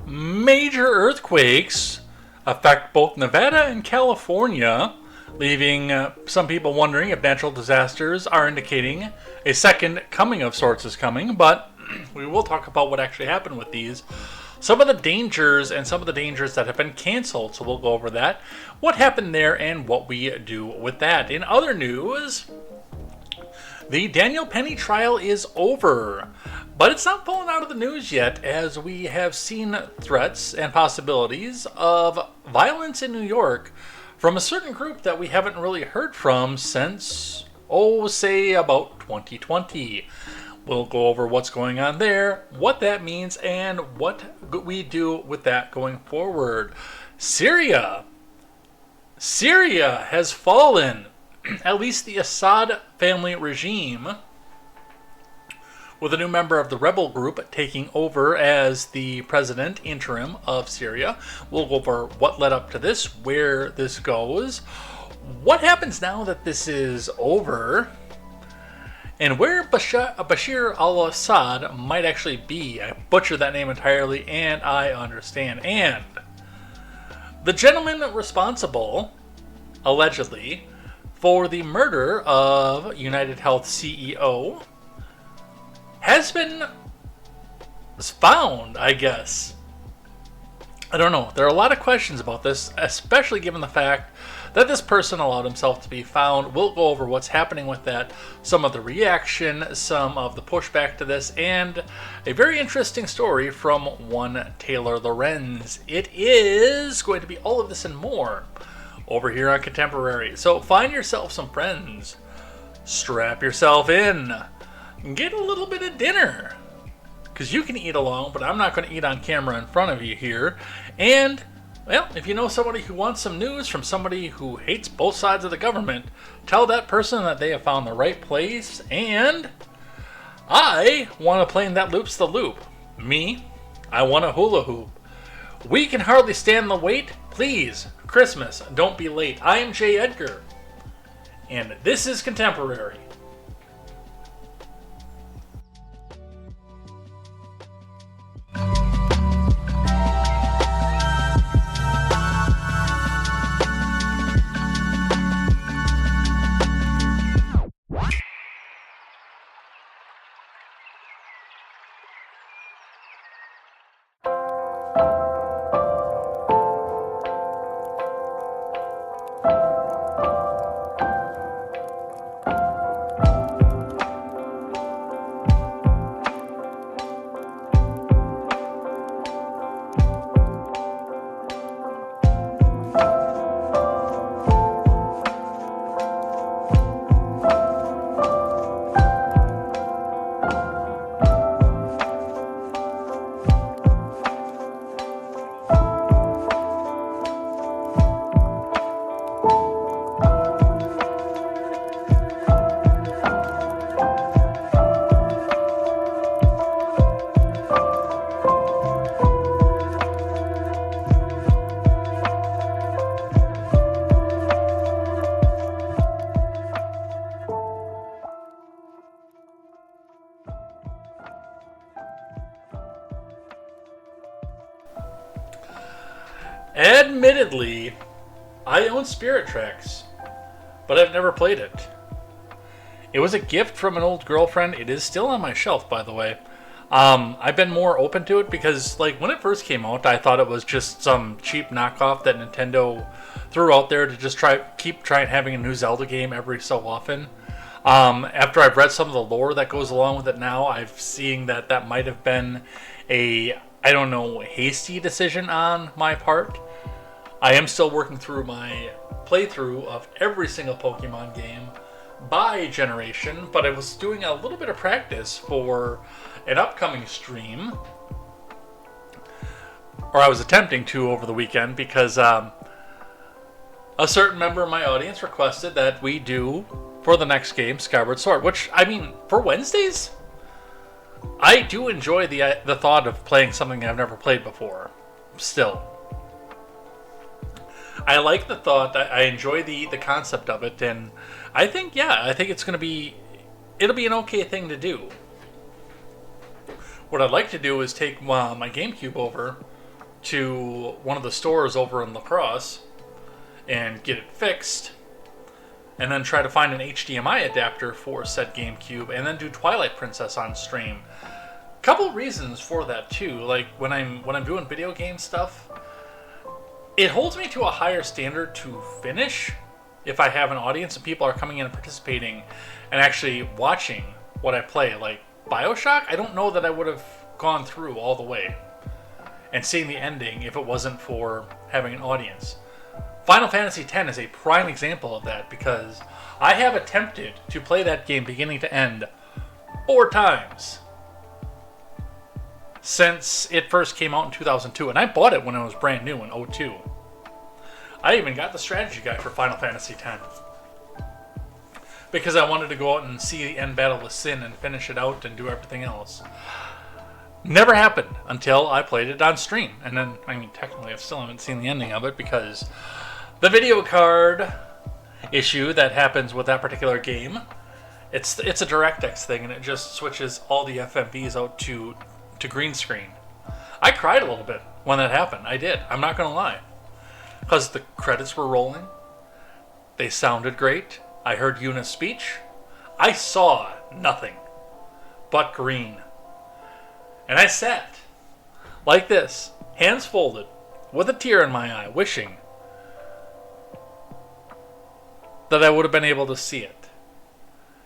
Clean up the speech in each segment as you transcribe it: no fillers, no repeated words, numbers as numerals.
Major earthquakes affect both Nevada and California, leaving some people wondering if natural disasters are indicating a second coming of sorts is coming. But we will talk about what actually happened with these, some of the dangers and some of the dangers that have been canceled. So we'll go over that, what happened there, and what we do with that. In other news, the Daniel Penney trial is over, but it's not fallen out of the news yet, as we have seen threats and possibilities of violence in New York from a certain group that we haven't really heard from since, say about 2020. We'll go over what's going on there, what that means, and what we do with that going forward. Syria has fallen. At least the Assad family regime, with a new member of the rebel group taking over as the president interim of Syria. We'll go over what led up to this, where this goes, what happens now that this is over, and where Bashir al-Assad might actually be. I butchered that name entirely, and I understand. And the gentleman responsible, allegedly, for the murder of United Health CEO has been found, I guess. I don't know. There are a lot of questions about this, especially given the fact that this person allowed himself to be found. We'll go over what's happening with that, some of the reaction, some of the pushback to this, and a very interesting story from one Taylor Lorenz. It is going to be all of this and more over here on Contemporary. So find yourself some friends, strap yourself in, get a little bit of dinner, because you can eat along, but I'm not going to eat on camera in front of you here. And, well, if you know somebody who wants some news from somebody who hates both sides of the government, tell that person that they have found the right place. And I want to play in that Loops the Loop. Me, I want a hula hoop. We can hardly stand the wait. Please, Christmas, don't be late. I am Jay Edgar, and this is Contemporary. Admittedly, I own Spirit Tracks, but I've never played it. It was a gift from an old girlfriend. It is still on my shelf, by the way. I've been more open to it because, like, when it first came out, I thought it was just some cheap knockoff that Nintendo threw out there to just keep trying having a new Zelda game every so often. After I've read some of the lore that goes along with it now, I'm seeing that might have been a, I don't know, hasty decision on my part. I am still working through my playthrough of every single Pokemon game by generation, but I was doing a little bit of practice for an upcoming stream, or I was attempting to over the weekend, because a certain member of my audience requested that we do, for the next game, Skyward Sword, which, I mean, for Wednesdays, I do enjoy the thought of playing something I've never played before, still. I like the thought, I enjoy the concept of it, and I think it's going to be, it'll be an okay thing to do. What I'd like to do is take my GameCube over to one of the stores over in La Crosse and get it fixed, and then try to find an HDMI adapter for said GameCube, and then do Twilight Princess on stream. Couple reasons for that too. Like when I'm doing video game stuff, it holds me to a higher standard to finish if I have an audience and people are coming in and participating and actually watching what I play. Like BioShock, I don't know that I would have gone through all the way and seeing the ending if it wasn't for having an audience. Final Fantasy X is a prime example of that, because I have attempted to play that game beginning to end 4 times since it first came out in 2002, and I bought it when it was brand new in 2002. I even got the strategy guide for Final Fantasy X because I wanted to go out and see the end battle with Sin and finish it out and do everything else. Never happened until I played it on stream, and then, I mean, technically I still haven't seen the ending of it because the video card issue that happens with that particular game, it's a DirectX thing, and it just switches all the FMVs out to green screen. I cried a little bit when that happened. I did. I'm not going to lie. Because the credits were rolling. They sounded great. I heard Yuna's speech. I saw nothing but green. And I sat like this, hands folded, with a tear in my eye, wishing that I would have been able to see it.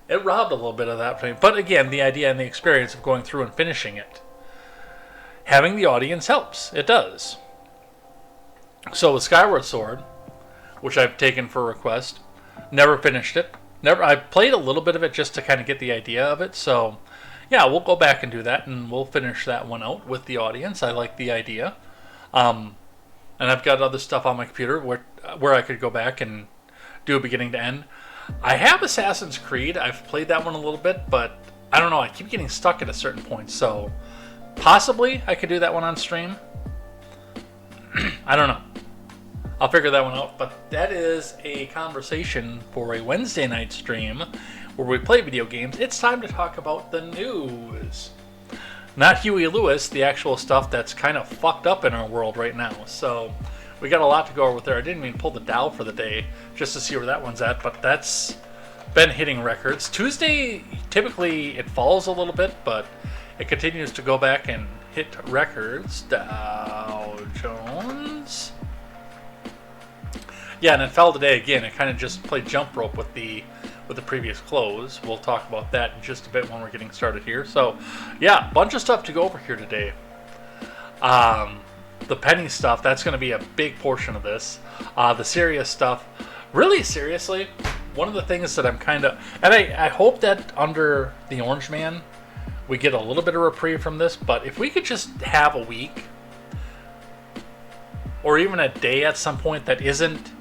It robbed a little bit of that for me. But again, the idea and the experience of going through and finishing it. Having the audience helps. It does. So with Skyward Sword, which I've taken for request, never finished it. I played a little bit of it just to kind of get the idea of it. So yeah, we'll go back and do that, and we'll finish that one out with the audience. I like the idea. And I've got other stuff on my computer where I could go back and do a beginning to end. I have Assassin's Creed. I've played that one a little bit, but I don't know. I keep getting stuck at a certain point, so possibly I could do that one on stream. I don't know. I'll figure that one out, but that is a conversation for a Wednesday night stream where we play video games. It's time to talk about the news. Not Huey Lewis, the actual stuff that's kind of fucked up in our world right now. So we got a lot to go over there. I didn't even pull the Dow for the day just to see where that one's at, but that's been hitting records. Tuesday, typically it falls a little bit, but it continues to go back and hit records. Dow Jones. Yeah, and it fell today again. It kind of just played jump rope with the previous close. We'll talk about that in just a bit when we're getting started here. So, yeah, bunch of stuff to go over here today. The Penney stuff, that's going to be a big portion of this. The serious stuff, really seriously, one of the things that I'm kind of... And I hope that under the Orange Man, we get a little bit of reprieve from this, but if we could just have a week, or even a day at some point that isn't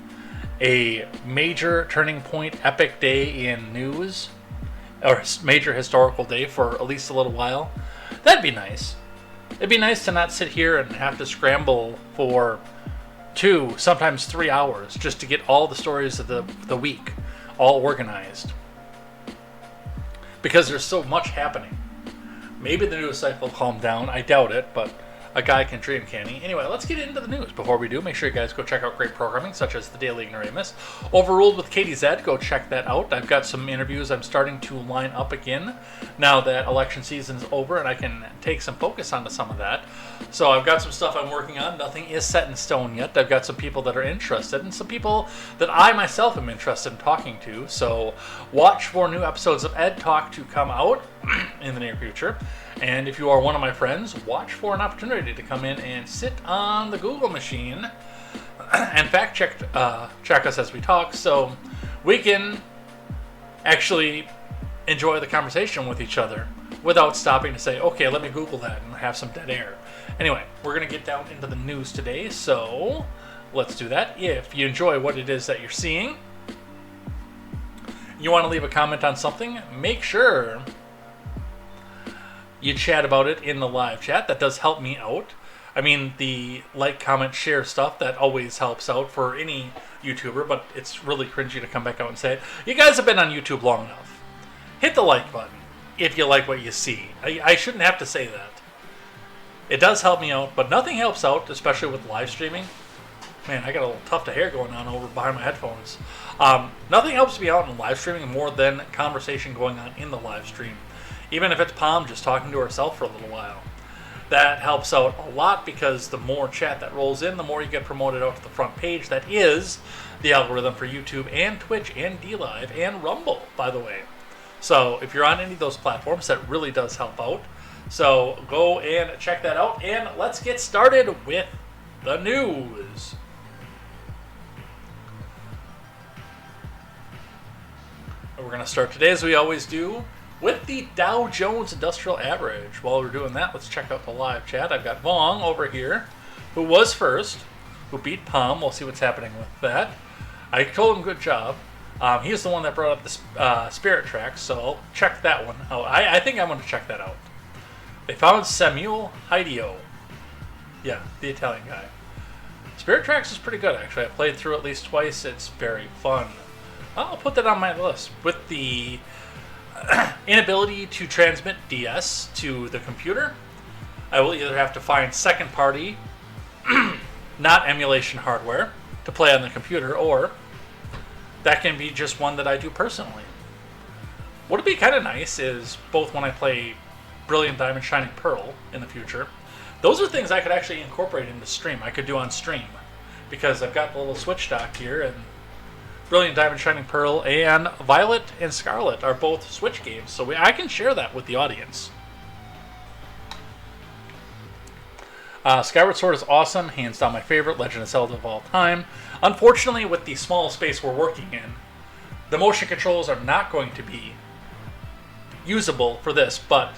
a major turning point, epic day in news, or major historical day for at least a little while, that'd be nice. It'd be nice to not sit here and have to scramble for 2, sometimes 3 hours just to get all the stories of the week all organized. Because there's so much happening. Maybe the news cycle will calm down. I doubt it, but a guy can dream, can he? Anyway, let's get into the news. Before we do, make sure you guys go check out great programming such as the Daily Ignoramus. Overruled with Katie Zed, go check that out. I've got some interviews I'm starting to line up again now that election season is over, and I can take some focus onto some of that. So I've got some stuff I'm working on. Nothing is set in stone yet. I've got some people that are interested, and some people that I myself am interested in talking to. So watch for new episodes of Ed Talk to come out in the near future. And if you are one of my friends, watch for an opportunity to come in and sit on the Google machine and fact check us as we talk, so we can actually enjoy the conversation with each other without stopping to say, okay, let me Google that and have some dead air. Anyway, we're going to get down into the news today, so let's do that. If you enjoy what it is that you're seeing, you want to leave a comment on something, make sure you chat about it in the live chat. That does help me out. I mean, the like, comment, share stuff, that always helps out for any YouTuber, but it's really cringy to come back out and say it. You guys have been on YouTube long enough. Hit the like button if you like what you see. I shouldn't have to say that. It does help me out, but nothing helps out, especially with live streaming. Man, I got a little tuft of hair going on over behind my headphones. Nothing helps me out in live streaming more than conversation going on in the live stream. Even if it's Palm just talking to herself for a little while. That helps out a lot because the more chat that rolls in, the more you get promoted out to the front page. That is the algorithm for YouTube and Twitch and DLive and Rumble, by the way. So if you're on any of those platforms, that really does help out. So go and check that out, and let's get started with the news. We're going to start today, as we always do, with the Dow Jones Industrial Average. While we're doing that, let's check out the live chat. I've got Vong over here, who was first, who beat Palm. We'll see what's happening with that. I told him good job. He's the one that brought up the Spirit Tracks, so I'll check that one out. I think I'm going to check that out. They found Samuel Hideo. Yeah, the Italian guy. Spirit Tracks is pretty good, actually. I played through at least twice. It's very fun. I'll put that on my list. With the inability to transmit DS to the computer, I will either have to find second-party, not emulation hardware, to play on the computer, or that can be just one that I do personally. What would be kind of nice is both when I play Brilliant Diamond Shining Pearl in the future, those are things I could actually incorporate into stream. I could do on stream because I've got the little Switch dock here, and Brilliant Diamond Shining Pearl and Violet and Scarlet are both Switch games, so I can share that with the audience. Skyward Sword is awesome, hands down my favorite Legend of Zelda of all time. Unfortunately, with the small space we're working in, the motion controls are not going to be usable for this, but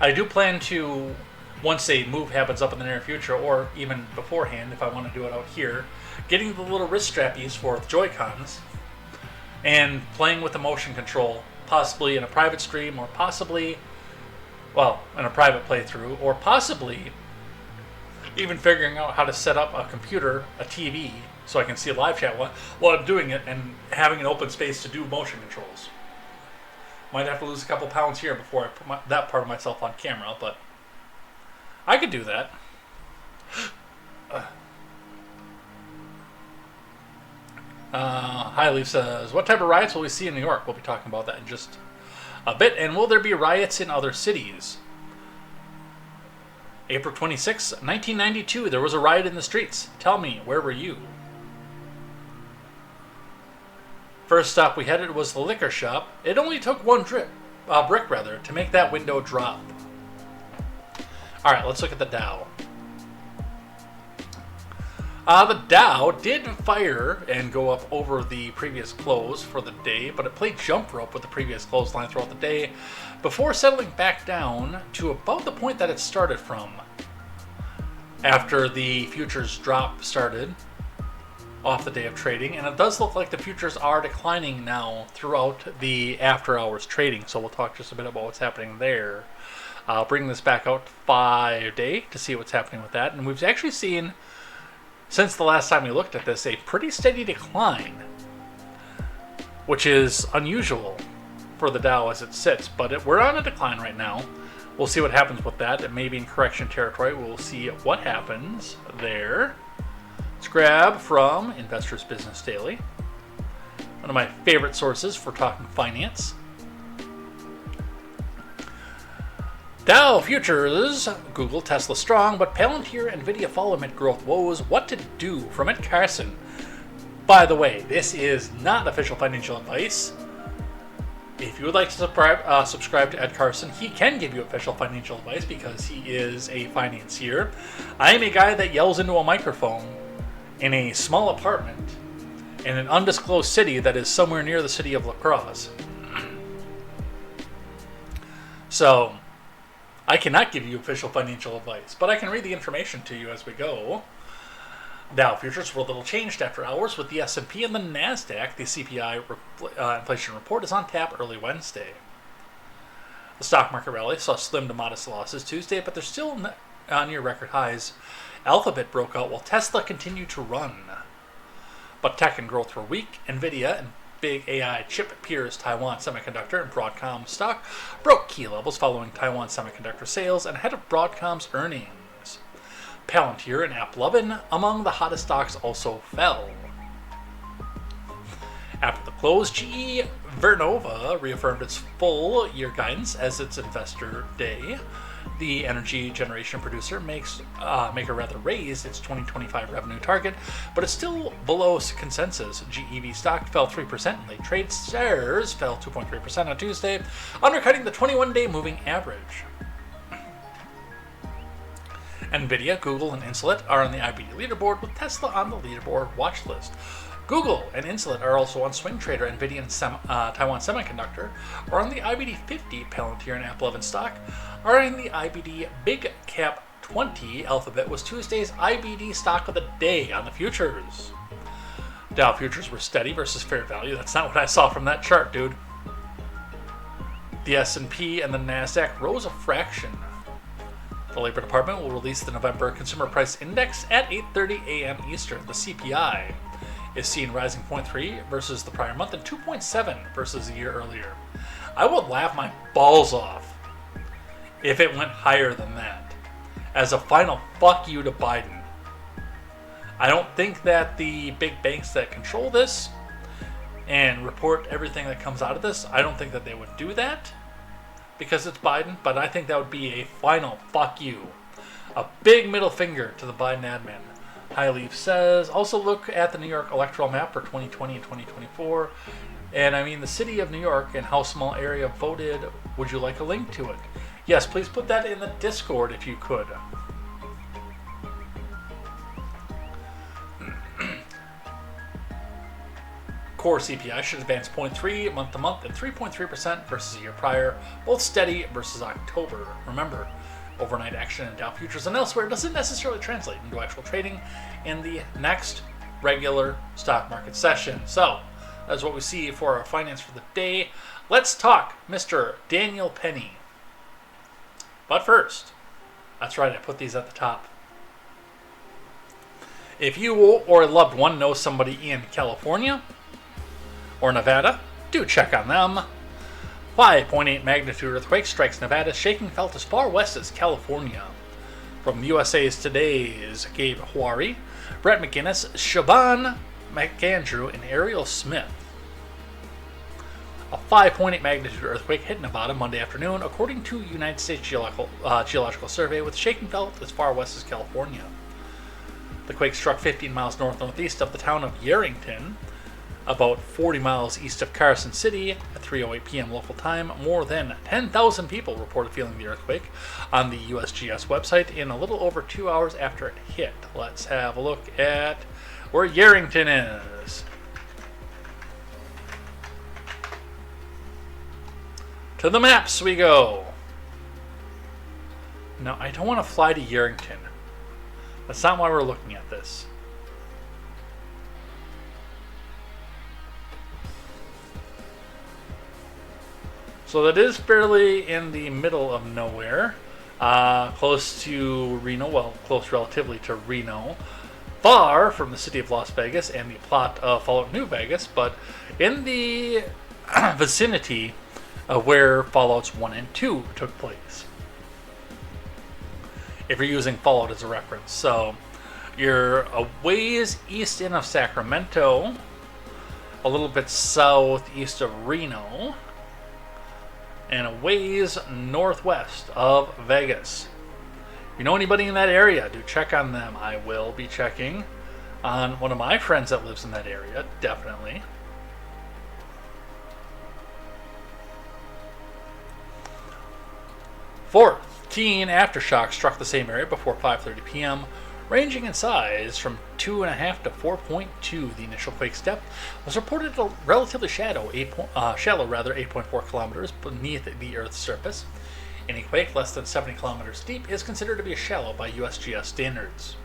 I do plan to, once a move happens up in the near future, or even beforehand if I want to do it out here, getting the little wrist strappies for the Joy-Cons and playing with the motion control, possibly in a private stream, or possibly, well, in a private playthrough, or possibly even figuring out how to set up a computer, a TV, so I can see a live chat while I'm doing it, and having an open space to do motion controls. Might have to lose a couple pounds here before I put that part of myself on camera, but I could do that. Hi, Leaf says, what type of riots will we see in New York? We'll be talking about that in just a bit. And will there be riots in other cities? April 26, 1992, there was a riot in the streets. Tell me, where were you? First stop we headed was the liquor shop. It only took one brick to make that window drop. Alright, let's look at the Dow. The Dow did fire and go up over the previous close for the day, but it played jump rope with the previous clothesline throughout the day before settling back down to about the point that it started from after the futures drop started off the day of trading, and it does look like the futures are declining now throughout the after hours trading, so we'll talk just a bit about what's happening there. I'll bring this back out 5 day to see what's happening with that, and we've actually seen, since the last time we looked at this, a pretty steady decline, which is unusual for the Dow as it sits, but we're on a decline right now. We'll see what happens with that. It may be in correction territory. We'll see what happens there. Let's grab from Investors Business Daily, one of my favorite sources for talking finance. Dow futures, Google, Tesla strong, but Palantir, Nvidia fall amid growth woes. What to do from Ed Carson. By the way, this is not official financial advice. If you would like to subscribe to Ed Carson, he can give you official financial advice because he is a financier. I am a guy that yells into a microphone in a small apartment in an undisclosed city that is somewhere near the city of La Crosse. So, I cannot give you official financial advice, but I can read the information to you as we go. Dow futures were a little changed after hours with the S&P and the NASDAQ. The CPI inflation report is on tap early Wednesday. The stock market rally saw slim to modest losses Tuesday, but they're still near record highs. Alphabet broke out while Tesla continued to run. But tech and growth were weak. Nvidia and big AI chip peers Taiwan Semiconductor and Broadcom stock broke key levels following Taiwan Semiconductor sales and ahead of Broadcom's earnings. Palantir and AppLovin, among the hottest stocks, also fell. After the close, GE Vernova reaffirmed its full year guidance as its investor day. The energy generation producer maker raised its 2025 revenue target, but it's still below consensus. GEV stock fell 3%, and late trade shares fell 2.3% on Tuesday, undercutting the 21-day moving average. Nvidia, Google, and Insulet are on the IBD leaderboard, with Tesla on the leaderboard watch list. Google and Insulet are also on swing trader. Nvidia and Taiwan Semiconductor are on the IBD 50. Palantir and AppLovin stock are in the IBD Big Cap 20. Alphabet was Tuesday's IBD stock of the day on the futures. Dow futures were steady versus fair value. That's not what I saw from that chart, dude. The S&P and the NASDAQ rose a fraction. The Labor Department will release the November Consumer Price Index at 8:30 a.m. Eastern. The CPI is seen rising 0.3 versus the prior month and 2.7 versus a year earlier. I would laugh my balls off if it went higher than that. As a final fuck you to Biden. I don't think that the big banks that control this and report everything that comes out of this, I don't think that they would do that because it's Biden, but I think that would be a final fuck you. A big middle finger to the Biden admin. Highleaf says, also look at the New York electoral map for 2020 and 2024. And I mean, the city of New York and how small area voted. Would you like a link to it? Yes, please put that in the Discord if you could. Core CPI should advance 0.3 month to month and 3.3% versus a year prior, both steady versus October. Remember, overnight action in Dow futures and elsewhere doesn't necessarily translate into actual trading in the next regular stock market session. So, that's what we see for our finance for the day. Let's talk Mr. Daniel Penney. But first, that's right, I put these at the top. If you or a loved one knows somebody in California or Nevada, do check on them. 5.8 magnitude earthquake strikes Nevada, shaking felt as far west as California. From USA's Today's Gabe Huari, Brett McGinnis, Shaban McAndrew, and Ariel Smith. A 5.8 magnitude earthquake hit Nevada Monday afternoon, according to United States Geological Survey, with shaking felt as far west as California. The quake struck 15 miles northeast of the town of Yerington, about 40 miles east of Carson City at 3:08 p.m. local time. More than 10,000 people reported feeling the earthquake on the USGS website in a little over 2 hours after it hit. Let's have a look at where Yerington is. To the maps we go. No, I don't want to fly to Yerington. That's not why we're looking at this. So that is fairly in the middle of nowhere, close to Reno, well, close relatively to Reno, far from the city of Las Vegas and the plot of Fallout New Vegas, but in the vicinity of where Fallouts 1 and 2 took place, if you're using Fallout as a reference. So you're a ways east in of Sacramento, a little bit southeast of Reno, and a ways northwest of Vegas. If you know anybody in that area, do check on them. I will be checking on one of my friends that lives in that area, definitely. Teen aftershock struck the same area before 5:30 p.m., ranging in size from 2.5 to 4.2. The initial quake's depth was reported at a relatively shallow 8.4 kilometers beneath the Earth's surface. Any quake less than 70 kilometers deep is considered to be shallow by USGS standards.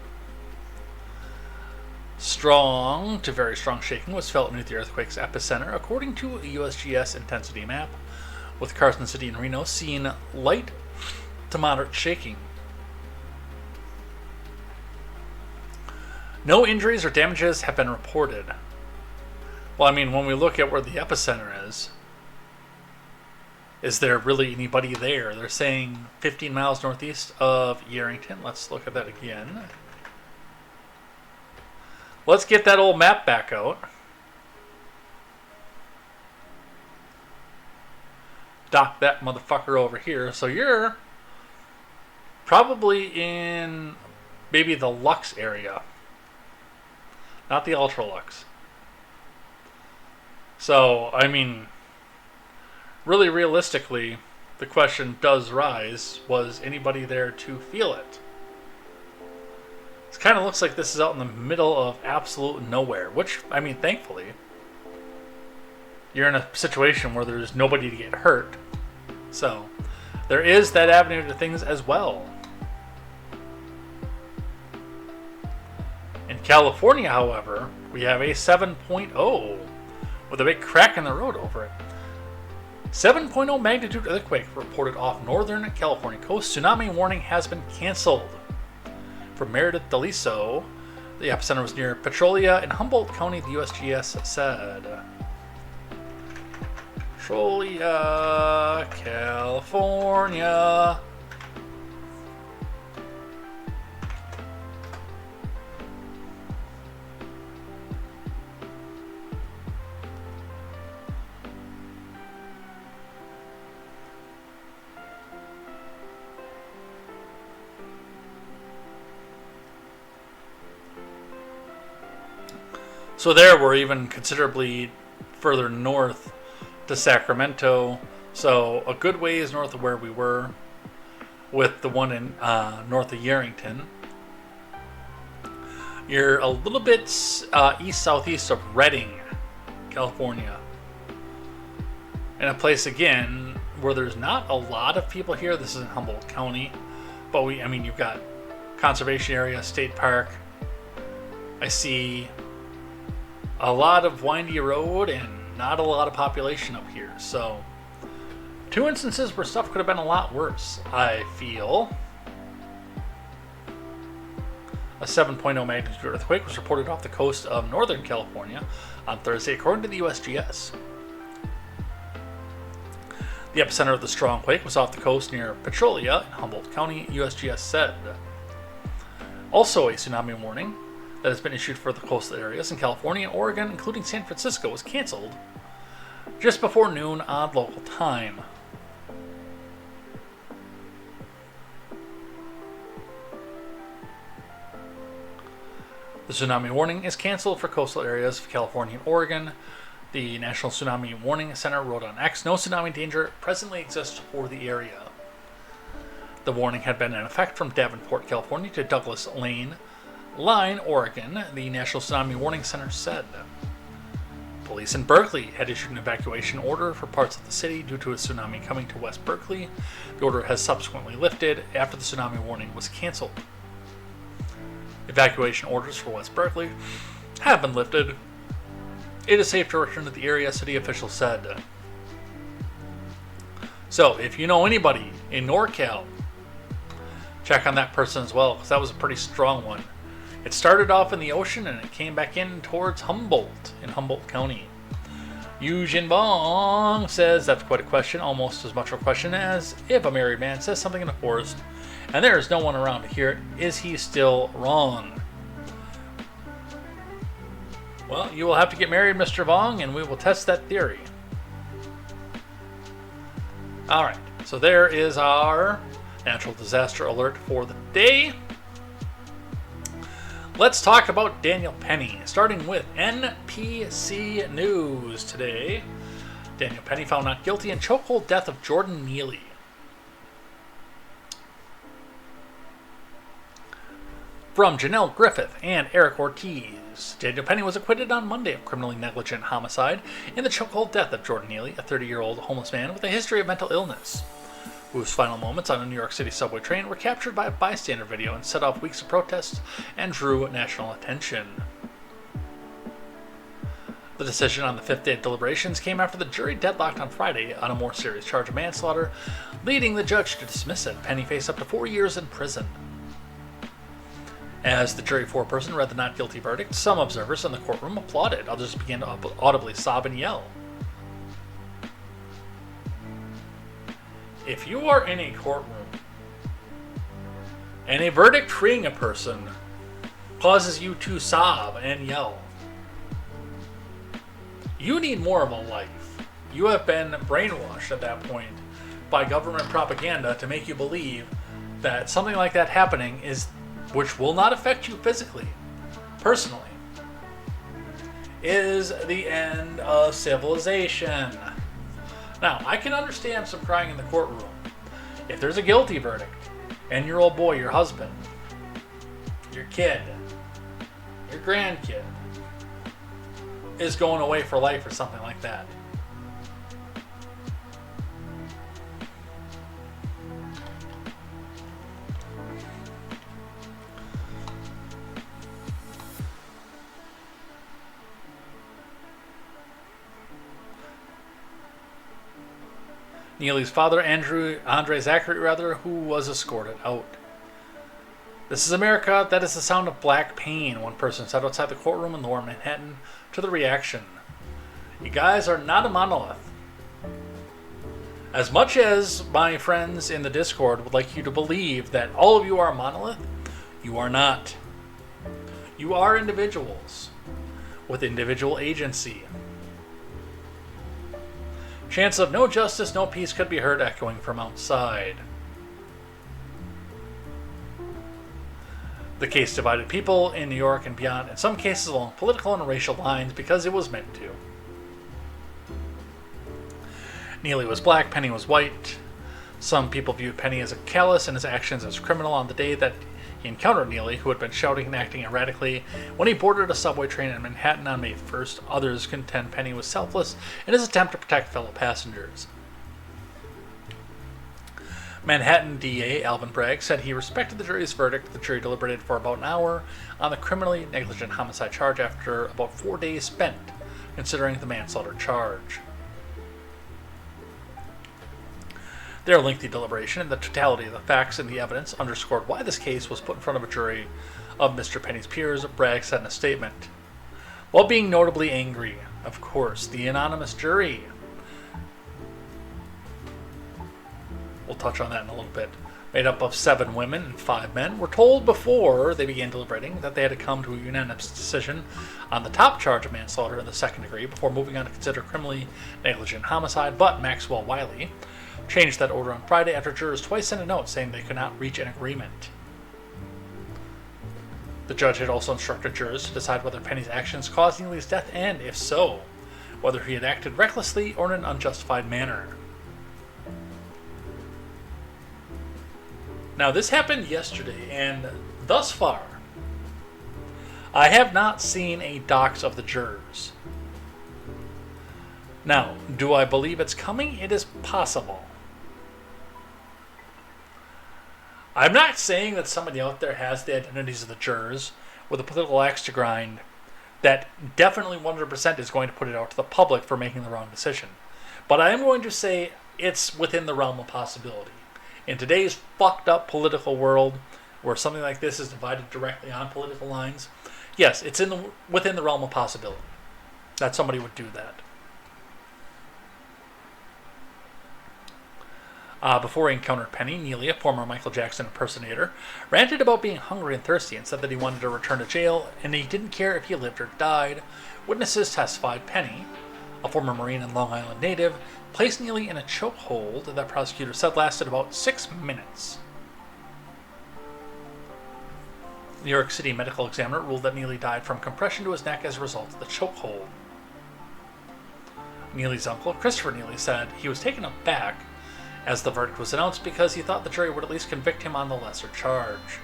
Strong to very strong shaking was felt near the earthquake's epicenter, according to a USGS intensity map, with Carson City and Reno seeing light to moderate shaking. No injuries or damages have been reported. Well, I mean, when we look at where the epicenter is, Is there really anybody there? They're saying 15 miles northeast of Yerington. Let's look at that again. Let's get that old map back out. Dock that motherfucker over here. So you're probably in maybe the Lux area. Not the Ultra Lux. So, I mean, really realistically, the question does rise, was anybody there to feel it? It kind of looks like this is out in the middle of absolute nowhere, which, I mean, thankfully, you're in a situation where there's nobody to get hurt. So, there is that avenue to things as well. In California, however, we have a 7.0 with a big crack in the road over it. 7.0 magnitude earthquake reported off northern California coast. Tsunami warning has been canceled. From Meredith Deliso, the epicenter was near Petrolia in Humboldt County, the USGS said. Petrolia, California. So there we're even considerably further north to Sacramento. So a good ways north of where we were with the one in north of Yerington. You're a little bit east-southeast of Redding, California. In a place, again, where there's not a lot of people here. This is in Humboldt County. But you've got conservation area, state park. I see a lot of windy road and not a lot of population up here. So, two instances where stuff could have been a lot worse, I feel. A 7.0 magnitude earthquake was reported off the coast of Northern California on Thursday, according to the USGS. The epicenter of the strong quake was off the coast near Petrolia in Humboldt County, USGS said. Also, a tsunami warning that has been issued for the coastal areas in California and Oregon, including San Francisco, was canceled just before noon on local time. The tsunami warning is canceled for coastal areas of California and Oregon. The National Tsunami Warning Center wrote on X, no tsunami danger presently exists for the area. The warning had been in effect from Davenport, California to Douglas Lane, Line, Oregon, the National Tsunami Warning Center said. Police in Berkeley had issued an evacuation order for parts of the city due to a tsunami coming to West Berkeley. The order has subsequently lifted after the tsunami warning was canceled. Evacuation orders for West Berkeley have been lifted. It is safe to return to the area, city officials said. So, if you know anybody in NorCal, check on that person as well, because that was a pretty strong one. It started off in the ocean and it came back in towards Humboldt in Humboldt County. Eugene Bong says that's quite a question, almost as much of a question as if a married man says something in the forest and there is no one around to hear it, is he still wrong? Well, you will have to get married, Mr. Vong, and we will test that theory. Alright, so there is our natural disaster alert for the day. Let's talk about Daniel Penney, starting with NPC News today. Daniel Penney found not guilty in chokehold death of Jordan Neely. From Janelle Griffith and Eric Ortiz, Daniel Penney was acquitted on Monday of criminally negligent homicide in the chokehold death of Jordan Neely, a 30-year-old homeless man with a history of mental illness, whose final moments on a New York City subway train were captured by a bystander video and set off weeks of protests and drew national attention. The decision on the fifth day of deliberations came after the jury deadlocked on Friday on a more serious charge of manslaughter, leading the judge to dismiss it. Penney faced up to 4 years in prison. As the jury foreperson read the not guilty verdict, some observers in the courtroom applauded. Others began to audibly sob and yell. if you are in a courtroom and a verdict freeing a person causes you to sob and yell, you need more of a life. You have been brainwashed at that point by government propaganda to make you believe that something like that happening is, which will not affect you physically, personally, is the end of civilization. Now, I can understand some crying in the courtroom. If there's a guilty verdict, and your old boy, your husband, your kid, your grandkid, is going away for life or something like that. Neely's father, Andre Zachary, who was escorted out. "This is America. That is the sound of black pain," one person said outside the courtroom in Lower Manhattan to the reaction. "You guys are not a monolith. As much as my friends in the Discord would like you to believe that all of you are a monolith, you are not. You are individuals with individual agency." Chants of "no justice, no peace" could be heard echoing from outside. The case divided people in New York and beyond, in some cases along political and racial lines, because it was meant to. Neely was black, Penney was white. Some people viewed Penney as a callous and his actions as criminal. On the day that he encountered Neely, who had been shouting and acting erratically when he boarded a subway train in Manhattan on May 1st, others contend Penney was selfless in his attempt to protect fellow passengers. Manhattan DA Alvin Bragg said he respected the jury's verdict. The jury deliberated for about an hour on the criminally negligent homicide charge after about 4 days spent considering the manslaughter charge. Their lengthy deliberation and the totality of the facts and the evidence underscored why this case was put in front of a jury of Mr. Penney's peers, Bragg said in a statement. While being notably angry, of course, the anonymous jury, we'll touch on that in a little bit, made up of 7 women and 5 men, were told before they began deliberating that they had to come to a unanimous decision on the top charge of manslaughter in the second degree before moving on to consider criminally negligent homicide, but Maxwell Wiley changed that order on Friday after jurors twice sent a note saying they could not reach an agreement. The judge had also instructed jurors to decide whether Penney's actions caused Neely's death and, if so, whether he had acted recklessly or in an unjustified manner. Now, this happened yesterday, and thus far, I have not seen a dox of the jurors. Now, do I believe it's coming? It is possible. I'm not saying that somebody out there has the identities of the jurors with a political axe to grind that definitely 100% is going to put it out to the public for making the wrong decision. But I am going to say it's within the realm of possibility. In today's fucked up political world, where something like this is divided directly on political lines, yes, it's within the realm of possibility that somebody would do that. Before he encountered Penney, Neely, a former Michael Jackson impersonator, ranted about being hungry and thirsty and said that he wanted to return to jail and he didn't care if he lived or died. Witnesses testified Penney, a former Marine and Long Island native, placed Neely in a chokehold that prosecutors said lasted about 6 minutes. The New York City medical examiner ruled that Neely died from compression to his neck as a result of the chokehold. Neely's uncle, Christopher Neely, said he was taken aback as the verdict was announced because he thought the jury would at least convict him on the lesser charge.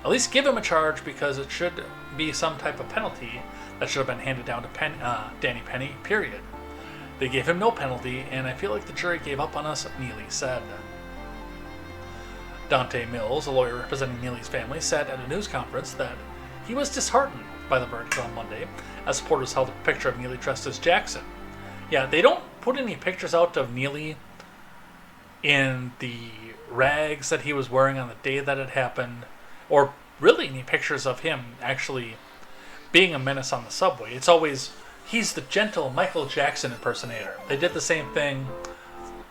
At least give him a charge, because it should be some type of penalty that should have been handed down to Danny Penney, period. They gave him no penalty, and I feel like the jury gave up on us, Neely said. Dante Mills, a lawyer representing Neely's family, said at a news conference that he was disheartened by the verdict on Monday, as supporters held a picture of Neely dressed as Jackson. Yeah, they don't put any pictures out of Neely in the rags that he was wearing on the day that it happened, or really any pictures of him actually being a menace on the subway. It's always, he's the gentle Michael Jackson impersonator. They did the same thing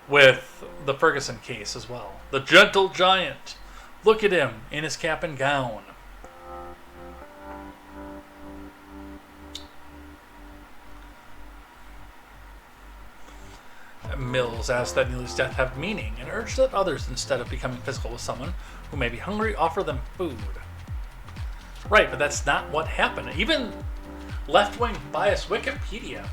with the Ferguson case as well. The gentle giant. Look at him in his cap and gown. Mills asked that Neely's death have meaning and urged that others, instead of becoming physical with someone who may be hungry, offer them food. Right, but that's not what happened. Even left-wing biased Wikipedia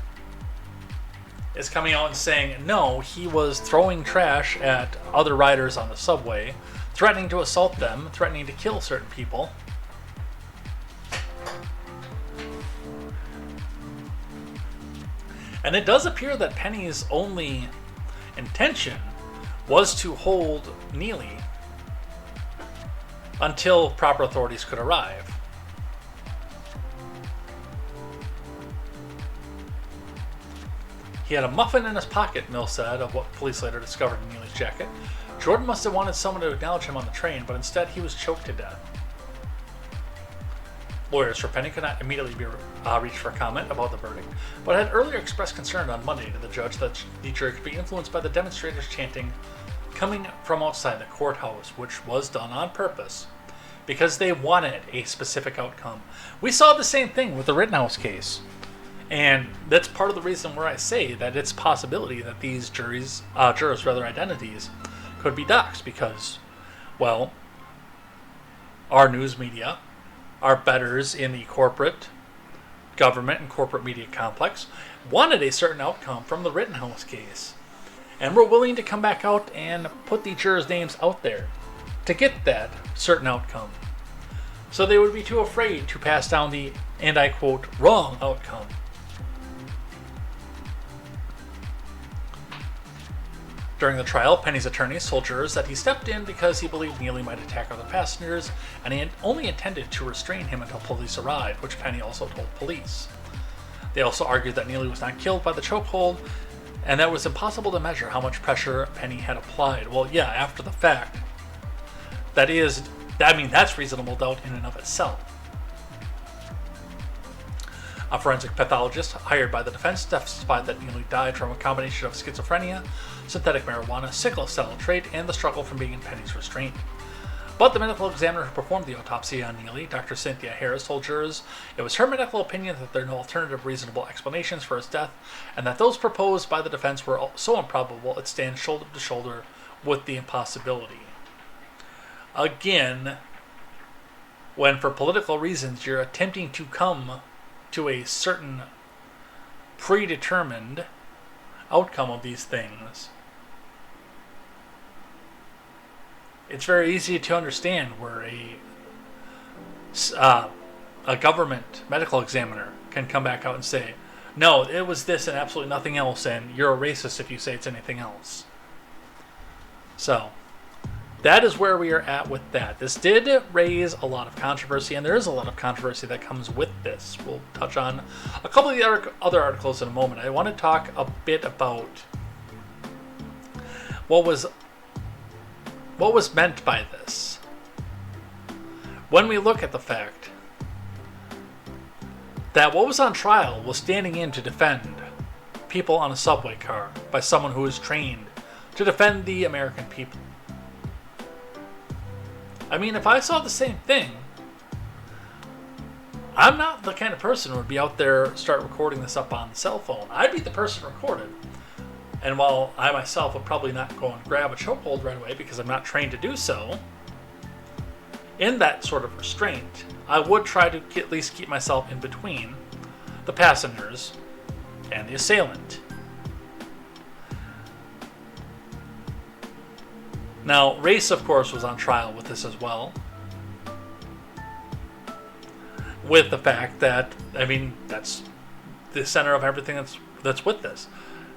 is coming out and saying, no, he was throwing trash at other riders on the subway, threatening to assault them, threatening to kill certain people. And it does appear that Penney's only intention was to hold Neely until proper authorities could arrive. He had a muffin in his pocket, Mills said, of what police later discovered in Neely's jacket. Jordan must have wanted someone to acknowledge him on the train, but instead he was choked to death. Lawyers for Penney could not immediately be reached for comment about the verdict, but had earlier expressed concern on Monday to the judge that the jury could be influenced by the demonstrators chanting coming from outside the courthouse, which was done on purpose because they wanted a specific outcome. We saw the same thing with the Rittenhouse case, and that's part of the reason where I say that it's a possibility that these jurors' identities could be doxed because, well, our news media, our betters in the corporate government and corporate media complex wanted a certain outcome from the Rittenhouse case, and were willing to come back out and put the jurors' names out there to get that certain outcome. So they would be too afraid to pass down the, and I quote, wrong outcome. During the trial, Penney's attorneys told jurors that he stepped in because he believed Neely might attack other passengers, and he had only intended to restrain him until police arrived, which Penney also told police. They also argued that Neely was not killed by the chokehold, and that it was impossible to measure how much pressure Penney had applied. Well, yeah, after the fact. That's reasonable doubt in and of itself. A forensic pathologist hired by the defense testified that Neely died from a combination of schizophrenia, synthetic marijuana, sickle cell trait, and the struggle from being in Penney's restraint. But the medical examiner who performed the autopsy on Neely, Dr. Cynthia Harris, told jurors it was her medical opinion that there are no alternative reasonable explanations for his death, and that those proposed by the defense were so improbable it stands shoulder to shoulder with the impossibility. Again, when for political reasons you're attempting to come to a certain predetermined outcome of these things, it's very easy to understand where a government medical examiner can come back out and say, no, it was this and absolutely nothing else, and you're a racist if you say it's anything else. So that is where we are at with that. This did raise a lot of controversy, and there is a lot of controversy that comes with this. We'll touch on a couple of the other articles in a moment. I want to talk a bit about what was meant by this. When we look at the fact that what was on trial was standing in to defend people on a subway car by someone who is trained to defend the American people. I mean, if I saw the same thing, I'm not the kind of person who would be out there start recording this up on the cell phone. I'd be the person recorded. And while I myself would probably not go and grab a chokehold right away because I'm not trained to do so, in that sort of restraint, I would try to at least keep myself in between the passengers and the assailant. Now, race, of course, was on trial with this as well. With the fact that, that's the center of everything that's with this.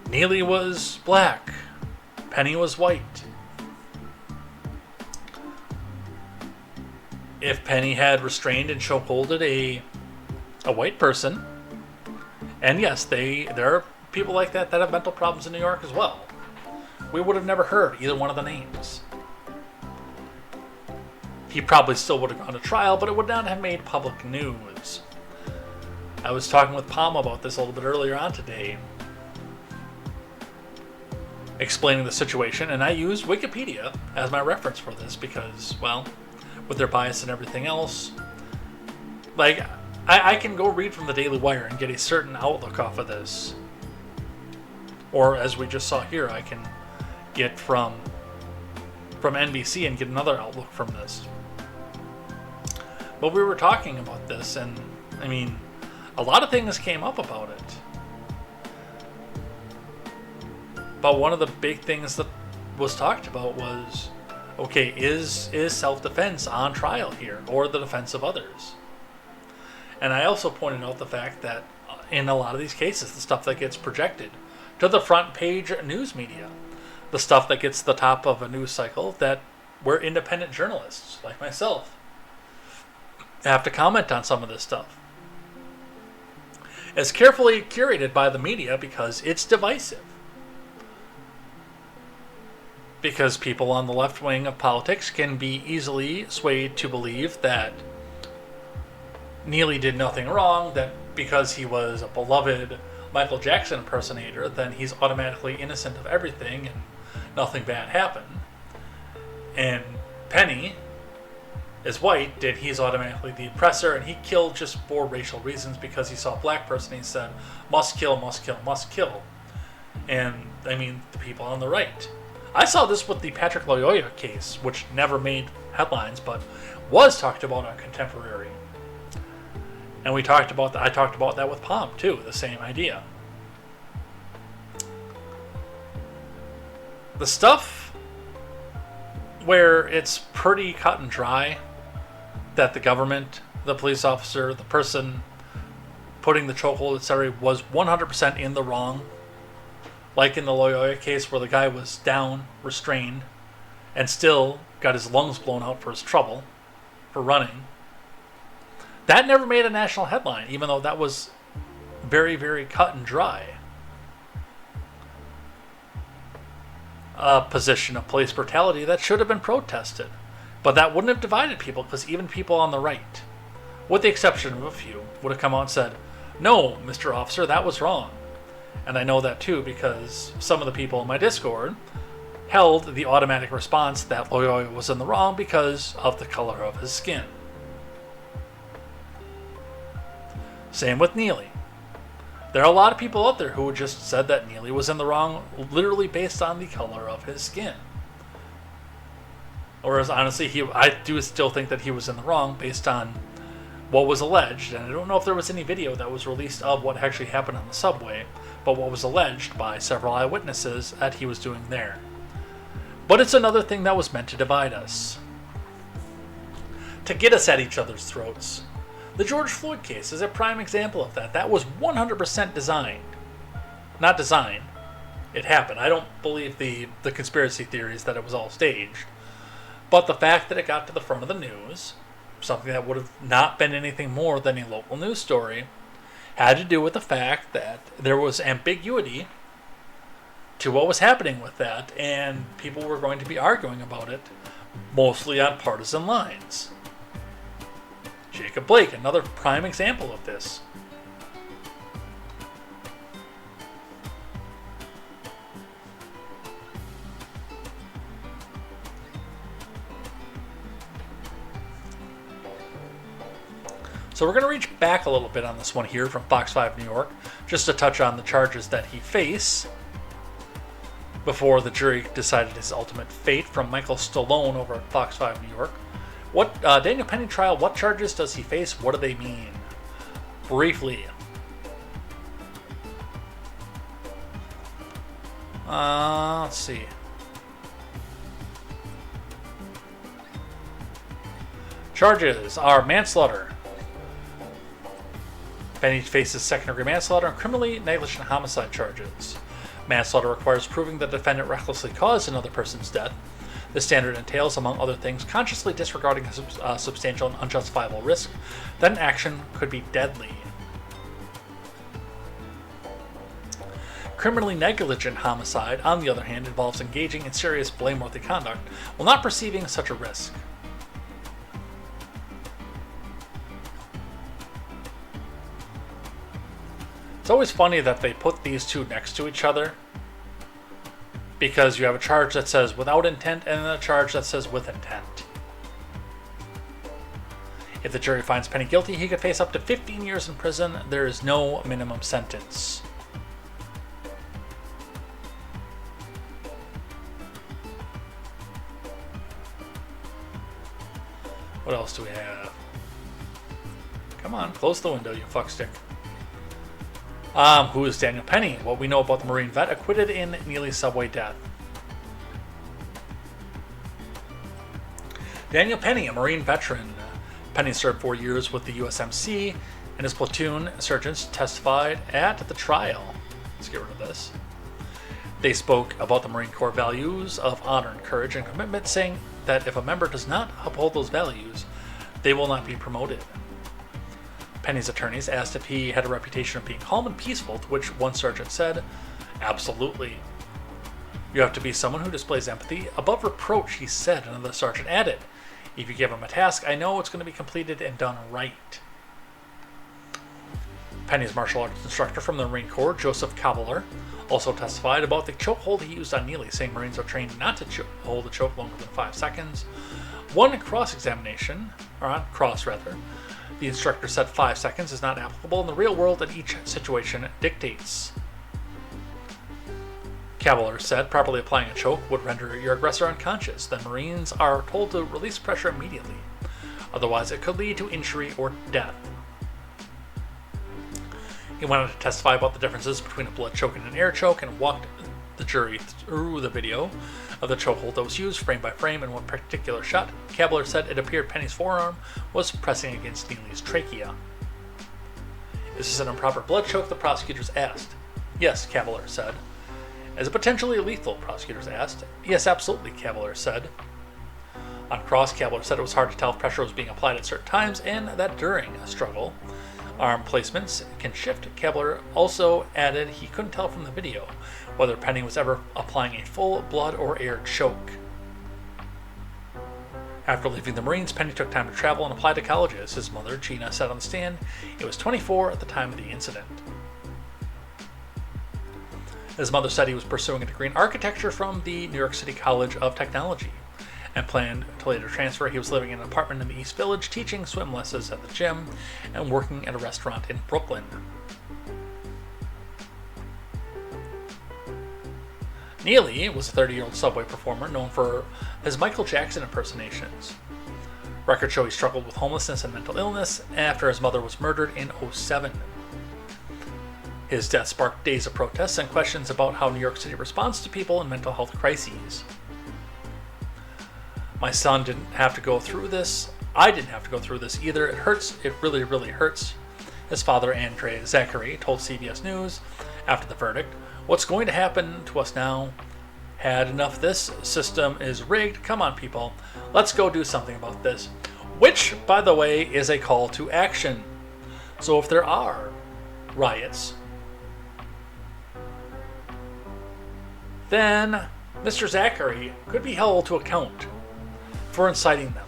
Neely was black. Penney was white. If Penney had restrained and chokeholded a white person, and yes, there are people like that have mental problems in New York as well, we would have never heard either one of the names. He probably still would have gone to trial, but it would not have made public news. I was talking with Palm about this a little bit earlier on today. explaining the situation, and I use Wikipedia as my reference for this because, well, with their bias and everything else, like, I can go read from the Daily Wire and get a certain outlook off of this. Or, as we just saw here, I can get from NBC and get another outlook from this. But we were talking about this, and, I mean, a lot of things came up about it. But one of the big things that was talked about was, okay, is self-defense on trial here, or the defense of others? And I also pointed out the fact that in a lot of these cases, the stuff that gets projected to the front page news media, the stuff that gets to the top of a news cycle, that we're independent journalists, like myself, have to comment on some of this stuff. It's carefully curated by the media because it's divisive. Because people on the left wing of politics can be easily swayed to believe that Neely did nothing wrong, that because he was a beloved Michael Jackson impersonator, then he's automatically innocent of everything and nothing bad happened. And Penney is white, and he's automatically the oppressor, and he killed just for racial reasons because he saw a black person and he said, must kill, must kill, must kill. And, I mean, the people on the right. I saw this with the Patrick Loyola case, which never made headlines, but was talked about on Contemporary. And we talked about that. I talked about that with Palm too. The same idea. The stuff where it's pretty cut and dry that the government, the police officer, the person putting the chokehold, etc., was 100% in the wrong. Like in the Loyola case where the guy was down, restrained, and still got his lungs blown out for his trouble, for running. That never made a national headline, even though that was very, very cut and dry. A position of police brutality that should have been protested. But that wouldn't have divided people, because even people on the right, with the exception of a few, would have come out and said, no, Mr. Officer, that was wrong. And I know that too because some of the people in my Discord held the automatic response that Loyola was in the wrong because of the color of his skin. Same with Neely. There are a lot of people out there who just said that Neely was in the wrong literally based on the color of his skin. Whereas honestly, I do still think that he was in the wrong based on what was alleged. And I don't know if there was any video that was released of what actually happened on the subway, but what was alleged by several eyewitnesses that he was doing there. But it's another thing that was meant to divide us. To get us at each other's throats. The George Floyd case is a prime example of that. That was 100% designed. Not designed. It happened. I don't believe the conspiracy theories that it was all staged. But the fact that it got to the front of the news, something that would have not been anything more than a local news story, had to do with the fact that there was ambiguity to what was happening with that, and people were going to be arguing about it, mostly on partisan lines. Jacob Blake, another prime example of this. So we're going to reach back a little bit on this one here from Fox 5 New York, just to touch on the charges that he faced before the jury decided his ultimate fate, from Michael Stallone over at Fox 5 New York. What Daniel Penney trial, what charges does he face? What do they mean? Briefly. Let's see. Charges are manslaughter. Penney faces second-degree manslaughter and criminally negligent homicide charges. Manslaughter requires proving the defendant recklessly caused another person's death. The standard entails, among other things, consciously disregarding a substantial and unjustifiable risk that an action could be deadly. Criminally negligent homicide, on the other hand, involves engaging in serious blameworthy conduct while not perceiving such a risk. It's always funny that they put these two next to each other because you have a charge that says without intent and a charge that says with intent. If the jury finds Penney guilty, he could face up to 15 years in prison. There is no minimum sentence. What else do we have? Come on, close the window, you fuckstick. Who is Daniel Penney? What we know about the Marine vet acquitted in Neely's subway death. Daniel Penney, a Marine veteran. Penney served 4 years with the USMC, and his platoon sergeants testified at the trial. Let's get rid of this. They spoke about the Marine Corps values of honor and courage and commitment, saying that if a member does not uphold those values, they will not be promoted. Penney's attorneys asked if he had a reputation of being calm and peaceful, to which one sergeant said, "Absolutely. You have to be someone who displays empathy above reproach," he said. Another sergeant added, "If you give him a task, I know it's going to be completed and done right." Penney's martial arts instructor from the Marine Corps, Joseph Cavalier, also testified about the chokehold he used on Neely, saying Marines are trained not to hold a choke longer than 5 seconds. On cross, the instructor said 5 seconds is not applicable in the real world and each situation dictates. Cavalier said properly applying a choke would render your aggressor unconscious. Then Marines are told to release pressure immediately. Otherwise, it could lead to injury or death. He went on to testify about the differences between a blood choke and an air choke and walked the jury through the video of the chokehold that was used frame by frame in one particular shot. Cavalier said it appeared Penney's forearm was pressing against Neely's trachea. "Is this an improper blood choke?" the prosecutors asked. "Yes," Cavalier said. "Is it potentially lethal?" prosecutors asked. "Yes, absolutely," Cavalier said. On cross, Cavalier said it was hard to tell if pressure was being applied at certain times and that during a struggle, arm placements can shift. Cavalier also added he couldn't tell from the video whether Penney was ever applying a full blood or air choke. After leaving the Marines, Penney took time to travel and apply to colleges. His mother, Gina, said on the stand he was 24 at the time of the incident. His mother said he was pursuing a degree in architecture from the New York City College of Technology and planned to later transfer. He was living in an apartment in the East Village, teaching swim lessons at the gym, and working at a restaurant in Brooklyn. Neely was a 30-year-old subway performer known for his Michael Jackson impersonations. Records show he struggled with homelessness and mental illness after his mother was murdered in 2007. His death sparked days of protests and questions about how New York City responds to people in mental health crises. "My son didn't have to go through this. I didn't have to go through this either. It hurts. It really, really hurts," his father, Andre Zachary, told CBS News after the verdict. "What's going to happen to us now? Had enough. This system is rigged. Come on, people. Let's go do something about this." Which, by the way, is a call to action. So if there are riots, then Mr. Zachary could be held to account for inciting them.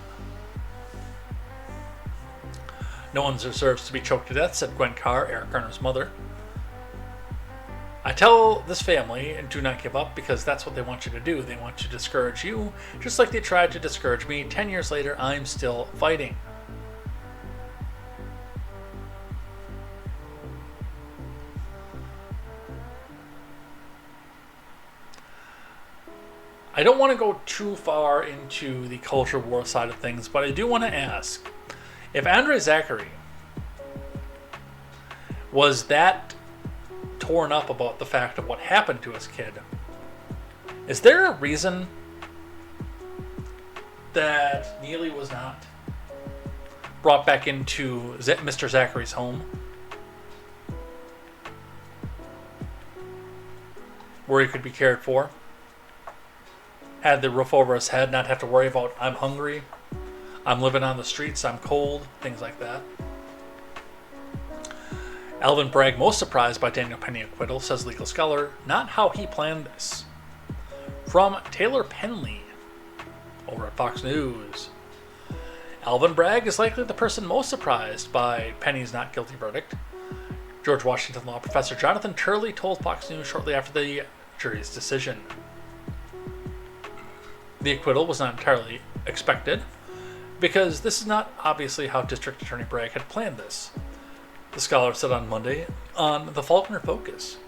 "No one deserves to be choked to death," said Gwen Carr, Eric Garner's mother. "I tell this family, do not give up, because that's what they want you to do. They want to discourage you, just like they tried to discourage me. 10 years later, I'm still fighting." I don't want to go too far into the culture war side of things, but I do want to ask, if Andre Zachary was that torn up about the fact of what happened to his kid, is there a reason that Neely was not brought back into Mr. Zachary's home, where he could be cared for, had the roof over his head, not have to worry about, "I'm hungry, I'm living on the streets, I'm cold," things like that? Alvin Bragg, most surprised by Daniel Penney acquittal, says legal scholar, "Not how he planned this." From Taylor Penley over at Fox News. Alvin Bragg is likely the person most surprised by Penney's not guilty verdict. George Washington law professor Jonathan Turley told Fox News shortly after the jury's decision. The acquittal was not entirely expected, because this is not obviously how District Attorney Bragg had planned this. The Scholar said on Monday on the Faulkner Focus.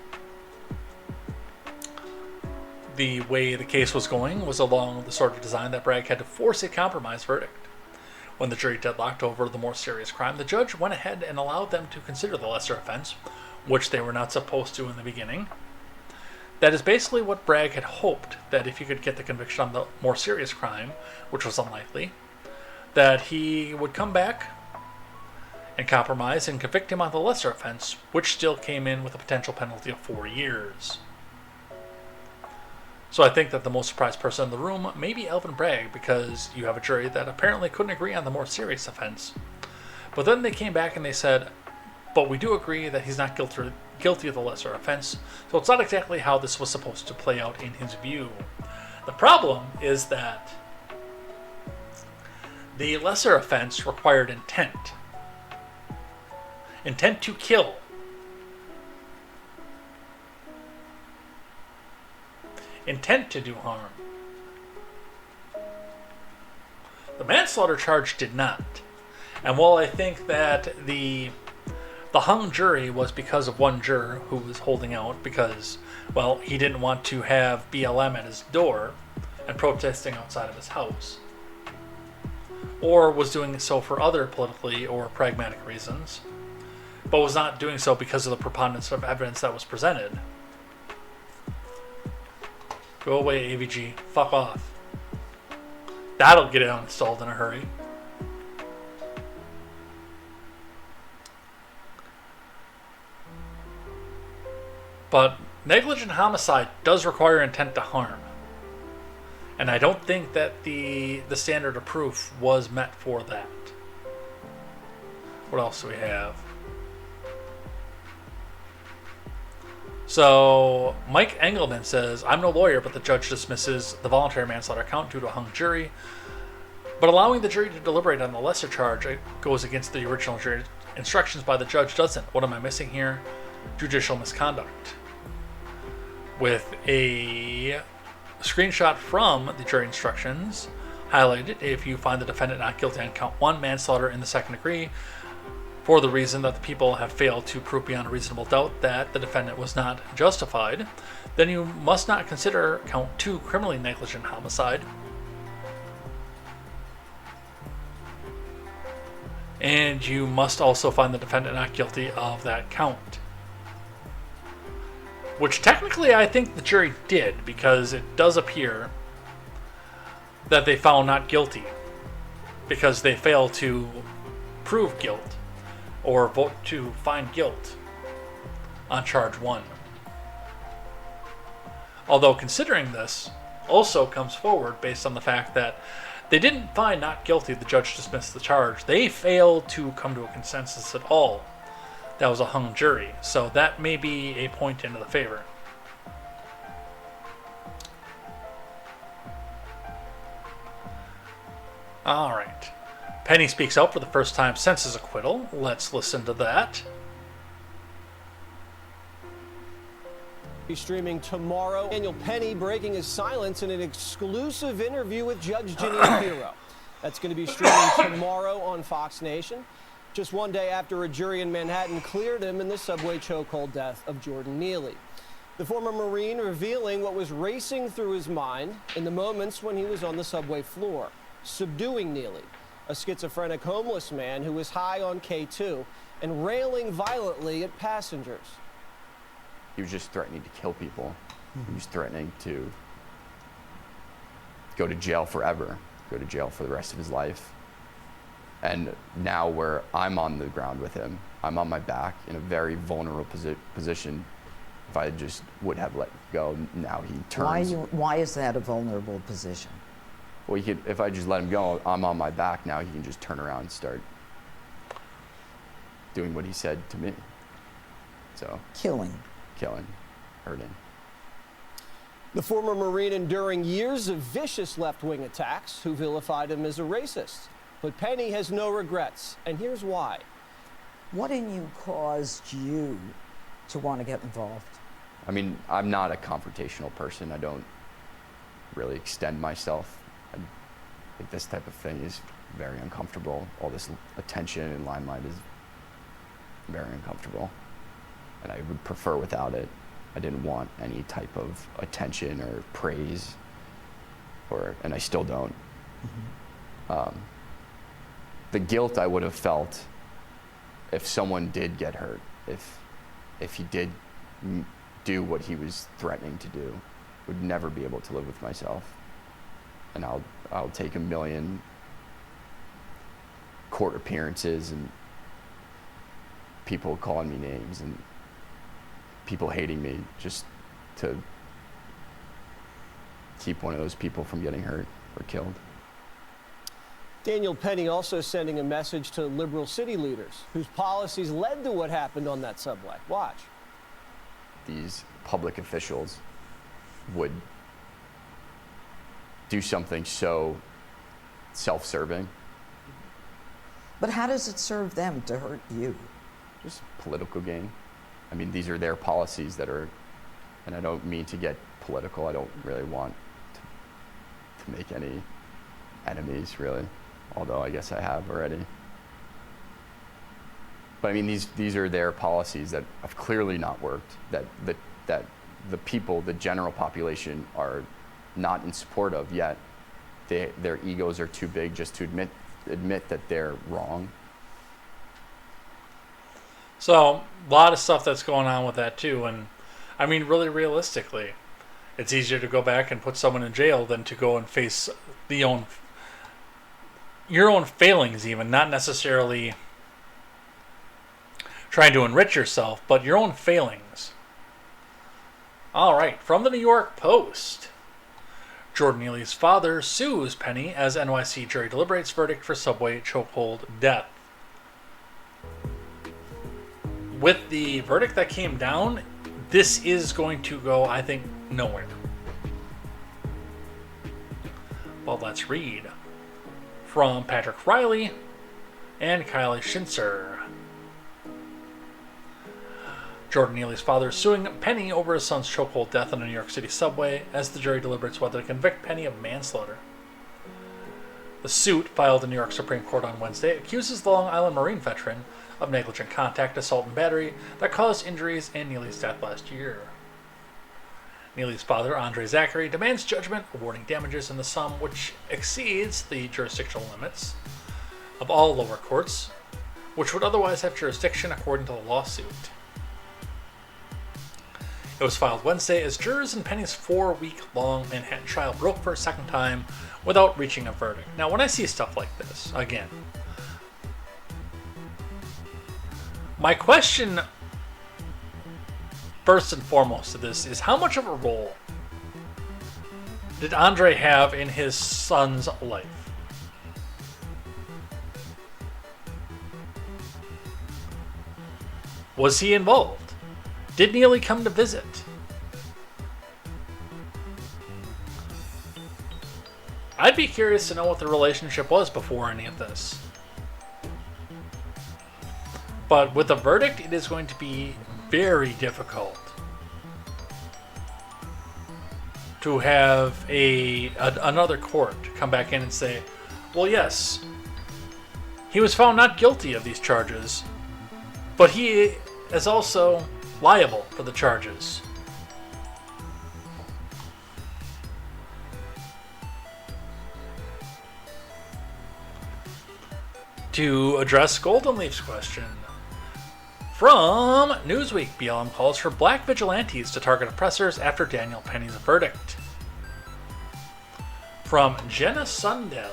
The way the case was going was along the sort of design that Bragg had to force a compromise verdict. When the jury deadlocked over the more serious crime, the judge went ahead and allowed them to consider the lesser offense, which they were not supposed to in the beginning. That is basically what Bragg had hoped, that if he could get the conviction on the more serious crime, which was unlikely, that he would come back and compromise and convict him on the lesser offense, which still came in with a potential penalty of 4 years. So I think that the most surprised person in the room may be Alvin Bragg, because you have a jury that apparently couldn't agree on the more serious offense. But then they came back and they said, but we do agree that he's not guilty of the lesser offense, so it's not exactly how this was supposed to play out in his view. The problem is that the lesser offense required intent. Intent to kill. Intent to do harm. The manslaughter charge did not. And while I think that the hung jury was because of one juror who was holding out because, well, he didn't want to have BLM at his door and protesting outside of his house, or was doing so for other politically or pragmatic reasons, but was not doing so because of the preponderance of evidence that was presented. Go away, AVG. Fuck off. That'll get it uninstalled in a hurry. But negligent homicide does require intent to harm. And I don't think that the standard of proof was met for that. What else do we have? So, Mike Engelman says, I'm no lawyer, but the judge dismisses the voluntary manslaughter count due to a hung jury. But allowing the jury to deliberate on the lesser charge goes against the original jury instructions by the judge, doesn't. What am I missing here? Judicial misconduct. With a screenshot from the jury instructions highlighted, if you find the defendant not guilty on count 1, manslaughter in the second degree, for the reason that the people have failed to prove beyond a reasonable doubt that the defendant was not justified, then you must not consider count 2 criminally negligent homicide. And you must also find the defendant not guilty of that count. Which technically I think the jury did, because it does appear that they found not guilty because they failed to prove guilt or vote to find guilt on charge 1. Although considering this also comes forward based on the fact that they didn't find not guilty, the judge dismissed the charge. They failed to come to a consensus at all. That was a hung jury, so that may be a point into the favor. All right. Penney speaks out for the first time since his acquittal. Let's listen to that. Be streaming tomorrow. Daniel Penney breaking his silence in an exclusive interview with Judge Ginny Pirro. That's going to be streaming tomorrow on Fox Nation, just one day after a jury in Manhattan cleared him in the subway chokehold death of Jordan Neely. The former Marine revealing what was racing through his mind in the moments when he was on the subway floor, subduing Neely, a schizophrenic homeless man who was high on K2 and railing violently at passengers. He was just threatening to kill people. He was threatening to go to jail forever, go to jail for the rest of his life. And now where I'm on the ground with him, I'm on my back in a very vulnerable position. If I just would have let go, now he turns. Why is that a vulnerable position? Well, he could, if I just let him go, I'm on my back now, he can just turn around and start doing what he said to me. So Killing, hurting. The former Marine enduring years of vicious left-wing attacks who vilified him as a racist. But Penney has no regrets, and here's why. what in you caused you to want to get involved? I mean, I'm not a confrontational person. I don't really extend myself Like, this type of thing is very uncomfortable. All this attention and limelight is very uncomfortable. And I would prefer without it. I didn't want any type of attention or praise, and I still don't. The guilt I would have felt if someone did get hurt, if he did do what he was threatening to do, would never be able to live with myself. And I'll take 1 million court appearances and people calling me names and people hating me just to keep one of those people from getting hurt or killed. Daniel Penney also sending a message to liberal city leaders whose policies led to what happened on that subway. Watch. These public officials would do something so self-serving. But how does it serve them to hurt you? Just political gain. I mean, these are their policies that are, and I don't mean to get political. I don't really want to make any enemies, really, although I guess I have already. But I mean, these are their policies that have clearly not worked, that the people, the general population, are not in support of, yet their egos are too big just to admit that they're wrong. So, a lot of stuff that's going on with that too, and I mean, really realistically, it's easier to go back and put someone in jail than to go and face your own failings, even not necessarily trying to enrich yourself, but your own failings. All right, from the New York Post. Jordan Neely's father sues Penney as NYC jury deliberates verdict for subway chokehold death. With the verdict that came down, this is going to go, I think, nowhere. Well, let's read from Patrick Riley and Kylie Schinzer. Jordan Neely's father is suing Penney over his son's chokehold death on a New York City subway as the jury deliberates whether to convict Penney of manslaughter. The suit, filed in New York Supreme Court on Wednesday, accuses the Long Island Marine veteran of negligent contact, assault, and battery that caused injuries in Neely's death last year. Neely's father, Andre Zachary, demands judgment awarding damages in the sum which exceeds the jurisdictional limits of all lower courts, which would otherwise have jurisdiction according to the lawsuit. It was filed Wednesday as jurors in Penney's 4-week-long Manhattan trial broke for a second time without reaching a verdict. Now, when I see stuff like this, again, my question, first and foremost to this, is how much of a role did Andre have in his son's life? Was he involved? Did Neely come to visit? I'd be curious to know what the relationship was before any of this. But with the verdict, it is going to be very difficult to have another court come back in and say, well, yes, he was found not guilty of these charges, but he is also liable for the charges. To address Golden Leaf's question, from Newsweek, BLM calls for black vigilantes to target oppressors after Daniel Penney's verdict. From Jenna Sundell,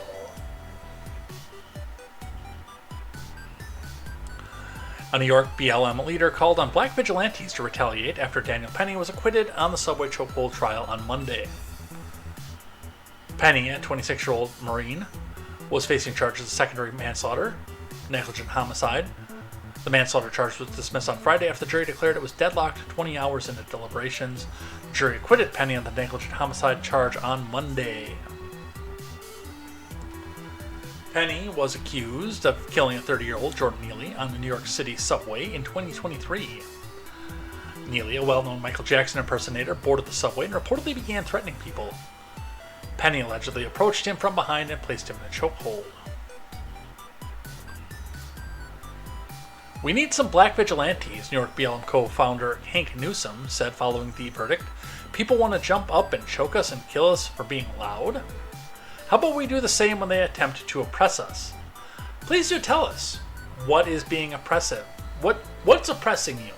a New York BLM leader called on black vigilantes to retaliate after Daniel Penney was acquitted on the subway chokehold trial on Monday. Penney, a 26-year-old Marine, was facing charges of secondary manslaughter, negligent homicide. The manslaughter charge was dismissed on Friday after the jury declared it was deadlocked 20 hours into deliberations. The jury acquitted Penney on the negligent homicide charge on Monday. Penney was accused of killing a 30-year-old Jordan Neely on the New York City subway in 2023. Neely, a well-known Michael Jackson impersonator, boarded the subway and reportedly began threatening people. Penney allegedly approached him from behind and placed him in a chokehold. "We need some black vigilantes," New York BLM co-founder Hank Newsom said following the verdict. "People want to jump up and choke us and kill us for being loud? How about we do the same when they attempt to oppress us? Please do tell us, what is being oppressive? What's oppressing you?"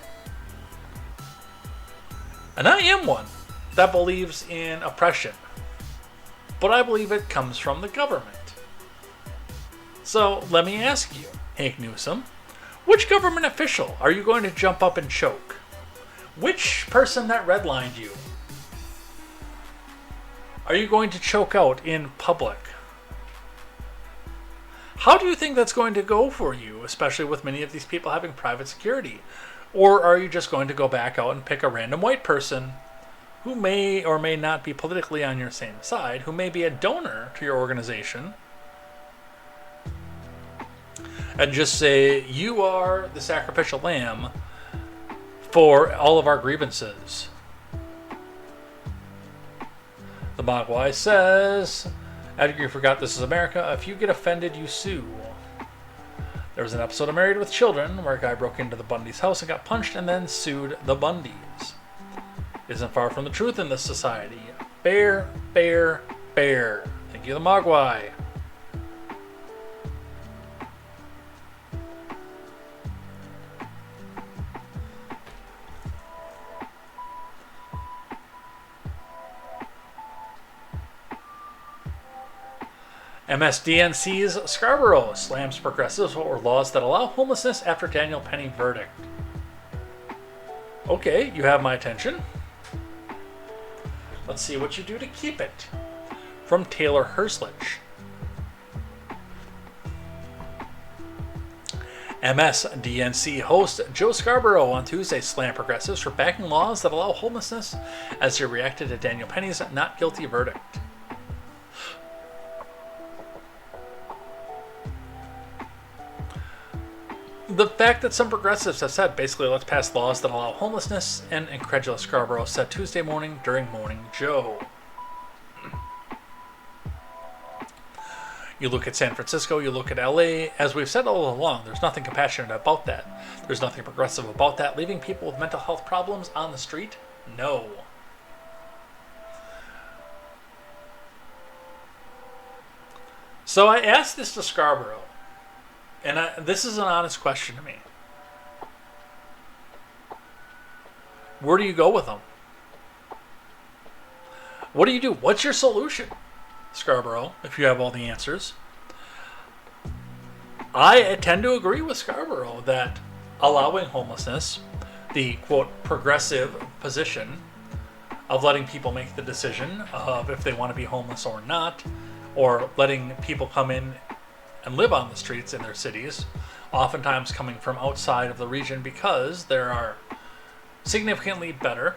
And I am one that believes in oppression, but I believe it comes from the government. So let me ask you, Hank Newsom, which government official are you going to jump up and choke? Which person that redlined you are you going to choke out in public? How do you think that's going to go for you, especially with many of these people having private security? Or are you just going to go back out and pick a random white person who may or may not be politically on your same side, who may be a donor to your organization, and just say, you are the sacrificial lamb for all of our grievances? The Mogwai says, "After you forgot this is America, if you get offended, you sue." There was an episode of Married with Children where a guy broke into the Bundy's house and got punched and then sued the Bundys. Isn't far from the truth in this society. Bear, bear, bear. Thank you, the Mogwai. MSDNC's Scarborough slams progressives for laws that allow homelessness after Daniel Penney verdict. Okay, you have my attention. Let's see what you do to keep it. From Taylor Herslich. MSDNC host Joe Scarborough on Tuesday slammed progressives for backing laws that allow homelessness as he reacted to Daniel Penney's not guilty verdict. The fact that some progressives have said, basically, let's pass laws that allow homelessness, and incredulous Scarborough said Tuesday morning during Morning Joe. You look at San Francisco, you look at LA, as we've said all along, there's nothing compassionate about that. There's nothing progressive about that. Leaving people with mental health problems on the street? No. So I asked this to Scarborough. And this is an honest question to me. Where do you go with them? What do you do? What's your solution, Scarborough, if you have all the answers? I tend to agree with Scarborough that allowing homelessness, the, quote, progressive position of letting people make the decision of if they want to be homeless or not, or letting people come in and live on the streets in their cities, oftentimes coming from outside of the region because there are significantly better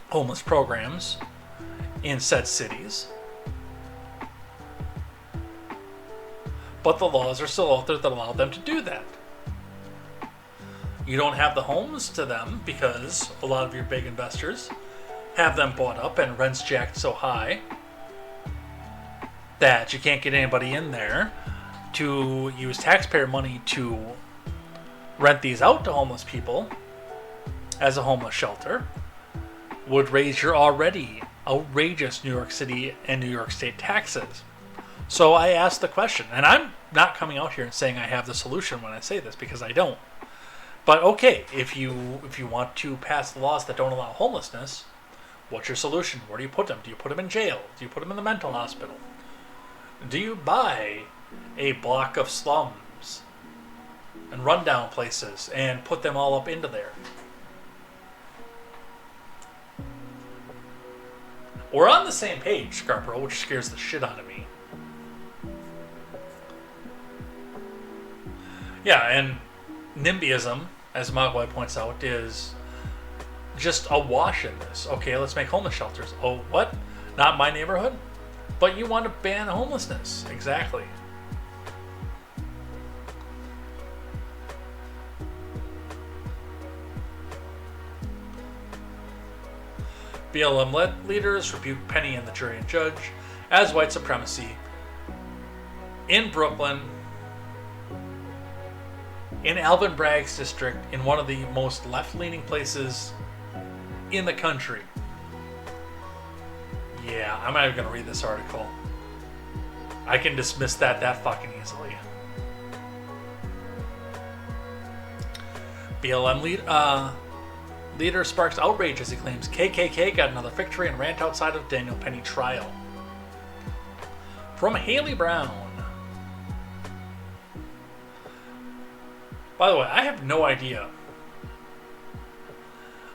homeless programs in said cities. But the laws are still out there that allow them to do that. You don't have the homes to them because a lot of your big investors have them bought up and rents jacked so high that you can't get anybody in there to use taxpayer money to rent these out to homeless people as a homeless shelter, would raise your already outrageous New York City and New York State taxes. So I asked the question, and I'm not coming out here and saying I have the solution when I say this, because I don't. But okay, if you want to pass laws that don't allow homelessness, what's your solution? Where do you put them? Do you put them in jail? Do you put them in the mental hospital? Do you buy a block of slums and rundown places and put them all up into there? We're on the same page, Scarborough, which scares the shit out of me. Yeah, and NIMBYism, as Mogwai points out, is just awash in this. Okay, let's make homeless shelters. Oh, what? Not my neighborhood? But you want to ban homelessness. Exactly. BLM leaders rebuke Penney and the jury and judge as white supremacy in Brooklyn, in Alvin Bragg's district, in one of the most left-leaning places in the country. Yeah, I'm not even going to read this article. I can dismiss that fucking easily. BLM leader sparks outrage as he claims KKK got another victory and rant outside of Daniel Penney trial. From Haley Brown. By the way, I have no idea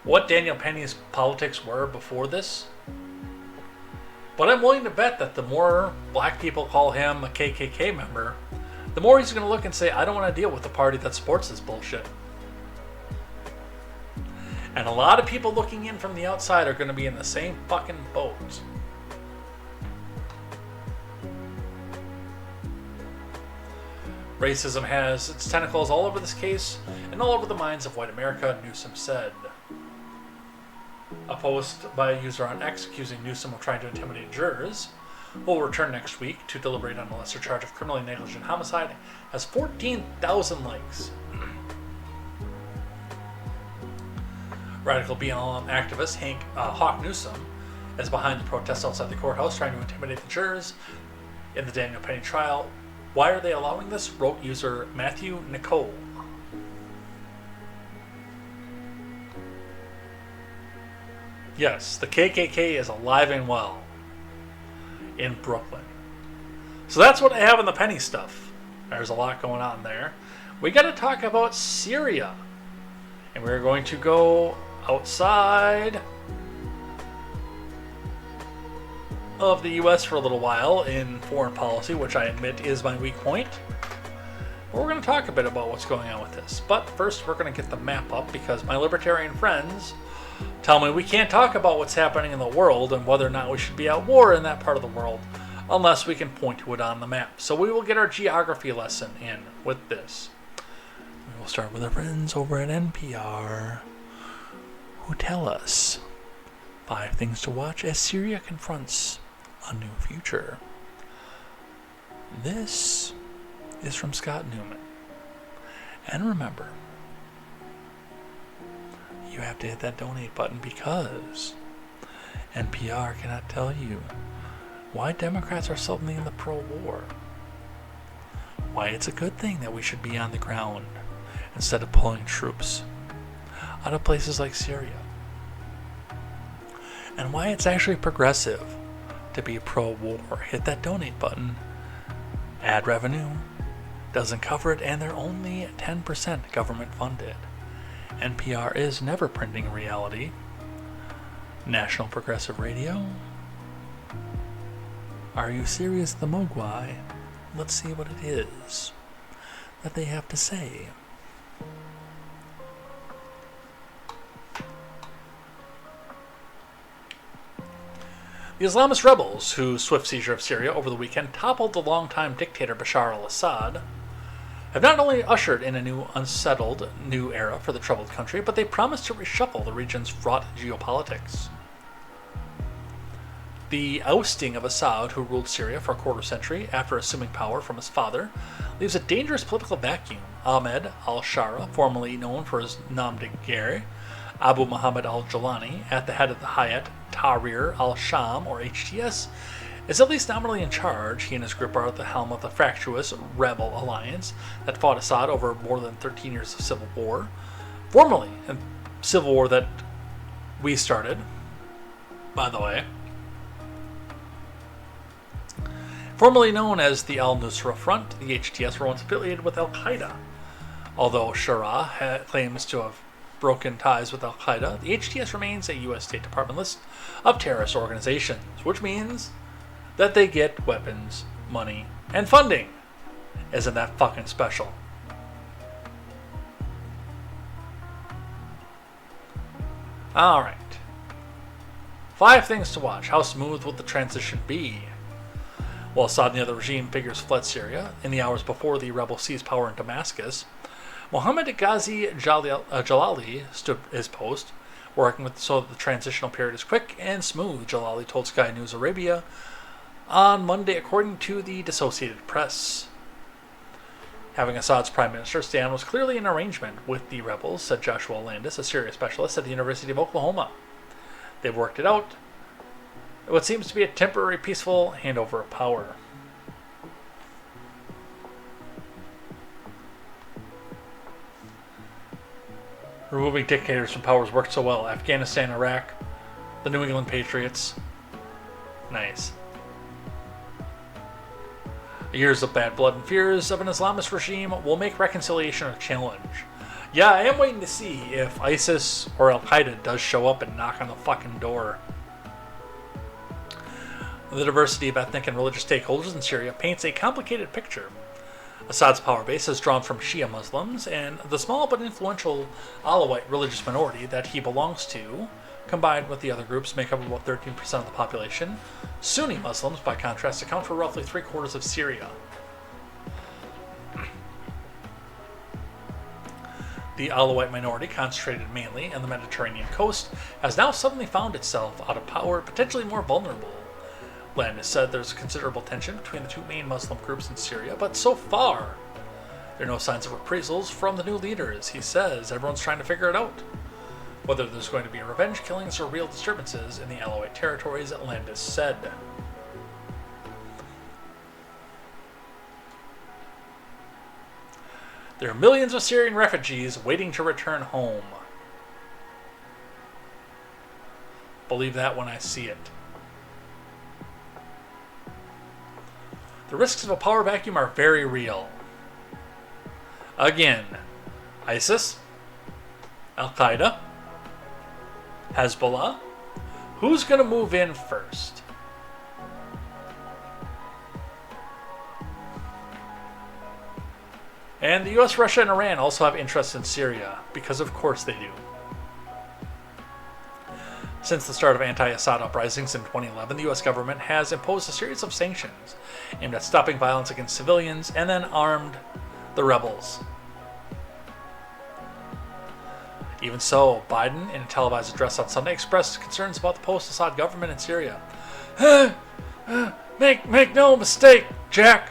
what Daniel Penney's politics were before this, but I'm willing to bet that the more black people call him a KKK member, the more he's going to look and say, I don't want to deal with the party that supports this bullshit. And a lot of people looking in from the outside are going to be in the same fucking boat. Racism has its tentacles all over this case and all over the minds of white America, Newsom said. A post by a user on X accusing Newsom of trying to intimidate jurors, who will return next week to deliberate on a lesser charge of criminally negligent homicide, has 14,000 likes. Radical BLM activist Hawk Newsom is behind the protests outside the courthouse trying to intimidate the jurors in the Daniel Penney trial. Why are they allowing this? Wrote user Matthew Nicole. Yes, the KKK is alive and well in Brooklyn. So that's what I have in the Penney stuff. There's a lot going on there. We got to talk about Syria. And we're going to go outside of the U.S. for a little while in foreign policy, which I admit is my weak point. But we're going to talk a bit about what's going on with this. But first, we're going to get the map up because my libertarian friends tell me we can't talk about what's happening in the world and whether or not we should be at war in that part of the world unless we can point to it on the map. So we will get our geography lesson in with this. We will start with our friends over at NPR, who tell us 5 things to watch as Syria confronts a new future. This is from Scott Newman. And remember, you have to hit that donate button because NPR cannot tell you why Democrats are suddenly in the pro-war. Why it's a good thing that we should be on the ground instead of pulling troops out of places like Syria. And why it's actually progressive to be pro-war. Hit that donate button. Ad revenue doesn't cover it, and they're only 10% government funded. NPR is never printing reality. National Progressive Radio. Are you serious, the Mogwai? Let's see what it is that they have to say. The Islamist rebels, whose swift seizure of Syria over the weekend toppled the longtime dictator Bashar al-Assad, have not only ushered in a new unsettled new era for the troubled country, but they promise to reshuffle the region's fraught geopolitics. The ousting of Assad, who ruled Syria for a quarter century after assuming power from his father, leaves a dangerous political vacuum. Ahmed al-Shara, formerly known for his nom de guerre, Abu Muhammad al-Jalani, at the head of the Hayat Tahrir al-Sham, or HTS, is at least nominally in charge. He and his group are at the helm of the fractious rebel alliance that fought Assad over more than 13 years of civil war. Formerly, a civil war that we started, by the way. Formerly known as the Al-Nusra Front, the HTS were once affiliated with Al-Qaeda. Although Shara claims to have broken ties with Al-Qaeda, the HTS remains a U.S. State Department list of terrorist organizations, which means that they get weapons, money, and funding. Isn't that fucking special? Alright. 5 things to watch. How smooth will the transition be? While Assad and the other regime figures fled Syria in the hours before the rebels seized power in Damascus, Mohammed Ghazi Jalali stood his post working with so that the transitional period is quick and smooth, Jalali told Sky News Arabia on Monday, according to the Associated Press. Having Assad's prime minister stand was clearly an arrangement with the rebels, said Joshua Landis, a Syria specialist at the University of Oklahoma. They've worked it out. What seems to be a temporary peaceful handover of power. Removing dictators from power has worked so well. Afghanistan, Iraq, the New England Patriots. Nice. Years of bad blood and fears of an Islamist regime will make reconciliation a challenge. Yeah, I am waiting to see if ISIS or Al-Qaeda does show up and knock on the fucking door. The diversity of ethnic and religious stakeholders in Syria paints a complicated picture. Assad's power base is drawn from Shia Muslims, and the small but influential Alawite religious minority that he belongs to, combined with the other groups, make up about 13% of the population. Sunni Muslims, by contrast, account for roughly 3/4 of Syria. The Alawite minority, concentrated mainly on the Mediterranean coast, has now suddenly found itself out of power, potentially more vulnerable. Landis said there's considerable tension between the two main Muslim groups in Syria, but so far, there are no signs of reprisals from the new leaders. He says everyone's trying to figure it out. Whether there's going to be revenge killings or real disturbances in the Alawite territories, Landis said. There are millions of Syrian refugees waiting to return home. Believe that when I see it. The risks of a power vacuum are very real. Again, ISIS, Al-Qaeda, Hezbollah. Who's going to move in first? And the US, Russia, and Iran also have interests in Syria, because of course they do. Since the start of anti-Assad uprisings in 2011, the US government has imposed a series of sanctions aimed at stopping violence against civilians and then armed the rebels. Even so, Biden, in a televised address on Sunday, expressed concerns about the post-Assad government in Syria. Make no mistake, Jack.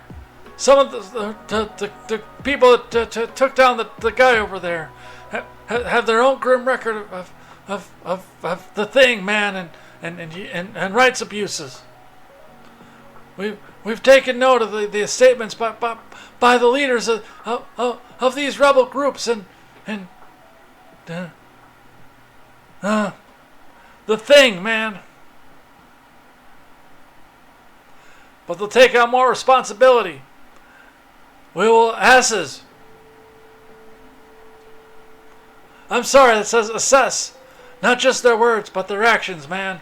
Some of the people that took down the guy over there have their own grim record of the thing, man, and rights abuses. We've taken note of the statements by the leaders of these rebel groups and the thing, man. But they'll take on more responsibility. We will asses. I'm sorry, that says assess. Not just their words, but their actions, man.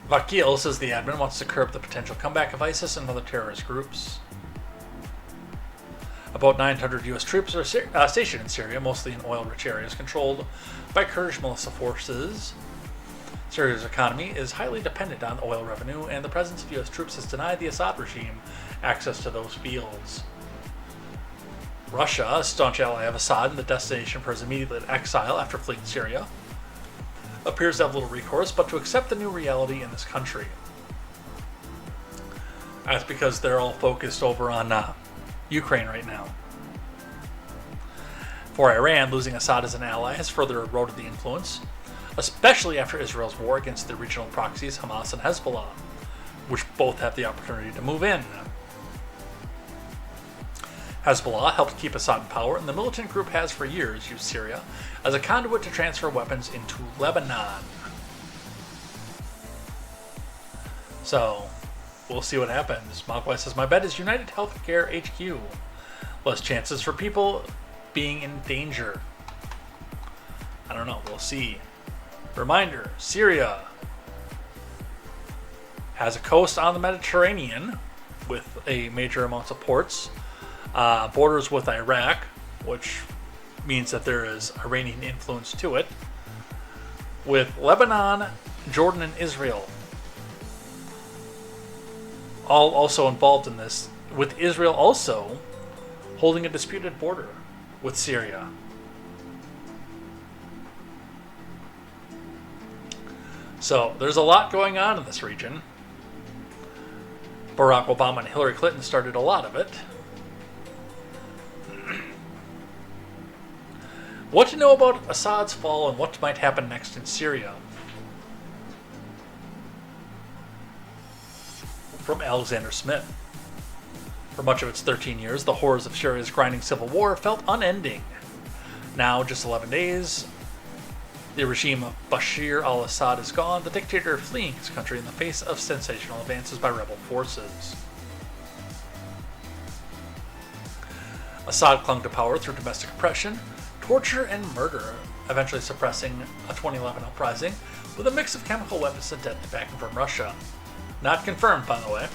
Vakil says the admin wants to curb the potential comeback of ISIS and other terrorist groups. About 900 U.S. troops are stationed in Syria, mostly in oil-rich areas controlled by Kurdish militia forces. Syria's economy is highly dependent on oil revenue, and the presence of U.S. troops has denied the Assad regime access to those fields. Russia, a staunch ally of Assad and the destination for his immediate exile after fleeing Syria, appears to have little recourse but to accept the new reality in this country. That's because they're all focused over on Ukraine right now. For Iran, losing Assad as an ally has further eroded the influence, especially after Israel's war against the regional proxies Hamas and Hezbollah, which both have the opportunity to move in. Hezbollah helped keep Assad in power, and the militant group has for years used Syria as a conduit to transfer weapons into Lebanon. So, we'll see what happens. Mogwai says, my bet is United Healthcare HQ. Less chances for people being in danger. I don't know. We'll see. Reminder, Syria has a coast on the Mediterranean with a major amount of ports. Borders with Iraq, which means that there is Iranian influence to it. With Lebanon, Jordan, and Israel. all also involved in this, with Israel also holding a disputed border with Syria. So there's a lot going on in this region. Barack Obama and Hillary Clinton started a lot of it. What to know about Assad's fall and what might happen next in Syria? From Alexander Smith. For much of its 13 years, the horrors of Syria's grinding civil war felt unending. Now, just 11 days, the regime of Bashar al-Assad is gone, the dictator fleeing his country in the face of sensational advances by rebel forces. Assad clung to power through domestic oppression, torture, and murder, eventually suppressing a 2011 uprising with a mix of chemical weapons and deadly backing from Russia. Not confirmed, by the way.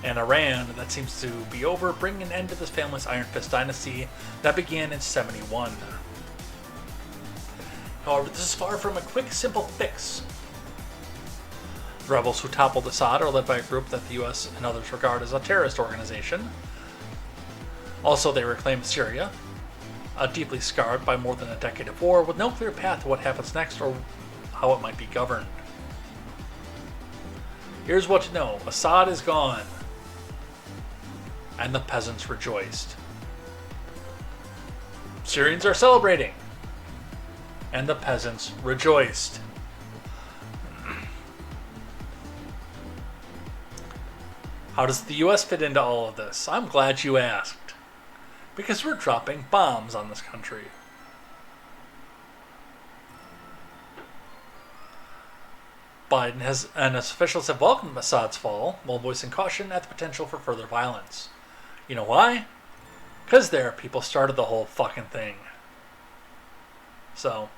And Iran, that seems to be over, bringing an end to this family's Iron Fist dynasty that began in 71. However, this is far from a quick, simple fix. The rebels who toppled Assad are led by a group that the US and others regard as a terrorist organization. Also, they reclaim Syria, deeply scarred by more than a decade of war, with no clear path to what happens next or how it might be governed. Here's what to know. Assad is gone. And the peasants rejoiced. Syrians are celebrating. And the peasants rejoiced. How does the US fit into all of this? I'm glad you asked. Because we're dropping bombs on this country. Biden and his officials have welcomed Assad's fall, while voicing caution at the potential for further violence. You know why? Because their people started the whole fucking thing. So,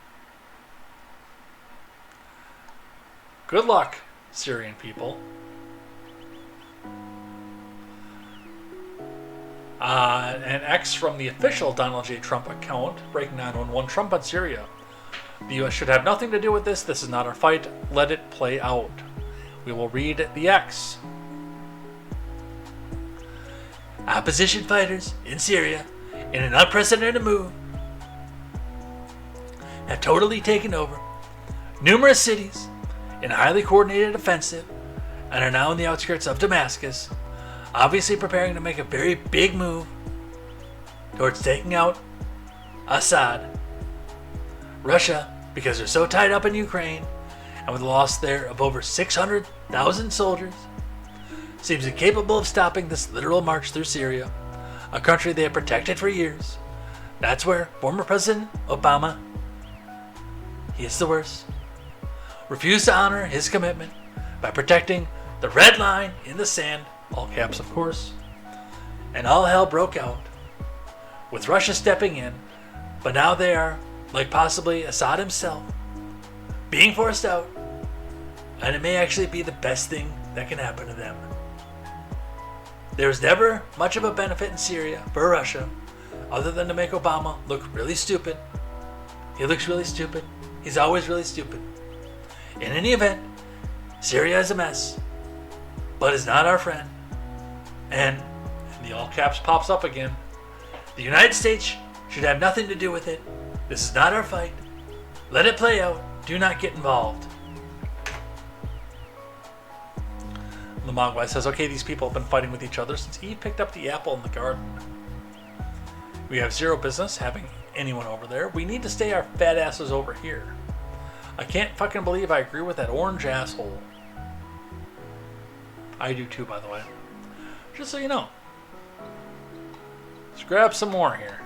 good luck, Syrian people. An X from the official Donald J. Trump account, breaking 911 Trump on Syria. The U.S. should have nothing to do with this. This is not our fight. Let it play out. We will read the X. Opposition fighters in Syria, in an unprecedented move, have totally taken over numerous cities in a highly coordinated offensive and are now in the outskirts of Damascus, obviously preparing to make a very big move towards taking out Assad. Russia, because they're so tied up in Ukraine, and with a loss there of over 600,000 soldiers, seems incapable of stopping this literal march through Syria, a country they have protected for years. That's where former President Obama, he is the worst, refused to honor his commitment by protecting the red line in the sand, all caps of course, and all hell broke out, with Russia stepping in, but now they are, like possibly Assad himself, being forced out, and it may actually be the best thing that can happen to them. There's never much of a benefit in Syria for Russia, other than to make Obama look really stupid. He looks really stupid. He's always really stupid. In any event, Syria is a mess, but is not our friend. And the all caps pops up again. The United States should have nothing to do with it. This is not our fight. Let it play out. Do not get involved. The Mogwai says, okay, these people have been fighting with each other since Eve picked up the apple in the garden. We have zero business having anyone over there. We need to stay our fat asses over here. I can't fucking believe I agree with that orange asshole. I do too, by the way. Just so you know. Let's grab some more here.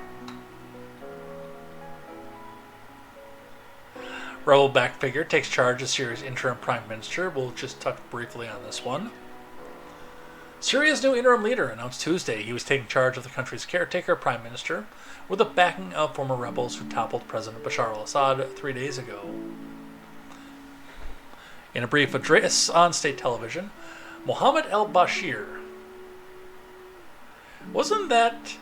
Rebel-backed figure takes charge as Syria's interim prime minister. We'll just touch briefly on this one. Syria's new interim leader announced Tuesday he was taking charge of the country's caretaker prime minister with the backing of former rebels who toppled President Bashar al-Assad 3 days ago. In a brief address on state television, Mohammed al-Bashir, wasn't that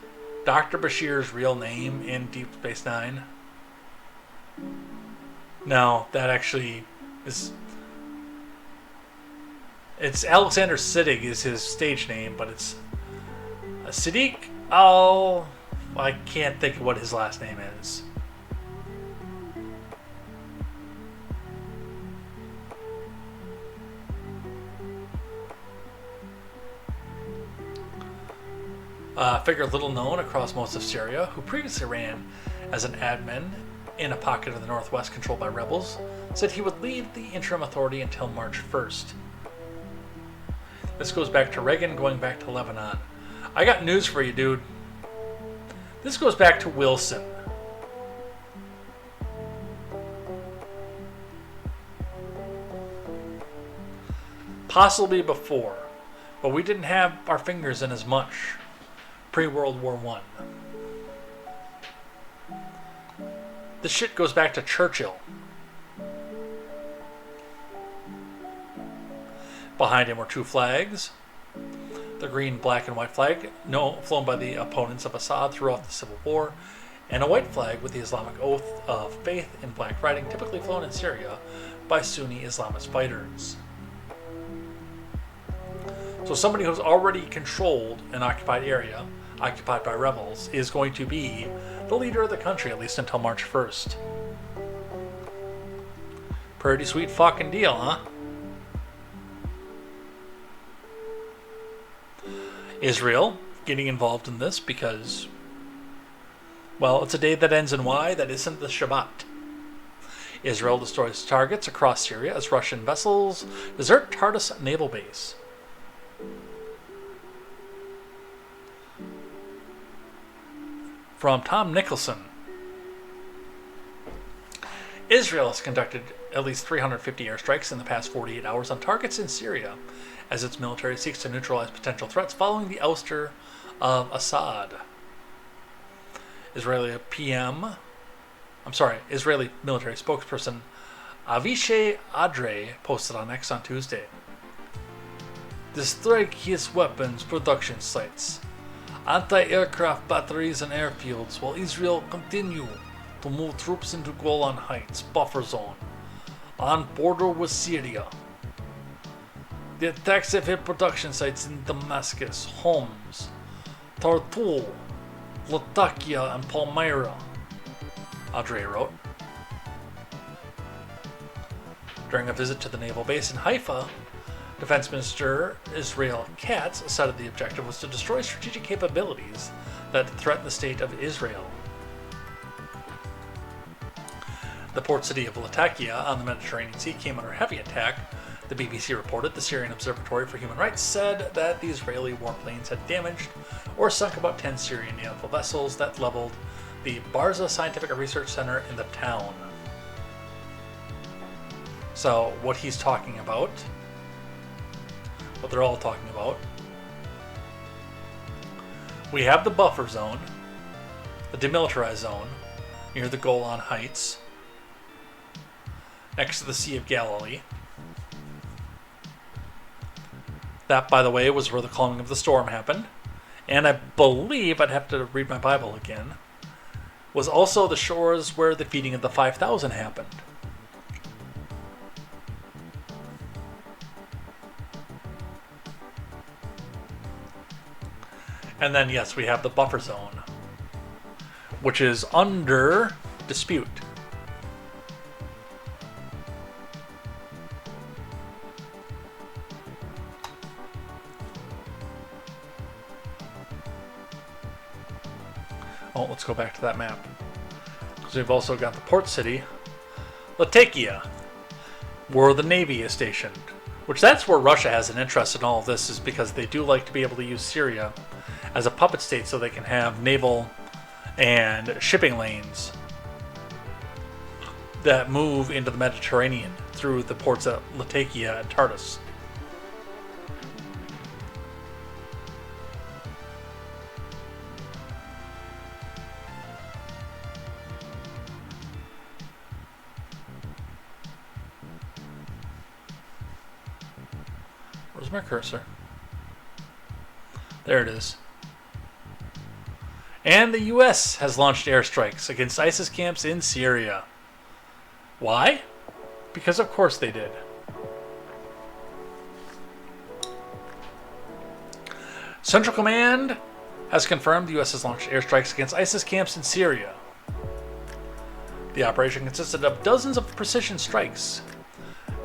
Dr. Bashir's real name in Deep Space Nine? No, that actually is... It's Alexander Siddig is his stage name, but it's Siddiq Al... I can't think of what his last name is. Figure little known across most of Syria, who previously ran as an admin in a pocket of the northwest controlled by rebels, said he would lead the interim authority until March 1st. This goes back to Reagan, going back to Lebanon. I got news for you, dude. This goes back to Wilson. Possibly before, but we didn't have our fingers in as much pre-World War I. This shit goes back to Churchill. Behind him were two flags. The green, black, and white flag, flown by the opponents of Assad throughout the Civil War, and a white flag with the Islamic oath of faith in black writing, typically flown in Syria by Sunni Islamist fighters. So somebody who's already controlled an occupied area, occupied by rebels, is going to be the leader of the country, at least until March 1st. Pretty sweet fucking deal, huh? Israel getting involved in this because, well, it's a day that ends in Y that isn't the Shabbat. Israel destroys targets across Syria as Russian vessels desert Tartus naval base. From Tom Nicholson. Israel has conducted at least 350 airstrikes in the past 48 hours on targets in Syria as its military seeks to neutralize potential threats following the ouster of Assad. Israeli military spokesperson Avishai Adre posted on X on Tuesday. The strike hits weapons production sites, anti-aircraft batteries and airfields, while Israel continue to move troops into Golan Heights buffer zone on border with Syria. The attacks have hit production sites in Damascus, Homs, Tartul, Latakia, and Palmyra, Adre wrote. During a visit to the naval base in Haifa, Defense Minister Israel Katz said the objective was to destroy strategic capabilities that threaten the state of Israel. The port city of Latakia on the Mediterranean Sea came under heavy attack. The BBC reported the Syrian Observatory for Human Rights said that the Israeli warplanes had damaged or sunk about 10 Syrian naval vessels that leveled the Barza Scientific Research Center in the town. So what he's talking about, what they're all talking about, we have the buffer zone, the demilitarized zone, near the Golan Heights, next to the Sea of Galilee. That, by the way, was where the calming of the storm happened. And I believe, I'd have to read my Bible again, was also the shores where the feeding of the 5,000 happened. And then, yes, we have the buffer zone, which is under dispute. Oh, let's go back to that map. Because we've also got the port city, Latakia, where the Navy is stationed. Which that's where Russia has an interest in all of this, is because they do like to be able to use Syria as a puppet state so they can have naval and shipping lanes that move into the Mediterranean through the ports at Latakia and Tartus. Where's my cursor? There it is. And the U.S. has launched airstrikes against ISIS camps in Syria. Why? Because of course they did. Central Command has confirmed the U.S. has launched airstrikes against ISIS camps in Syria. The operation consisted of dozens of precision strikes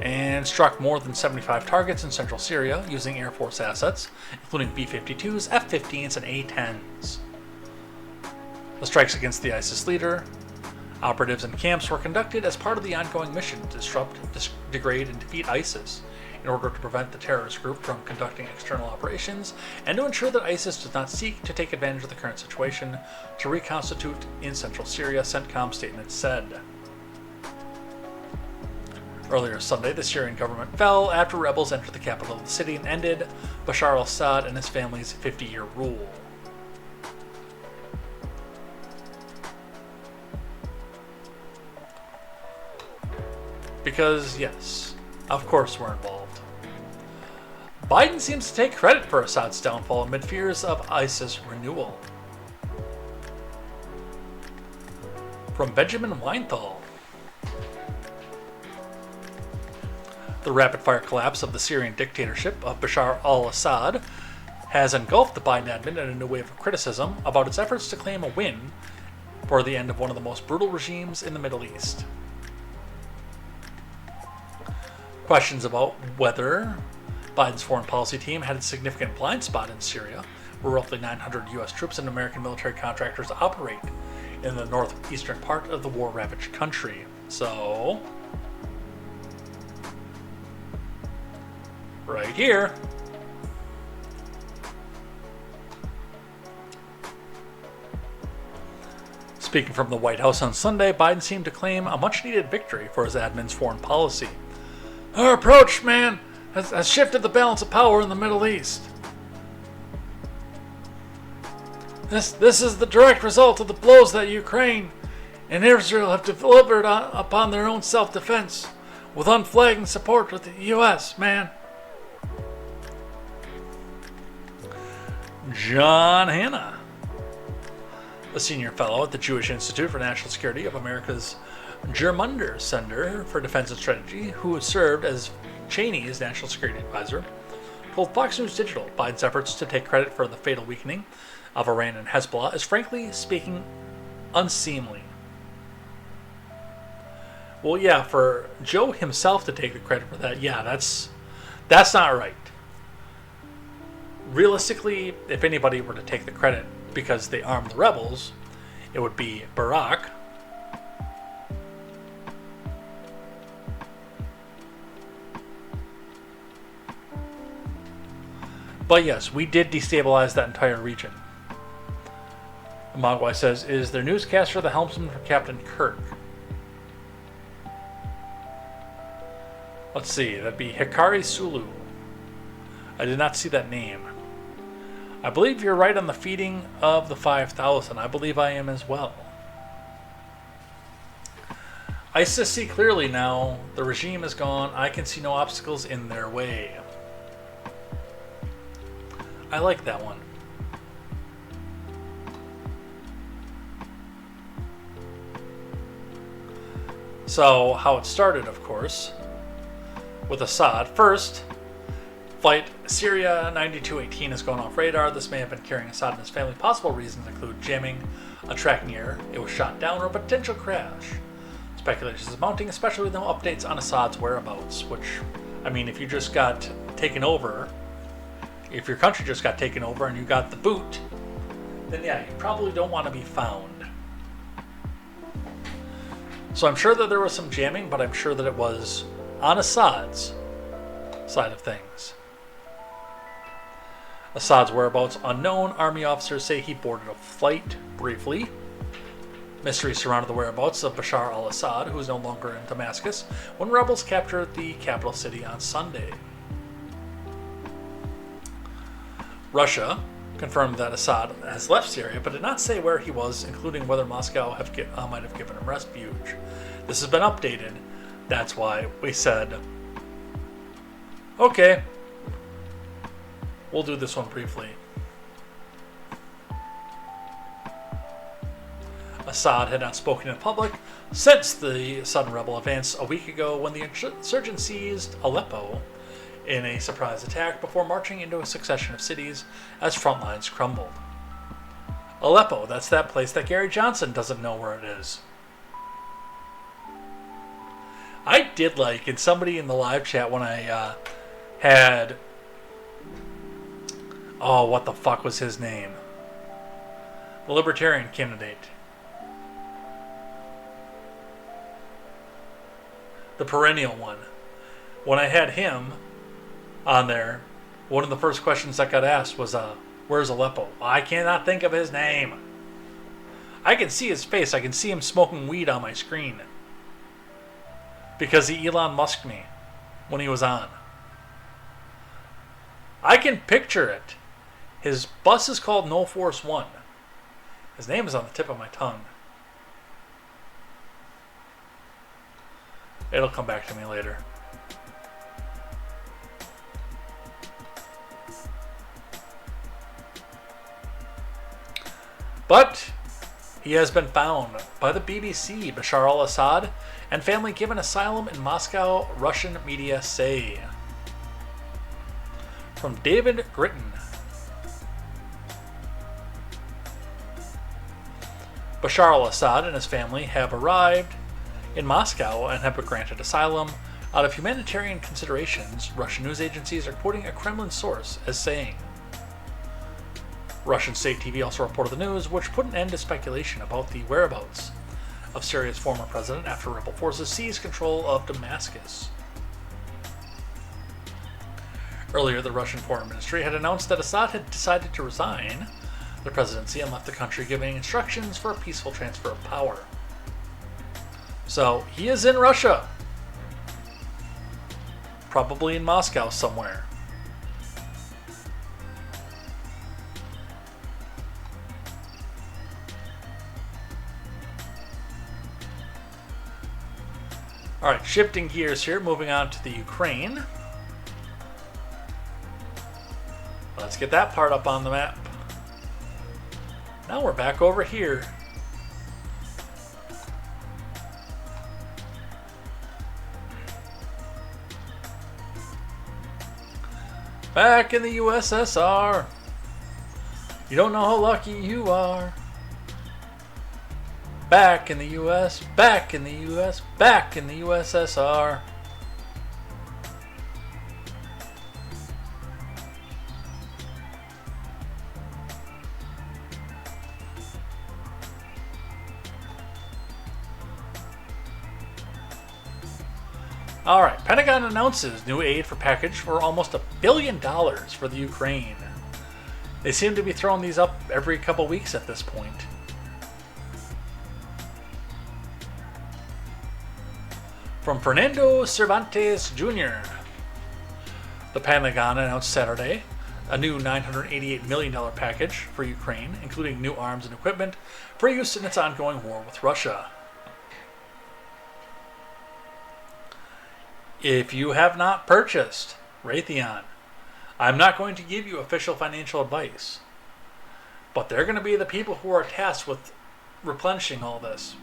and struck more than 75 targets in central Syria using Air Force assets, including B-52s, F-15s, and A-10s. The strikes against the ISIS leader, operatives, and camps were conducted as part of the ongoing mission to disrupt, degrade, and defeat ISIS in order to prevent the terrorist group from conducting external operations and to ensure that ISIS does not seek to take advantage of the current situation to reconstitute in central Syria, CENTCOM statement said. Earlier Sunday, the Syrian government fell after rebels entered the capital of the city and ended Bashar al-Assad and his family's 50-year rule. Because, yes, of course we're involved. Biden seems to take credit for Assad's downfall amid fears of ISIS renewal. From Benjamin Weinthal. The rapid-fire collapse of the Syrian dictatorship of Bashar al-Assad has engulfed the Biden admin in a new wave of criticism about its efforts to claim a win for the end of one of the most brutal regimes in the Middle East. Questions about whether Biden's foreign policy team had a significant blind spot in Syria, where roughly 900 U.S. troops and American military contractors operate in the northeastern part of the war-ravaged country. So, right here. Speaking from the White House on Sunday, Biden seemed to claim a much-needed victory for his admin's foreign policy. Our approach, man, has shifted the balance of power in the Middle East. This is the direct result of the blows that Ukraine and Israel have delivered upon their own self-defense with unflagging support with the U.S., man. John Hanna, a senior fellow at the Jewish Institute for National Security of America's Germunder Center for Defense and Strategy, who served as Cheney's national security advisor, told Fox News Digital Biden's efforts to take credit for the fatal weakening of Iran and Hezbollah is, frankly speaking, unseemly. Well, yeah, for Joe himself to take the credit for that, yeah, that's not right. Realistically, if anybody were to take the credit because they armed the rebels, it would be Barack. But yes, we did destabilize that entire region. Mogwai says, is their newscaster the helmsman for Captain Kirk? Let's see, that'd be Hikari Sulu. I did not see that name. I believe you're right on the feeding of the 5,000. I believe I am as well. ISIS see clearly now. The regime is gone. I can see no obstacles in their way. I like that one. So, how it started, of course, with Assad. First, Flight Syria 9218 has gone off radar. This may have been carrying Assad and his family. Possible reasons include jamming a tracking error, it was shot down, or a potential crash. Speculation is mounting, especially with no updates on Assad's whereabouts, which, I mean, if you just got taken over, if your country just got taken over and you got the boot, then yeah, you probably don't want to be found. So I'm sure that there was some jamming, but I'm sure that it was on Assad's side of things. Assad's whereabouts unknown. Army officers say he boarded a flight briefly. Mystery surrounded the whereabouts of Bashar al-Assad, who is no longer in Damascus, when rebels captured the capital city on Sunday. Russia confirmed that Assad has left Syria, but did not say where he was, including whether Moscow might have given him refuge. This has been updated. That's why we said, okay, we'll do this one briefly. Assad had not spoken in public since the sudden rebel advance a week ago when the insurgents seized Aleppo in a surprise attack before marching into a succession of cities as front lines crumbled. Aleppo, that's that place that Gary Johnson doesn't know where it is. I did like, and somebody in the live chat when I had... Oh, what the fuck was his name? The Libertarian candidate. The perennial one. When I had him on there, one of the first questions that got asked was, where's Aleppo? I cannot think of his name. I can see his face. I can see him smoking weed on my screen. Because he Elon Musked me when he was on. I can picture it. His bus is called No Force One. His name is on the tip of my tongue. It'll come back to me later. But he has been found by the BBC, Bashar al-Assad, and family given asylum in Moscow, Russian media say. From David Gritton. Bashar al-Assad and his family have arrived in Moscow and have been granted asylum out of humanitarian considerations, Russian news agencies are quoting a Kremlin source as saying. Russian state TV also reported the news, which put an end to speculation about the whereabouts of Syria's former president after rebel forces seized control of Damascus. Earlier, the Russian Foreign Ministry had announced that Assad had decided to resign the presidency and left the country, giving instructions for a peaceful transfer of power. So, he is in Russia. Probably in Moscow somewhere. Alright, shifting gears here, moving on to the Ukraine. Let's get that part up on the map. Now we're back over here. Back in the USSR. You don't know how lucky you are. Back in the US, back in the US, back in the USSR. All right, Pentagon announces new aid for package for almost $1 billion for the Ukraine. They seem to be throwing these up every couple weeks at this point. From Fernando Cervantes Jr. The Pentagon announced Saturday a new $988 million package for Ukraine, including new arms and equipment for use in its ongoing war with Russia. If you have not purchased Raytheon, I'm not going to give you official financial advice, but they're going to be the people who are tasked with replenishing all this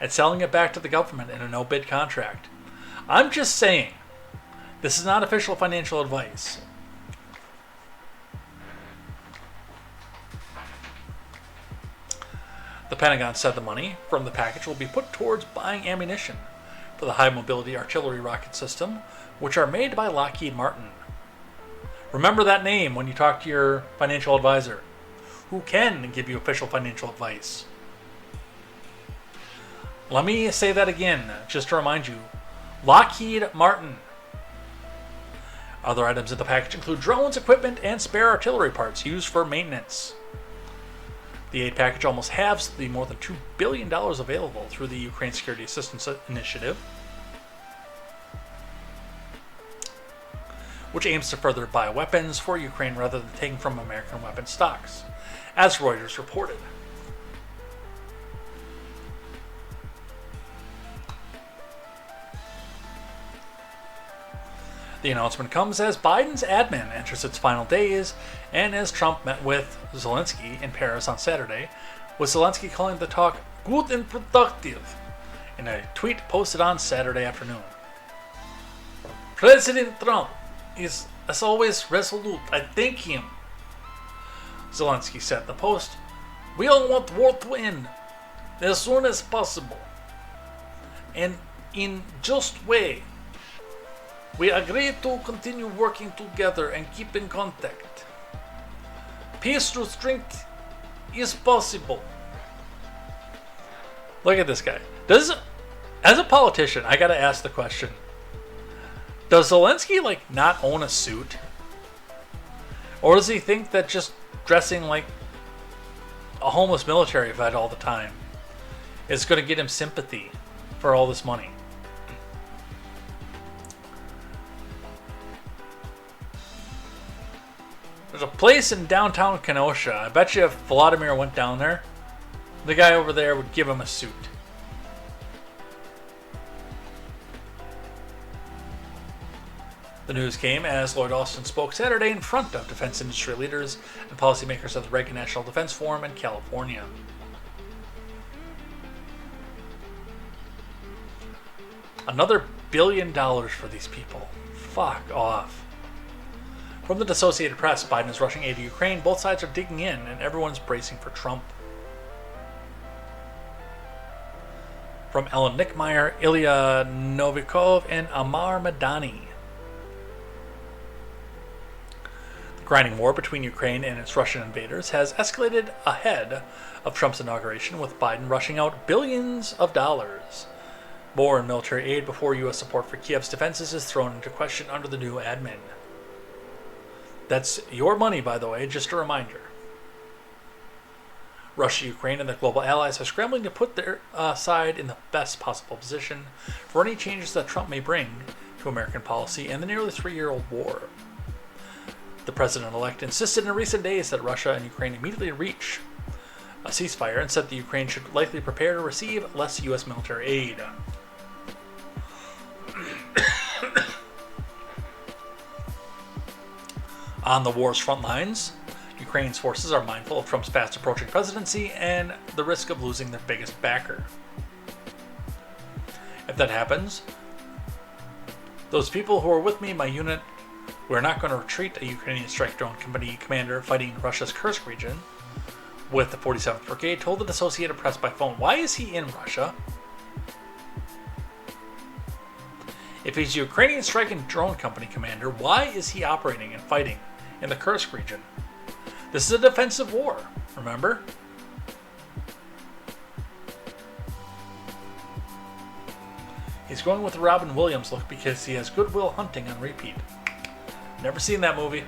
and selling it back to the government in a no-bid contract. I'm just saying, this is not official financial advice. The Pentagon said the money from the package will be put towards buying ammunition for the high-mobility artillery rocket system, which are made by Lockheed Martin. Remember that name when you talk to your financial advisor, who can give you official financial advice. Let me say that again, just to remind you. Lockheed Martin. Other items in the package include drones, equipment, and spare artillery parts used for maintenance. The aid package almost halves the more than $2 billion available through the Ukraine Security Assistance Initiative, which aims to further buy weapons for Ukraine rather than taking from American weapon stocks, as Reuters reported. The announcement comes as Biden's admin enters its final days and as Trump met with Zelensky in Paris on Saturday, with Zelensky calling the talk good and productive in a tweet posted on Saturday afternoon. President Trump is, as always, resolute. I thank him. Zelensky said in the post, "We all want war to end as soon as possible. And in just way, we agree to continue working together and keep in contact. Peace through strength is possible." Look at this guy. As a politician, I gotta ask the question, does Zelensky not own a suit? Or does he think that just dressing like a homeless military vet all the time is going to get him sympathy for all this money? There's a place in downtown Kenosha. I bet you if Vladimir went down there, the guy over there would give him a suit. The news came as Lloyd Austin spoke Saturday in front of defense industry leaders and policymakers at the Reagan National Defense Forum in California. Another $1 billion for these people. Fuck off. From the Associated Press, Biden is rushing aid to Ukraine. Both sides are digging in, and everyone's bracing for Trump. From Ellen Nickmeyer, Ilya Novikov, and Amar Madani. The grinding war between Ukraine and its Russian invaders has escalated ahead of Trump's inauguration, with Biden rushing out billions of dollars. More in military aid before U.S. support for Kiev's defenses is thrown into question under the new admin. That's your money, by the way, just a reminder. Russia, Ukraine, and their global allies are scrambling to put their side in the best possible position for any changes that Trump may bring to American policy and the nearly 3-year-old war. The president-elect insisted in recent days that Russia and Ukraine immediately reach a ceasefire and said that Ukraine should likely prepare to receive less U.S. military aid. On the war's front lines, Ukraine's forces are mindful of Trump's fast-approaching presidency and the risk of losing their biggest backer. If that happens, those people who are with me, my unit, we are not going to retreat, a Ukrainian strike drone company commander fighting Russia's Kursk region with the 47th Brigade told the Associated Press by phone. Why is he in Russia? If he's a Ukrainian strike and drone company commander, why is he operating and fighting in the Kursk region? This is a defensive war, remember? He's going with the Robin Williams look because he has Good Will Hunting on repeat. Never seen that movie.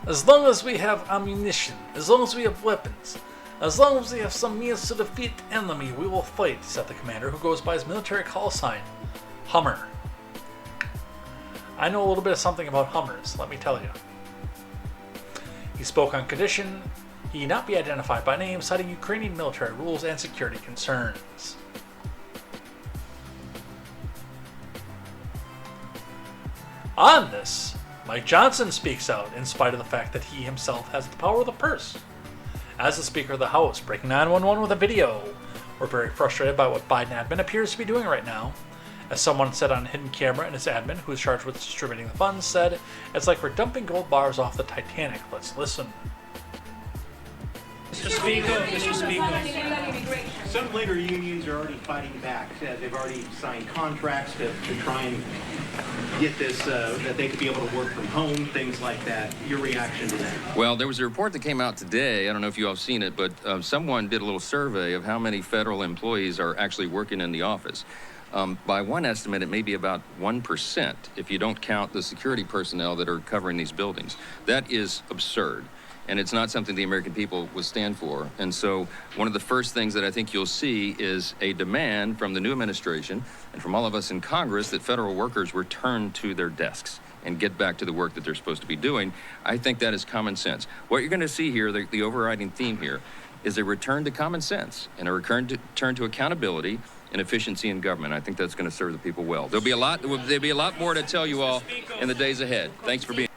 As long as we have ammunition, as long as we have weapons, as long as we have some means to defeat the enemy, we will fight, said the commander, who goes by his military call sign, Hummer. I know a little bit of something about Hummers, let me tell you. He spoke on condition he not be identified by name, citing Ukrainian military rules and security concerns. On this, Mike Johnson speaks out in spite of the fact that he himself has the power of the purse. As the Speaker of the House, breaking 911 with a video. We're very frustrated by what Biden admin appears to be doing right now. As someone said on hidden camera, and his admin, who is charged with distributing the funds, said, "It's like we're dumping gold bars off the Titanic. Let's listen." Mr. Speaker, some labor unions are already fighting back. They've already signed contracts to try and get this, that they could be able to work from home, things like that. Your reaction to that? Well, there was a report that came out today. I don't know if you all have seen it, but someone did a little survey of how many federal employees are actually working in the office. By one estimate, it may be about 1% if you don't count the security personnel that are covering these buildings. That is absurd. And it's not something the American people would stand for. And so one of the first things that I think you'll see is a demand from the new administration and from all of us in Congress that federal workers return to their desks and get back to the work that they're supposed to be doing. I think that is common sense. What you're going to see here, the overriding theme here, is a return to common sense and a return to accountability and efficiency in government. I think that's going to serve the people well. There'll be a lot more to tell you all in the days ahead. Thanks for being.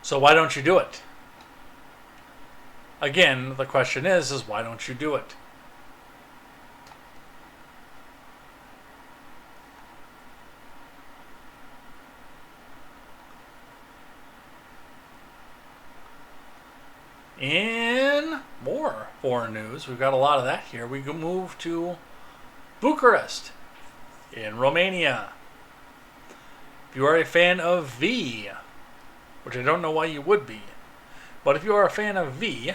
So why don't you do it? Again, the question is why don't you do it? In more foreign news, we've got a lot of that here. We can move to Bucharest in Romania. If you are a fan of V, which I don't know why you would be, but if you are a fan of V,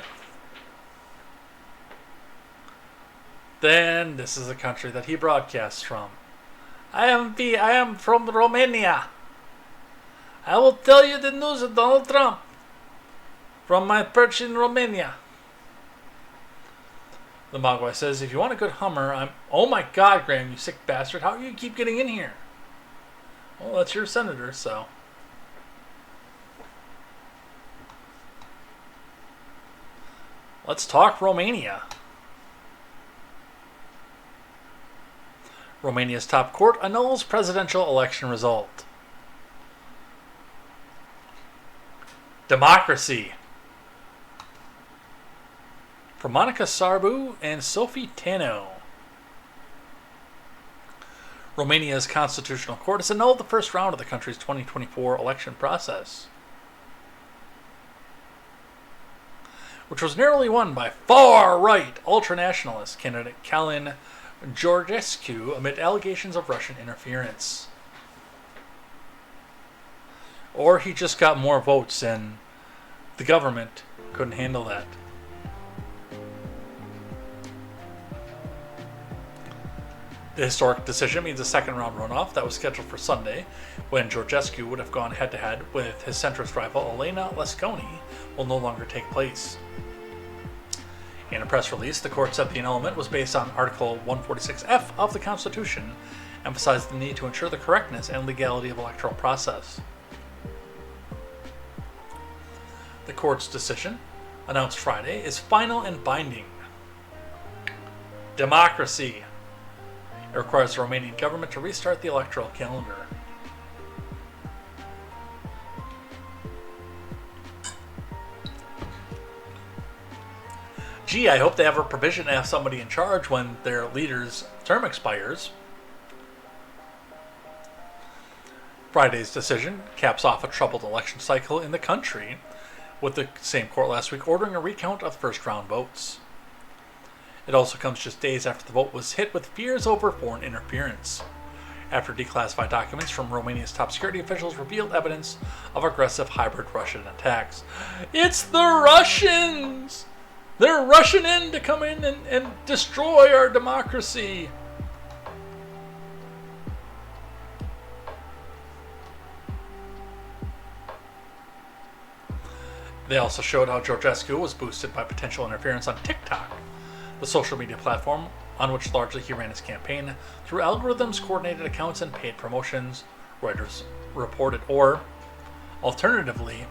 then this is the country that he broadcasts from. I am V. I am from Romania. I will tell you the news of Donald Trump from my perch in Romania. The Mogwai says, if you want a good Hummer, I'm... Oh my God, Graham, you sick bastard. How do you keep getting in here? Well, that's your senator, so... Let's talk Romania. Romania's top court annuls presidential election result. Democracy. From Monica Sarbu and Sophie Tano. Romania's constitutional court has annulled the first round of the country's 2024 election process, which was narrowly won by far-right ultranationalist candidate Calin Georgescu amid allegations of Russian interference. Or he just got more votes and the government couldn't handle that. The historic decision means a second-round runoff that was scheduled for Sunday, when Georgescu would have gone head-to-head with his centrist rival Elena Lesconi, will no longer take place. In a press release, the court said the annulment was based on Article 146F of the Constitution, emphasized the need to ensure the correctness and legality of electoral process. The court's decision, announced Friday, is final and binding. Democracy. It requires the Romanian government to restart the electoral calendar. Gee, I hope they have a provision to have somebody in charge when their leader's term expires. Friday's decision caps off a troubled election cycle in the country, with the same court last week ordering a recount of first-round votes. It also comes just days after the vote was hit with fears over foreign interference, after declassified documents from Romania's top security officials revealed evidence of aggressive hybrid Russian attacks. It's the Russians! They're rushing in to come in and destroy our democracy! They also showed how Georgescu was boosted by potential interference on TikTok, the social media platform on which largely he ran his campaign, through algorithms, coordinated accounts, and paid promotions, Reuters reported. Or, alternatively,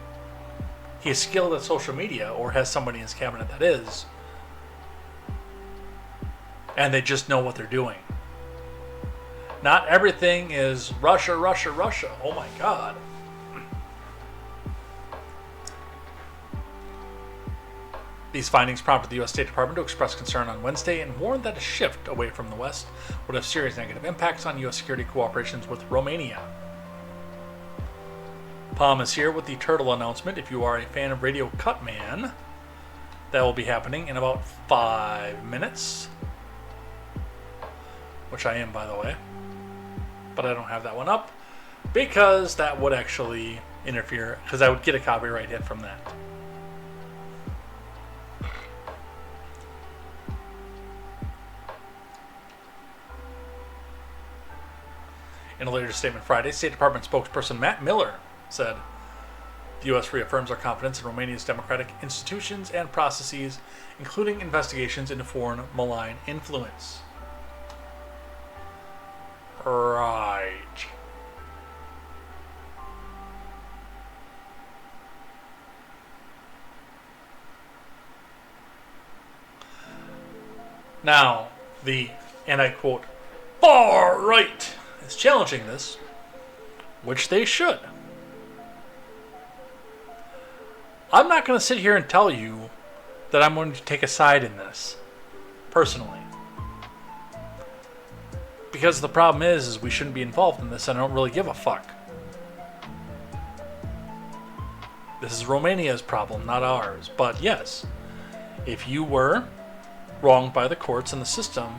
he is skilled at social media or has somebody in his cabinet that is, and they just know what they're doing. Not everything is Russia, Russia, Russia. Oh my God. These findings prompted the U.S. State Department to express concern on Wednesday and warned that a shift away from the West would have serious negative impacts on U.S. security cooperations with Romania. Palm is here with the turtle announcement. If you are a fan of Radio Cutman, that will be happening in about 5 minutes. Which I am, by the way. But I don't have that one up because that would actually interfere, because I would get a copyright hit from that. In a later statement Friday, State Department spokesperson Matt Miller said, the U.S. reaffirms our confidence in Romania's democratic institutions and processes, including investigations into foreign malign influence. Right. Now, and I quote, far right is challenging this, which they should. I'm not going to sit here and tell you that I'm going to take a side in this, personally. Because the problem is we shouldn't be involved in this, and I don't really give a fuck. This is Romania's problem, not ours. But yes, if you were wronged by the courts and the system,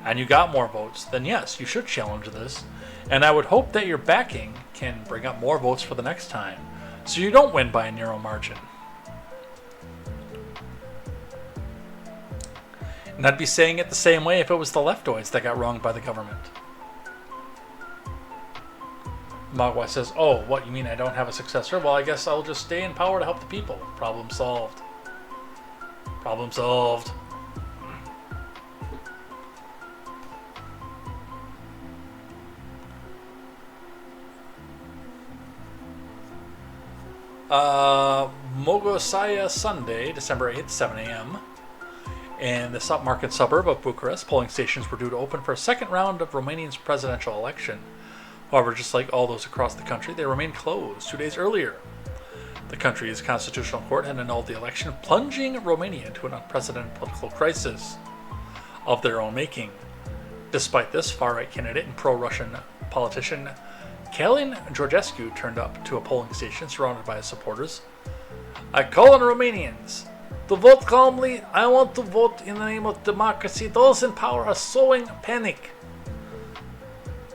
and you got more votes, then yes, you should challenge this. And I would hope that your backing can bring up more votes for the next time, so you don't win by a narrow margin. And I'd be saying it the same way if it was the leftoids that got wronged by the government. Mogwai says, oh, what, you mean I don't have a successor? Well, I guess I'll just stay in power to help the people. Problem solved. Problem solved. Mogosaya Sunday, December 8th, 7 a.m. In the upmarket suburb of Bucharest, polling stations were due to open for a second round of Romania's presidential election. However, just like all those across the country, they remained closed 2 days earlier. The country's constitutional court had annulled the election, plunging Romania into an unprecedented political crisis of their own making. Despite this, far-right candidate and pro-Russian politician Călin Georgescu turned up to a polling station surrounded by his supporters. I call on Romanians to vote calmly. I want to vote in the name of democracy. Those in power are sowing panic.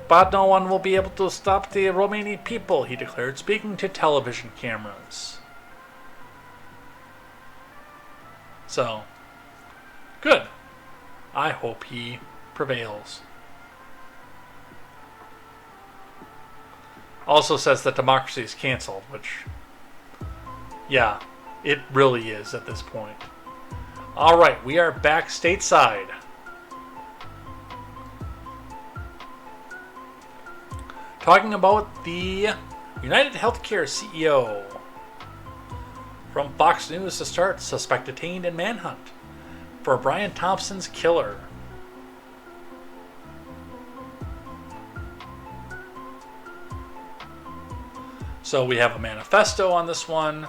But no one will be able to stop the Romanian people, he declared, speaking to television cameras. So, good. I hope he prevails. Also says that democracy is canceled, which, yeah, it really is at this point. Alright, we are back stateside. Talking about the United Healthcare CEO. From Fox News to start, suspect detained in manhunt for Brian Thompson's killer. So we have a manifesto on this one.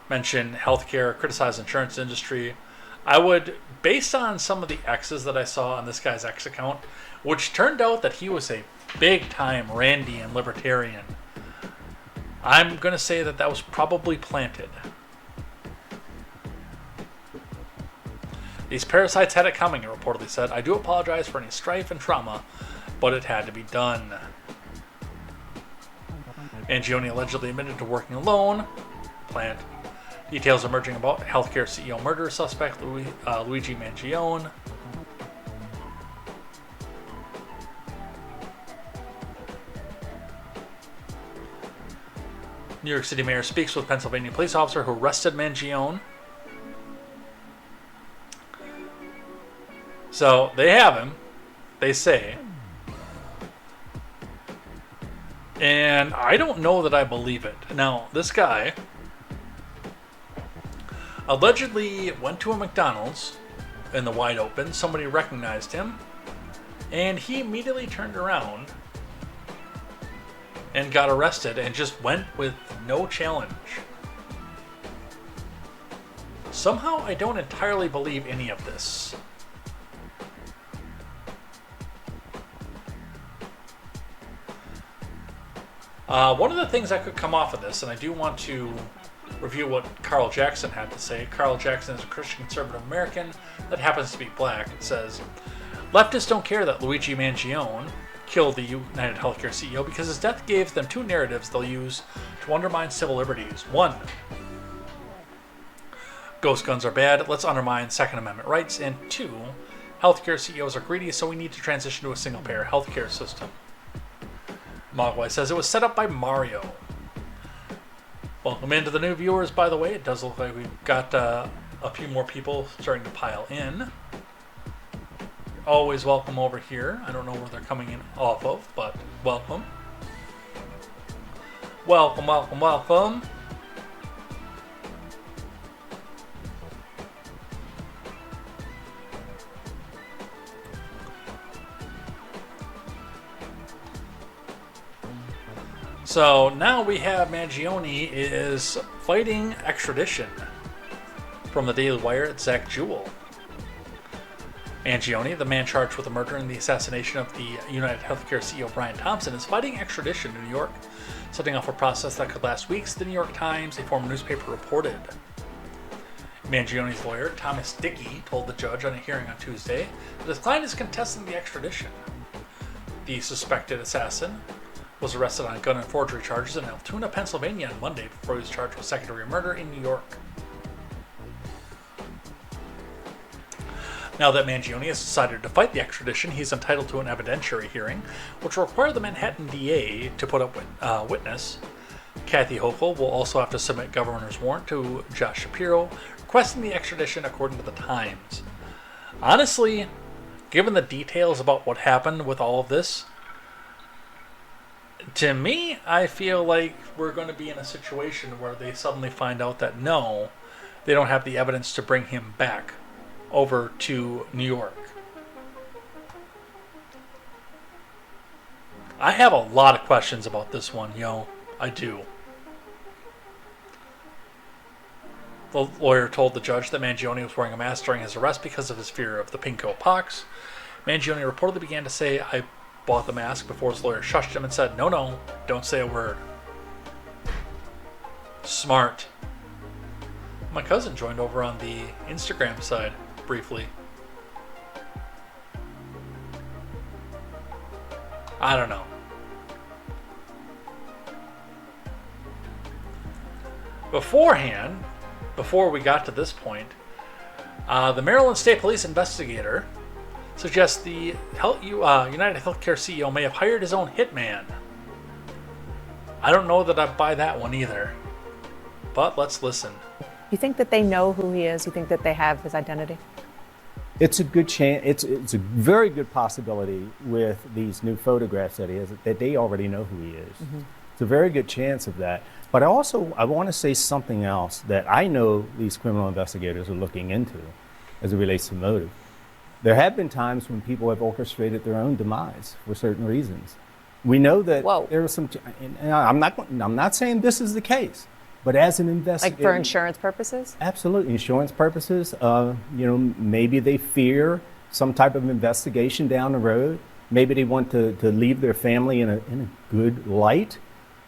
Mention healthcare, criticize insurance industry. I would, based on some of the X's that I saw on this guy's X account, which turned out that he was a big-time Randian libertarian, I'm going to say that that was probably planted. These parasites had it coming, it reportedly said. I do apologize for any strife and trauma, but it had to be done. Mangione allegedly admitted to working alone. Plant. Details emerging about healthcare CEO murder suspect Luigi Mangione. New York City mayor speaks with Pennsylvania police officer who arrested Mangione. So they have him, they say. And I don't know that I believe it. Now, this guy allegedly went to a McDonald's in the wide open. Somebody recognized him. And he immediately turned around and got arrested and just went with no challenge. Somehow I don't entirely believe any of this. One of the things that could come off of this, and I do want to review what Carl Jackson had to say. Carl Jackson is a Christian conservative American that happens to be black. It says, leftists don't care that Luigi Mangione killed the United Healthcare CEO because his death gave them two narratives they'll use to undermine civil liberties. One, ghost guns are bad, let's undermine Second Amendment rights. And two, healthcare CEOs are greedy, so we need to transition to a single-payer healthcare system. Mogwai says it was set up by Mario. Welcome into the new viewers, by the way. It does look like we've got a few more people starting to pile in. Always welcome over here. I don't know where they're coming in off of, but welcome. Welcome, welcome, welcome. So now we have Mangione is fighting extradition. From the Daily Wire, it's Zach Jewell. Mangione, the man charged with the murder and the assassination of the United Healthcare CEO Brian Thompson, is fighting extradition to New York, setting off a process that could last weeks, the New York Times, a former newspaper, reported. Mangione's lawyer, Thomas Dickey, told the judge on a hearing on Tuesday that his client is contesting the extradition. The suspected assassin was arrested on gun and forgery charges in Altoona, Pennsylvania on Monday before he was charged with second-degree murder in New York. Now that Mangione has decided to fight the extradition, he's entitled to an evidentiary hearing, which will require the Manhattan DA to put up with witness. Kathy Hochul will also have to submit governor's warrant to Josh Shapiro, requesting the extradition according to the Times. Honestly, given the details about what happened with all of this, to me, I feel like we're going to be in a situation where they suddenly find out that no, they don't have the evidence to bring him back over to New York. I have a lot of questions about this one, I do. The lawyer told the judge that Mangione was wearing a mask during his arrest because of his fear of the pinko pox. Mangione reportedly began to say, "I bought the mask," before his lawyer shushed him and said, No, don't say a word. Smart. My cousin joined over on the Instagram side briefly. I don't know. Beforehand, before we got to this point, the Maryland State Police investigator suggests the United Healthcare CEO may have hired his own hitman. I don't know that I buy that one either, but let's listen. You think that they know who he is? You think that they have his identity? It's a good chance. It's a very good possibility with these new photographs that he has that they already know who he is. Mm-hmm. It's a very good chance of that. But I want to say something else that I know these criminal investigators are looking into as it relates to motive. There have been times when people have orchestrated their own demise for certain reasons. We know that there are some. And I'm not saying this is the case. But as an investigator, like for insurance purposes? Absolutely, insurance purposes. Maybe they fear some type of investigation down the road. Maybe they want to leave their family in a good light.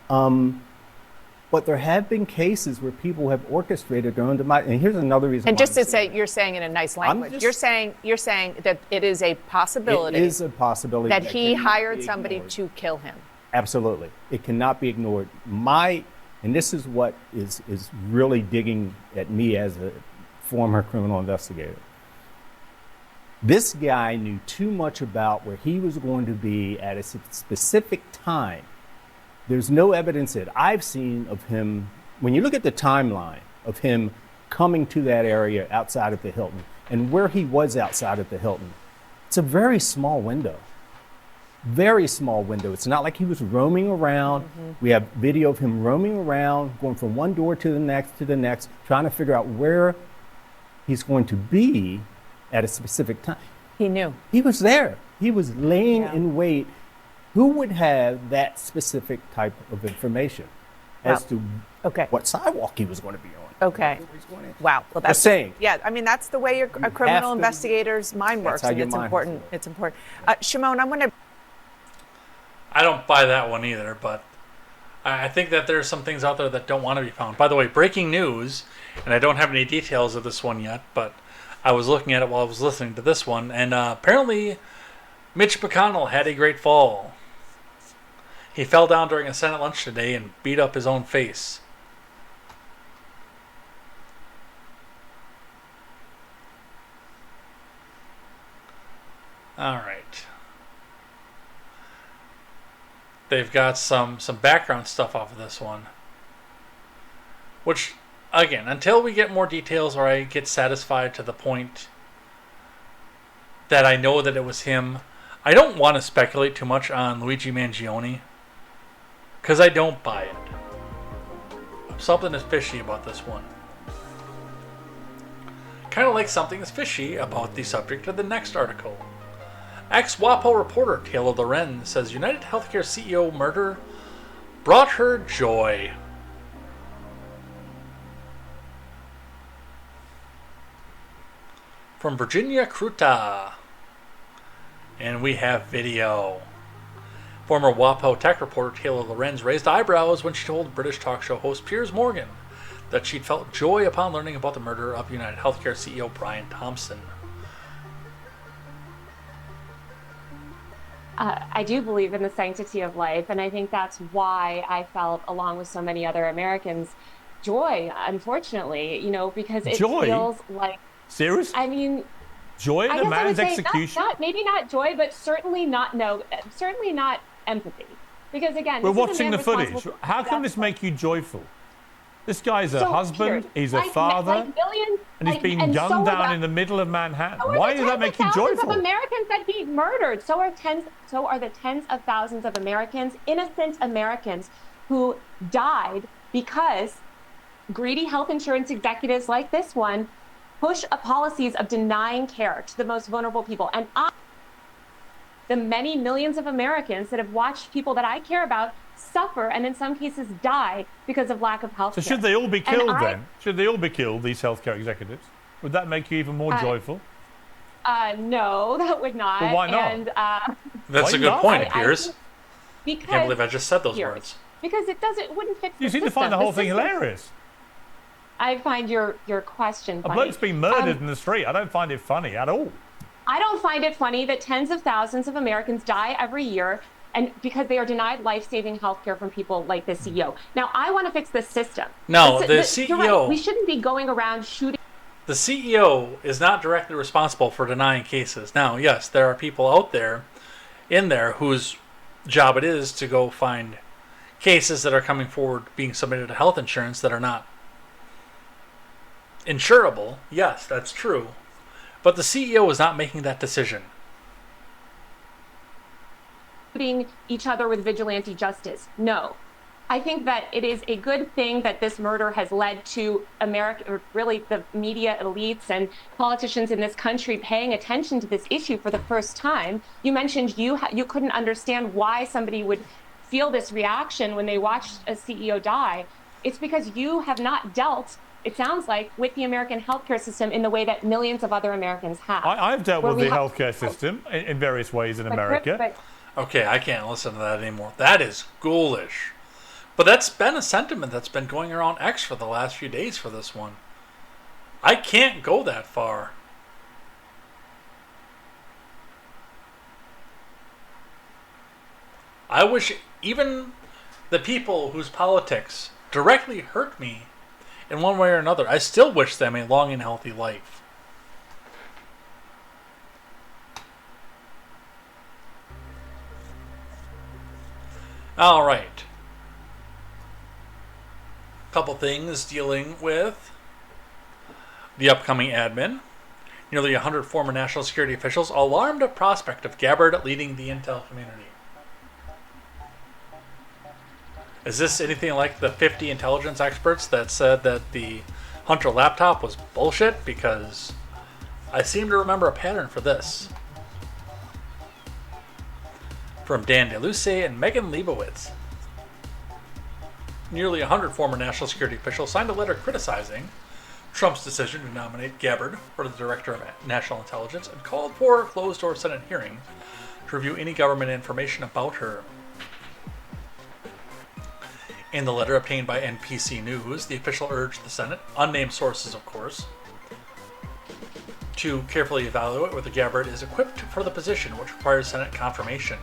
But there have been cases where people have orchestrated their own demise. And here's another reason. And just to say, you're saying in a nice language, you're saying that it is a possibility. It is a possibility that he hired somebody to kill him. Absolutely, it cannot be ignored. And this is what is really digging at me as a former criminal investigator. This guy knew too much about where he was going to be at a specific time. There's no evidence that I've seen of him, when you look at the timeline of him coming to that area outside of the Hilton and where he was outside of the Hilton, it's a very small window. Very small window. It's not like he was roaming around. Mm-hmm. We have video of him roaming around, going from one door to the next, trying to figure out where he's going to be at a specific time. He knew. He was there. He was laying in wait. Who would have that specific type of information as to what sidewalk he was going to be on? Okay. Wow. Well, that's saying. Yeah, I mean, that's the way a criminal investigator's mind works, and it's important. It's important. Shimon, I'm going to. I don't buy that one either, but I think that there's some things out there that don't want to be found. By the way, breaking news, and I don't have any details of this one yet, but I was looking at it while I was listening to this one, and apparently Mitch McConnell had a great fall. He fell down during a Senate lunch today and beat up his own face. All right. They've got some background stuff off of this one. Which, again, until we get more details or I get satisfied to the point that I know that it was him, I don't want to speculate too much on Luigi Mangione. Because I don't buy it. Something is fishy about this one. Kind of like something is fishy about the subject of the next article. Ex-WAPO reporter Taylor Loren says United Healthcare CEO murder brought her joy. From Virginia Kruta. And we have video. Former WAPO tech reporter Taylor Lorenz raised eyebrows when she told British talk show host Piers Morgan that she'd felt joy upon learning about the murder of United Healthcare CEO Brian Thompson. I do believe in the sanctity of life, and I think that's why I felt, along with so many other Americans, joy, unfortunately, because it feels like... Serious? I mean... Joy at a man's execution? Maybe not joy, but certainly not empathy. Because again, we're watching the footage. How can this make you joyful? This guy's a husband, he's a father, and he's being gunned down in the middle of Manhattan. Why does that make you joyful? Thousands of Americans that he murdered. So are the tens of thousands of Americans, innocent Americans, who died because greedy health insurance executives like this one push policies of denying care to the most vulnerable people. And the many millions of Americans that have watched people that I care about suffer and in some cases die because of lack of health care. So should they all be killed then? Should they all be killed, these healthcare executives? Would that make you even more joyful? No, that would not. But why not? And, that's a good point, Piers. I can't believe I just said those words. Because it wouldn't fix the You seem to find the whole thing hilarious. I find your question funny. A bloke's been murdered in the street. I don't find it funny at all. I don't find it funny that tens of thousands of Americans die every year and because they are denied life-saving health care from people like the CEO. Now, I want to fix the system. No, the CEO... You're right. We shouldn't be going around shooting... The CEO is not directly responsible for denying cases. Now, yes, there are people out there, in there, whose job it is to go find cases that are coming forward being submitted to health insurance that are not insurable. Yes, that's true. But the CEO is not making that decision. Each other with vigilante justice. No. I think that it is a good thing that this murder has led to America, or really the media elites and politicians in this country paying attention to this issue for the first time. You mentioned you couldn't understand why somebody would feel this reaction when they watched a CEO die. It's because you have not dealt, it sounds like, with the American healthcare system in the way that millions of other Americans have. I've dealt with the healthcare system in various ways in America. Okay, I can't listen to that anymore. That is ghoulish. But that's been a sentiment that's been going around X for the last few days for this one. I can't go that far. I wish even the people whose politics directly hurt me in one way or another, I still wish them a long and healthy life. All right. Couple things dealing with the upcoming admin. Nearly 100 former national security officials alarmed at prospect of Gabbard leading the intel community. Is this anything like the 50 intelligence experts that said that the Hunter laptop was bullshit? Because I seem to remember a pattern for this. From Dan DeLuce and Megan Leibowitz. Nearly 100 former national security officials signed a letter criticizing Trump's decision to nominate Gabbard for the Director of National Intelligence and called for a closed-door Senate hearing to review any government information about her. In the letter obtained by NPC News, the official urged the Senate, unnamed sources of course, to carefully evaluate whether Gabbard is equipped for the position, which requires Senate confirmation.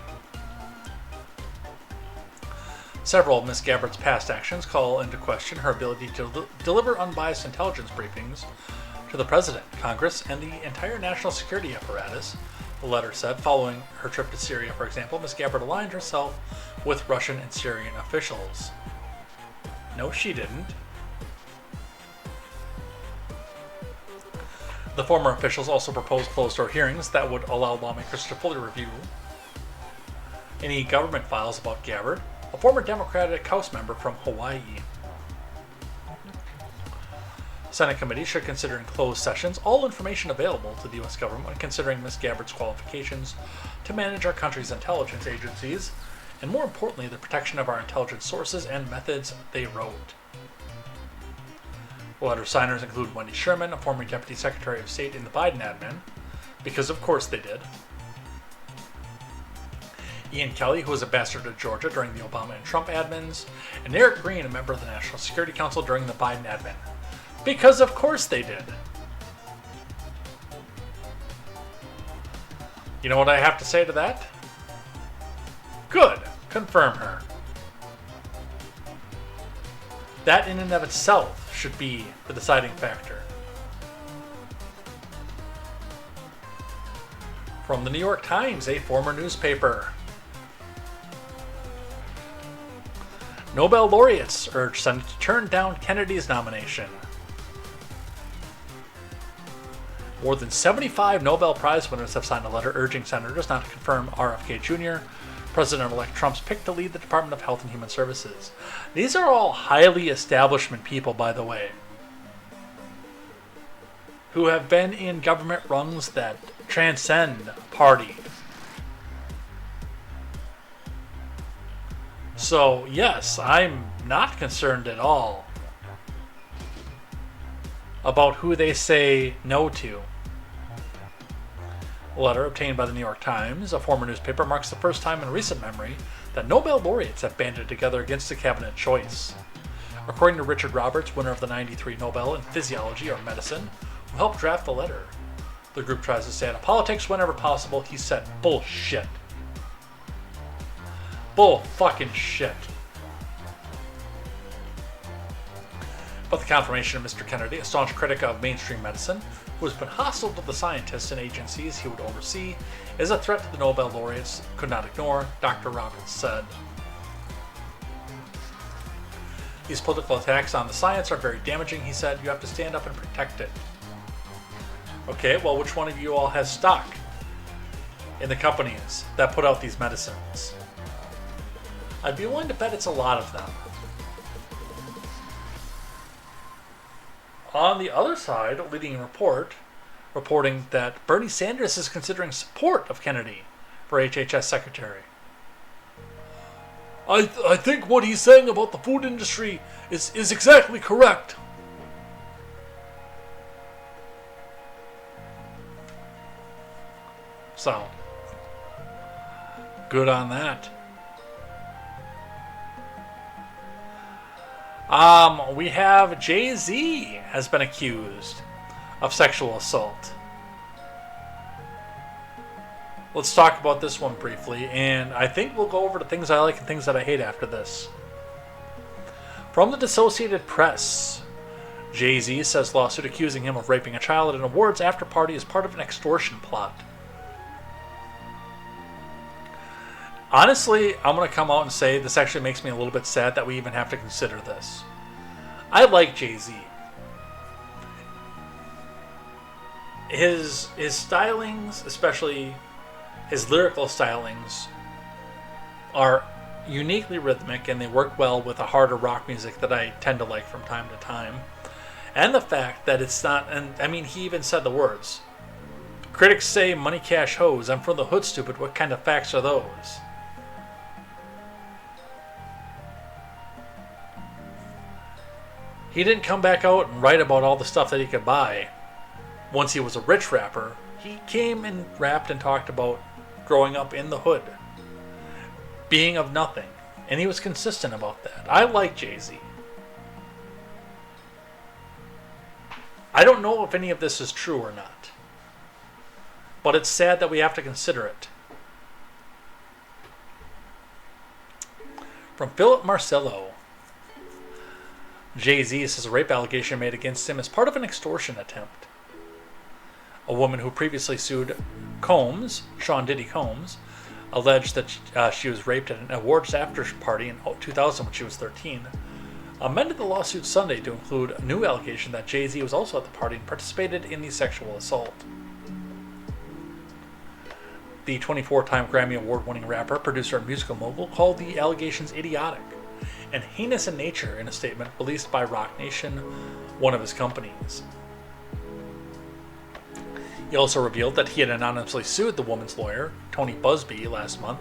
Several of Ms. Gabbard's past actions call into question her ability to deliver unbiased intelligence briefings to the President, Congress, and the entire national security apparatus, the letter said. Following her trip to Syria, for example, Ms. Gabbard aligned herself with Russian and Syrian officials. No, she didn't. The former officials also proposed closed-door hearings that would allow lawmakers to fully review any government files about Gabbard, a former Democratic House member from Hawaii. Senate committees should consider in closed sessions all information available to the U.S. government when considering Ms. Gabbard's qualifications to manage our country's intelligence agencies, and more importantly, the protection of our intelligence sources and methods, they wrote. Letter signers include Wendy Sherman, a former Deputy Secretary of State in the Biden admin, because of course they did. Ian Kelly, who was ambassador to Georgia during the Obama and Trump admins, and Eric Green, a member of the National Security Council during the Biden admin. Because of course they did. You know what I have to say to that? Good. Confirm her. That in and of itself should be the deciding factor. From the New York Times, a former newspaper. Nobel laureates urge Senate to turn down Kennedy's nomination. More than 75 Nobel Prize winners have signed a letter urging senators not to confirm RFK Jr., President-elect Trump's pick to lead the Department of Health and Human Services. These are all highly establishment people, by the way, who have been in government rungs that transcend party. So, yes, I'm not concerned at all about who they say no to. A letter obtained by the New York Times, a former newspaper, marks the first time in recent memory that Nobel laureates have banded together against a cabinet choice. According to Richard Roberts, winner of the '93 Nobel in Physiology or Medicine, who helped draft the letter, the group tries to stay out of politics whenever possible. He said, bullshit. Bull fucking shit. But the confirmation of Mr. Kennedy, a staunch critic of mainstream medicine, who has been hostile to the scientists and agencies he would oversee, is a threat to the Nobel laureates could not ignore, Dr. Roberts said. These political attacks on the science are very damaging, he said. You have to stand up and protect it. Okay, well, which one of you all has stock in the companies that put out these medicines? I'd be willing to bet it's a lot of them. On the other side, a leading report reporting that Bernie Sanders is considering support of Kennedy for HHS secretary. I think what he's saying about the food industry is exactly correct. So, good on that. We have Jay-Z has been accused of sexual assault. Let's talk about this one briefly, and I think we'll go over the things I like and things that I hate after this. From the Associated Press, Jay-Z says lawsuit accusing him of raping a child at an awards after party is part of an extortion plot. Honestly, I'm going to come out and say this actually makes me a little bit sad that we even have to consider this. I like Jay-Z. His stylings, especially his lyrical stylings, are uniquely rhythmic and they work well with the harder rock music that I tend to like from time to time. And the fact that it's not, and I mean, he even said the words. Critics say money cash hoes. I'm from the hood, stupid. What kind of facts are those? He didn't come back out and write about all the stuff that he could buy once he was a rich rapper. He came and rapped and talked about growing up in the hood, being of nothing, and he was consistent about that. I like Jay-Z. I don't know if any of this is true or not, but it's sad that we have to consider it. From Philip Marcello, Jay-Z says a rape allegation made against him is part of an extortion attempt. A woman who previously sued Combs, Sean Diddy Combs, alleged that she was raped at an awards after party in 2000 when she was 13, amended the lawsuit Sunday to include a new allegation that Jay-Z was also at the party and participated in the sexual assault. The 24-time Grammy Award-winning rapper, producer, and musical mogul called the allegations idiotic and heinous in nature in a statement released by Roc Nation, one of his companies. He also revealed that he had anonymously sued the woman's lawyer, Tony Busby, last month,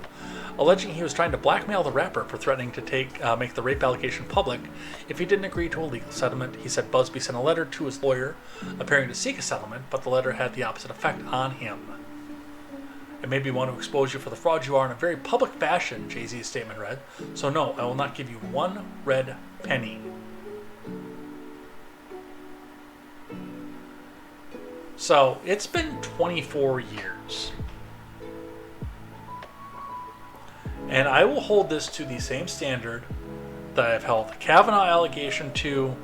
alleging he was trying to blackmail the rapper for threatening to make the rape allegation public if he didn't agree to a legal settlement. He said Busby sent a letter to his lawyer appearing to seek a settlement, but the letter had the opposite effect on him. It made me want to expose you for the fraud you are in a very public fashion, Jay-Z's statement read. So no, I will not give you one red penny. So it's been 24 years. And I will hold this to the same standard that I've held the Kavanaugh allegation to,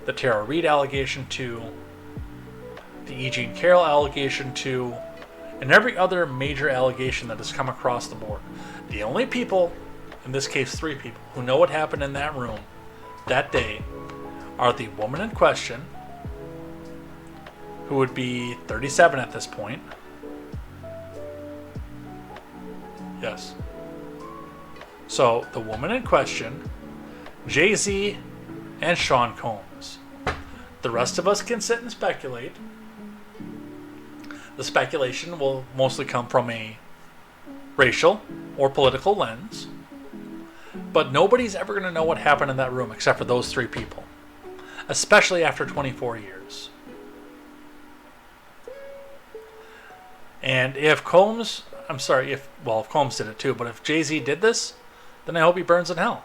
the Tara Reid allegation to, the E. Jean Carroll allegation to, and every other major allegation that has come across the board. The only people, in this case 3 people, who know what happened in that room that day are the woman in question, who would be 37 at this point. Yes. So, the woman in question, Jay-Z, and Sean Combs. The rest of us can sit and speculate. The speculation will mostly come from a racial or political lens. But nobody's ever going to know what happened in that room except for those 3 people. Especially after 24 years. And if Combs, if Combs did it too, but if Jay-Z did this, then I hope he burns in hell.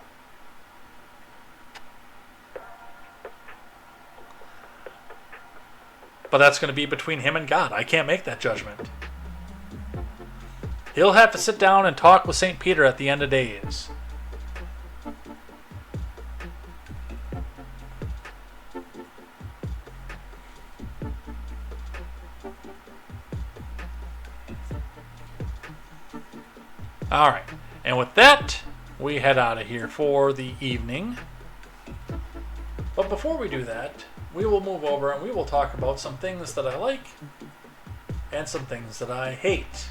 But that's going to be between him and God. I can't make that judgment. He'll have to sit down and talk with St. Peter at the end of days. All right. And with that, we head out of here for the evening. But before we do that, we will move over and we will talk about some things that I like and some things that I hate.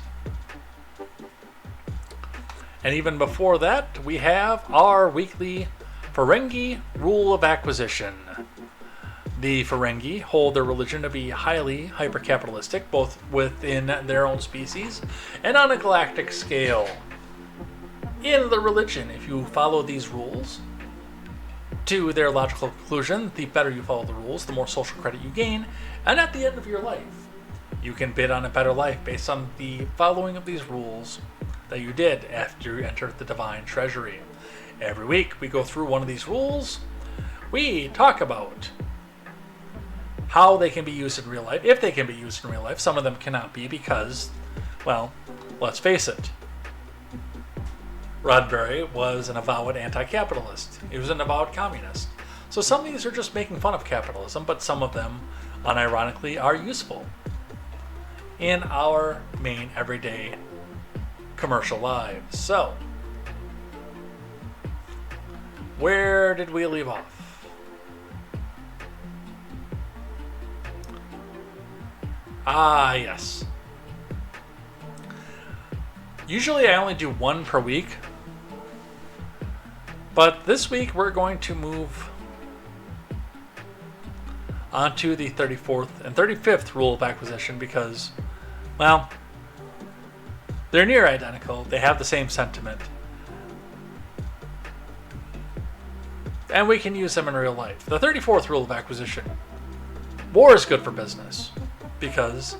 And even before that, we have our weekly Ferengi rule of acquisition. The Ferengi hold their religion to be highly hyper-capitalistic, both within their own species and on a galactic scale. In the religion, if you follow these rules to their logical conclusion, the better you follow the rules, the more social credit you gain, and at the end of your life, you can bid on a better life based on the following of these rules that you did after you entered the divine treasury. Every week, we go through one of these rules. We talk about how they can be used in real life, if they can be used in real life. Some of them cannot be because, well, let's face it. Roddenberry was an avowed anti-capitalist. He was an avowed communist. So some of these are just making fun of capitalism, but some of them, unironically, are useful in our main everyday commercial lives. So, where did we leave off? Ah, yes. Usually I only do one per week, but this week we're going to move on to the 34th and 35th rule of acquisition because, well, they're near identical. They have the same sentiment. And we can use them in real life. The 34th rule of acquisition. War is good for business because,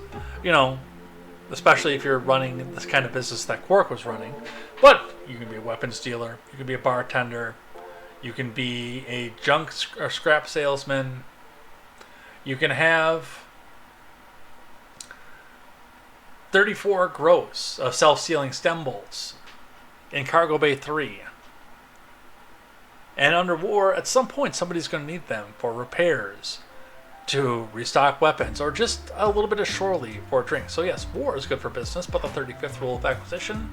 especially if you're running this kind of business that Quark was running. But you can be a weapons dealer, you can be a bartender, you can be a junk or scrap salesman, you can have 34 gross of self-sealing stem bolts in Cargo Bay 3. And under war, at some point, somebody's going to need them for repairs, to restock weapons, or just a little bit of shore leave for a drink. So yes, war is good for business, but the 35th rule of acquisition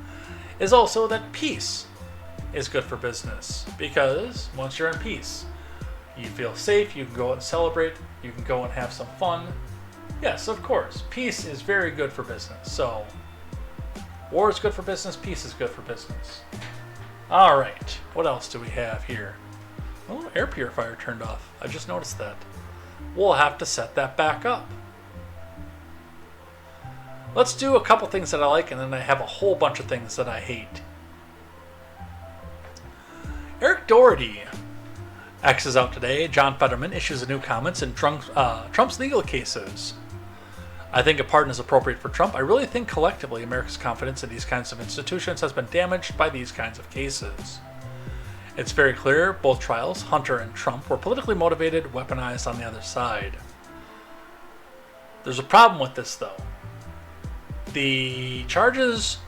is also that peace is good for business. Because once you're in peace, you feel safe, you can go out and celebrate, you can go and have some fun. Yes, of course, peace is very good for business. So, war is good for business, peace is good for business. Alright, what else do we have here? Oh, air purifier turned off. I just noticed that. We'll have to set that back up. Let's do a couple things that I like, and then I have a whole bunch of things that I hate. Eric Doherty X's out today. John Fetterman issues a new comments in Trump's legal cases. I think a pardon is appropriate for Trump. I really think collectively America's confidence in these kinds of institutions has been damaged by these kinds of cases. It's very clear both trials, Hunter and Trump, were politically motivated, weaponized on the other side. There's a problem with this, though. The charges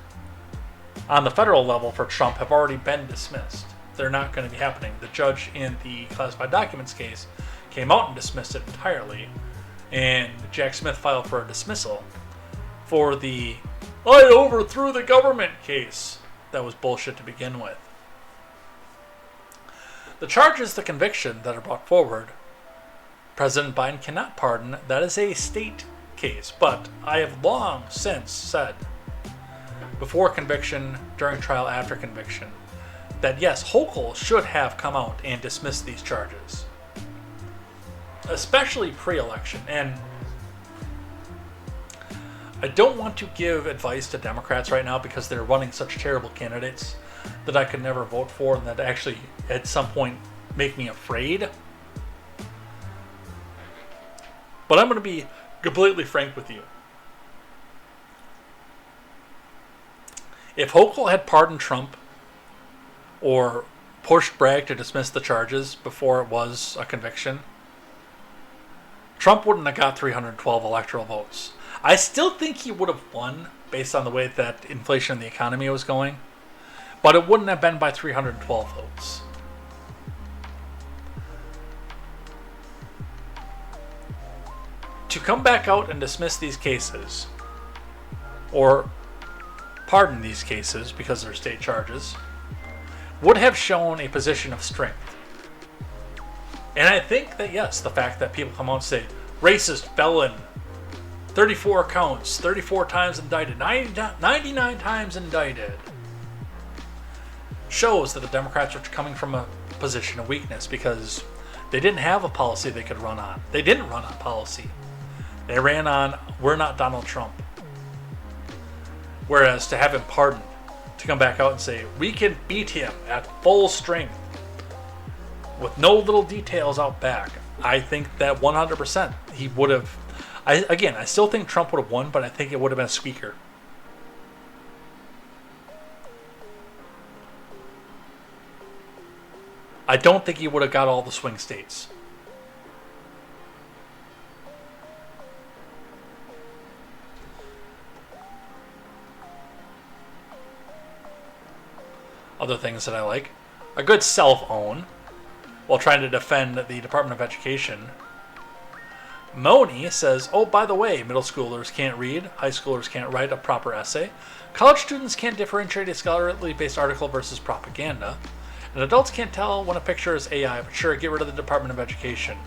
on the federal level for Trump have already been dismissed. They're not going to be happening. The judge in the classified documents case came out and dismissed it entirely, and Jack Smith filed for a dismissal for the "I overthrew the government" case. That was bullshit to begin with. The charges, the conviction that are brought forward, President Biden cannot pardon. That is a state case. But I have long since said, before conviction, during trial, after conviction, that yes, Hochul should have come out and dismissed these charges, especially pre-election. And I don't want to give advice to Democrats right now because they're running such terrible candidates that I could never vote for, and that actually at some point make me afraid. But I'm going to be completely frank with you. If Hochul had pardoned Trump or pushed Bragg to dismiss the charges before it was a conviction, Trump wouldn't have got 312 electoral votes. I still think he would have won based on the way that inflation in the economy was going, but it wouldn't have been by 312 votes. To come back out and dismiss these cases, or pardon these cases because they're state charges, would have shown a position of strength. And I think that, yes, the fact that people come out and say, racist, felon, 34 counts, 34 times indicted, 99 times indicted, shows that the Democrats are coming from a position of weakness because they didn't have a policy they could run on. They didn't run on policy. They ran on, we're not Donald Trump. Whereas to have him pardoned, to come back out and say, we can beat him at full strength with no little details out back, I think that 100% he would have. I still think Trump would have won, but I think it would have been a squeaker. I don't think he would have got all the swing states. Other things that I like: a good self-own while trying to defend the Department of Education. Moni says, oh, by the way, middle schoolers can't read, high schoolers can't write a proper essay, college students can't differentiate a scholarly based article versus propaganda, and adults can't tell when a picture is AI, but sure, get rid of the Department of Education.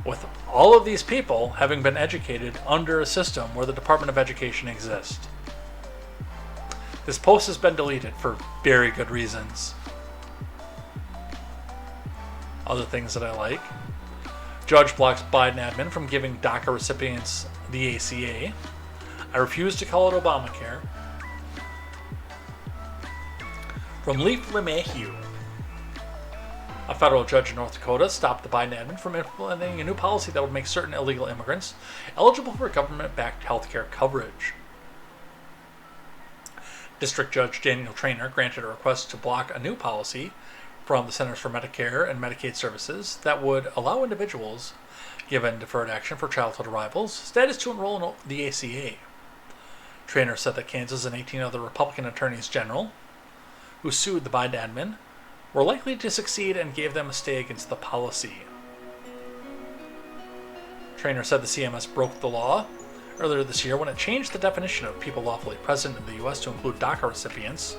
With all of these people having been educated under a system where the Department of Education exists. This post has been deleted for very good reasons. Other things that I like: Judge blocks Biden admin from giving DACA recipients the ACA. I refuse to call it Obamacare. From Leif LeMahieu: a federal judge in North Dakota stopped the Biden admin from implementing a new policy that would make certain illegal immigrants eligible for government-backed health care coverage. District Judge Daniel Traynor granted a request to block a new policy from the Centers for Medicare and Medicaid Services that would allow individuals given deferred action for childhood arrivals status to enroll in the ACA. Traynor said that Kansas and 18 other Republican attorneys general who sued the Biden admin were likely to succeed and gave them a stay against the policy. Traynor said the CMS broke the law earlier this year when it changed the definition of people lawfully present in the U.S. to include DACA recipients.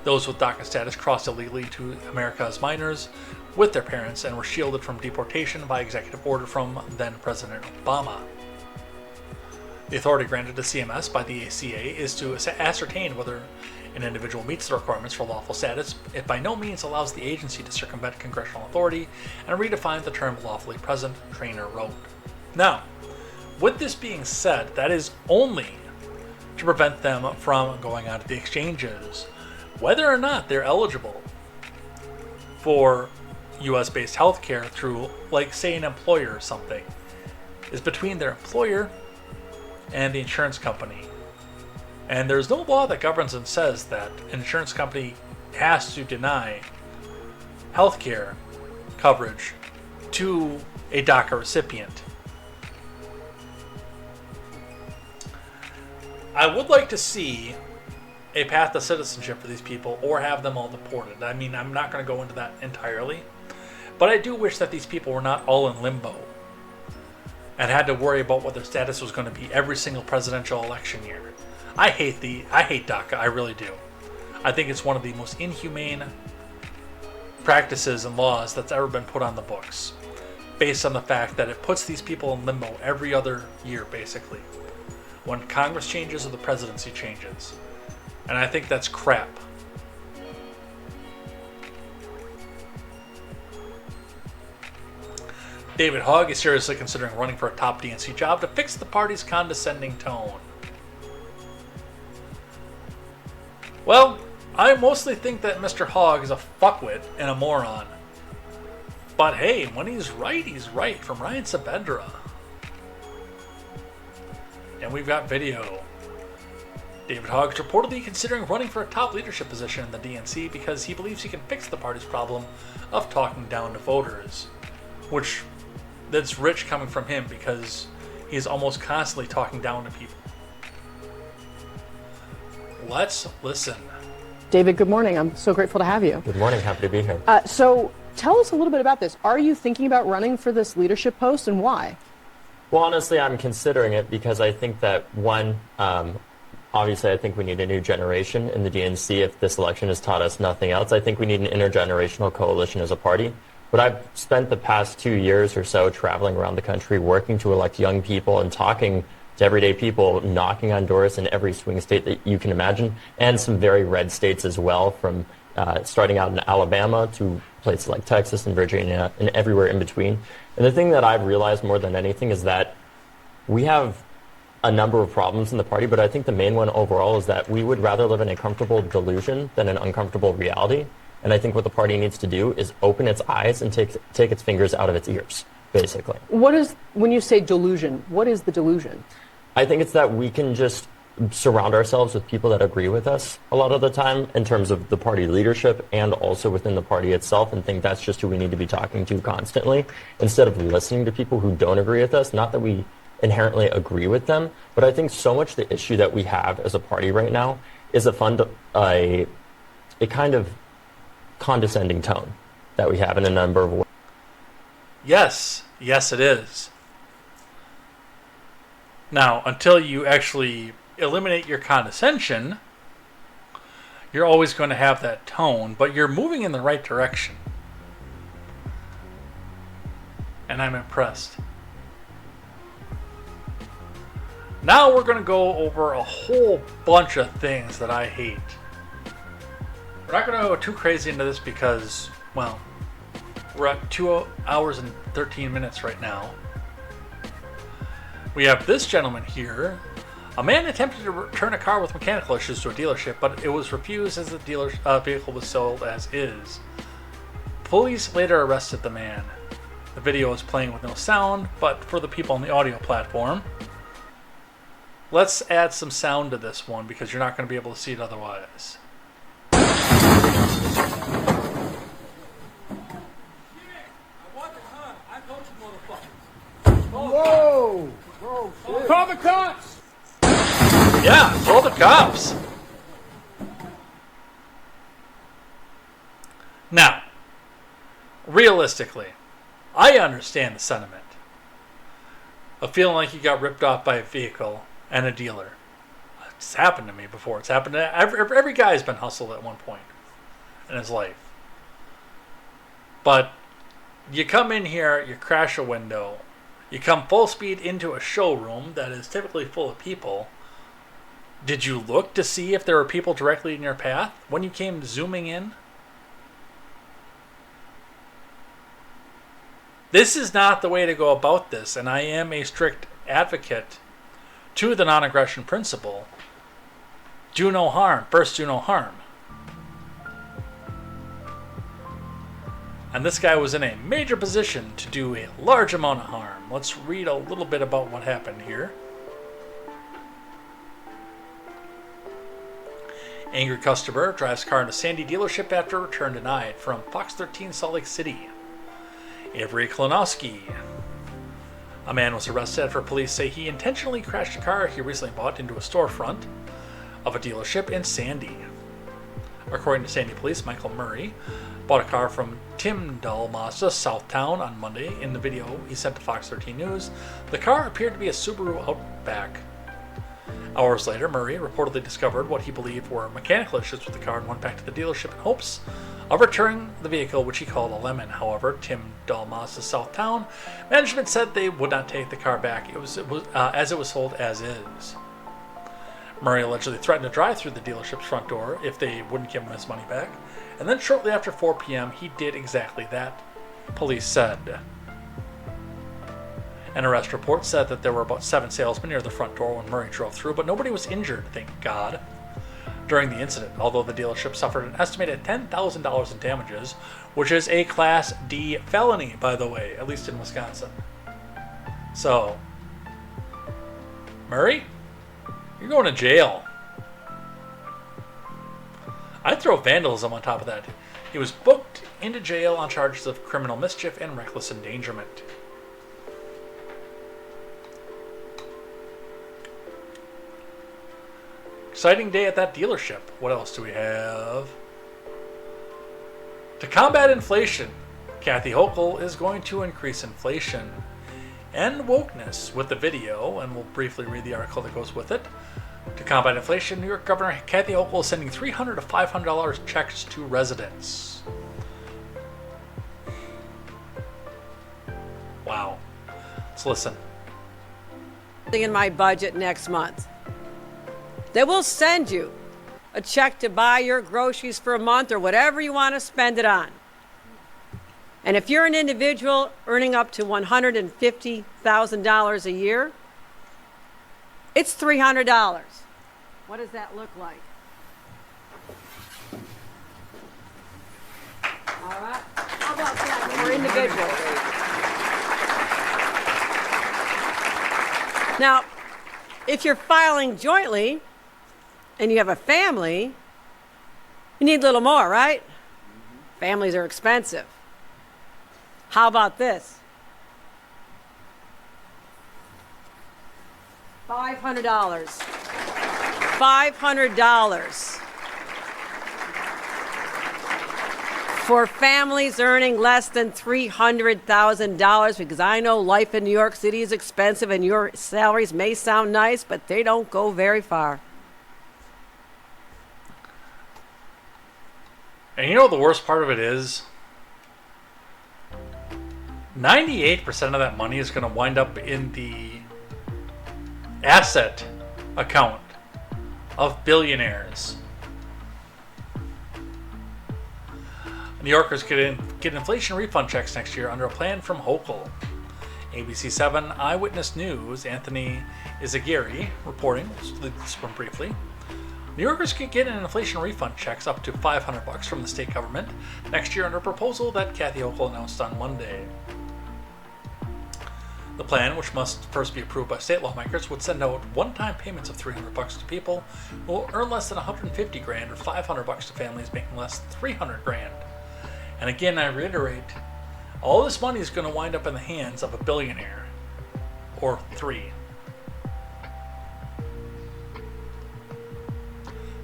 Those with DACA status crossed illegally to America as minors with their parents and were shielded from deportation by executive order from then-President Obama. The authority granted to CMS by the ACA is to ascertain whether an individual meets the requirements for lawful status. It by no means allows the agency to circumvent congressional authority and redefine the term lawfully present, Traynor wrote. Now, with this being said, that is only to prevent them from going onto the exchanges. Whether or not they're eligible for U.S.-based health care through, like, say, an employer or something, is between their employer and the insurance company. And there's no law that governs and says that an insurance company has to deny healthcare coverage to a DACA recipient. I would like to see a path to citizenship for these people or have them all deported. I mean, I'm not going to go into that entirely, but I do wish that these people were not all in limbo and had to worry about what their status was going to be every single presidential election year. I hate DACA, I really do. I think it's one of the most inhumane practices and laws that's ever been put on the books, based on the fact that it puts these people in limbo every other year, basically, when Congress changes or the presidency changes. And I think that's crap. David Hogg is seriously considering running for a top DNC job to fix the party's condescending tone. Well, I mostly think that Mr. Hogg is a fuckwit and a moron. But hey, when he's right, from Ryan Saavedra. And we've got video. David Hogg is reportedly considering running for a top leadership position in the DNC because he believes he can fix the party's problem of talking down to voters. Which, that's rich coming from him because he's almost constantly talking down to people. Let's listen. David, good morning. I'm so grateful to have you. Good morning. Happy to be here. So tell us a little bit about this. Are you thinking about running for this leadership post, and why? Well, honestly, I'm considering it because I think that, one, obviously I think we need a new generation in the DNC. If this election has taught us nothing else, I think we need an intergenerational coalition as a party. But I've spent the past 2 years or so traveling around the country working to elect young people and talking to everyday people, knocking on doors in every swing state that you can imagine, and some very red states as well, from starting out in Alabama to places like Texas and Virginia and everywhere in between. And the thing that I've realized more than anything is that we have a number of problems in the party, but I think the main one overall is that we would rather live in a comfortable delusion than an uncomfortable reality. And I think what the party needs to do is open its eyes and take its fingers out of its ears, basically. What is, when you say delusion, what is the delusion? I think it's that we can just surround ourselves with people that agree with us a lot of the time in terms of the party leadership and also within the party itself, and think that's just who we need to be talking to constantly instead of listening to people who don't agree with us. Not that we inherently agree with them, but I think so much the issue that we have as a party right now is a kind of condescending tone that we have in a number of ways. Yes, it is. Now, until you actually eliminate your condescension, you're always going to have that tone, but you're moving in the right direction. And I'm impressed. Now we're going to go over a whole bunch of things that I hate. We're not going to go too crazy into this because, well, we're at 2 hours and 13 minutes right now. We have this gentleman here. A man attempted to return a car with mechanical issues to a dealership, but it was refused as the dealer's vehicle was sold as is. Police later arrested the man. The video is playing with no sound, but for the people on the audio platform, let's add some sound to this one because you're not going to be able to see it otherwise. Whoa! Call the cops! Yeah, call the cops! Now, realistically, I understand the sentiment of feeling like you got ripped off by a vehicle and a dealer. It's happened to me before. It's happened to every guy's been hustled at one point in his life. But you come in here, you crash a window, you come full speed into a showroom that is typically full of people. Did you look to see if there were people directly in your path when you came zooming in? This is not the way to go about this, and I am a strict advocate to the non-aggression principle. Do no harm. First, do no harm. And this guy was in a major position to do a large amount of harm. Let's read a little bit about what happened here. Angry customer drives car into Sandy dealership after return denied from Fox 13 Salt Lake City. Avery Klonowski. A man was arrested after police say he intentionally crashed a car he recently bought into a storefront of a dealership in Sandy. According to Sandy police, Michael Murray bought a car from Tim Dull Mazda Southtown on Monday. In the video he sent to Fox 13 News, the car appeared to be a Subaru Outback. Hours later, Murray reportedly discovered what he believed were mechanical issues with the car and went back to the dealership in hopes of returning the vehicle, which he called a lemon. However, Tim Dull Mazda Southtown management said they would not take the car back as it was sold as is. Murray allegedly threatened to drive through the dealership's front door if they wouldn't give him his money back, and then shortly after 4 p.m. he did exactly that, police said. An arrest report said that there were about 7 salesmen near the front door when Murray drove through, but nobody was injured, thank God, during the incident, although the dealership suffered an estimated $10,000 in damages, which is a Class D felony, by the way, at least in Wisconsin. So, Murray, you're going to jail. I'd throw vandalism on top of that. He was booked into jail on charges of criminal mischief and reckless endangerment. Exciting day at that dealership. What else do we have? To combat inflation, Kathy Hochul is going to increase inflation and wokeness with the video, and we'll briefly read the article that goes with it. To combat inflation, New York Governor Kathy Hochul is sending $300 to $500 checks to residents. Wow. Let's listen. In my budget next month, they will send you a check to buy your groceries for a month or whatever you want to spend it on. And if you're an individual earning up to $150,000 a year, it's $300. What does that look like? All right. How about that for individuals? Now, if you're filing jointly and you have a family, you need a little more, right? Families are expensive. How about this? $500. $500 for families earning less than $300,000, because I know life in New York City is expensive and your salaries may sound nice, but they don't go very far. And you know what the worst part of it is? 98% of that money is going to wind up in the asset account of billionaires. New Yorkers get inflation refund checks next year under a plan from Hochul. ABC 7 Eyewitness News' Anthony Izagiri reporting, this one briefly. New Yorkers can get an inflation refund checks up to $500 from the state government next year under a proposal that Kathy Hochul announced on Monday. The plan, which must first be approved by state lawmakers, would send out one-time payments of $300 to people who will earn less than $150,000 or $500 to families making less than $300,000. And again, I reiterate, all this money is going to wind up in the hands of a billionaire, or 3.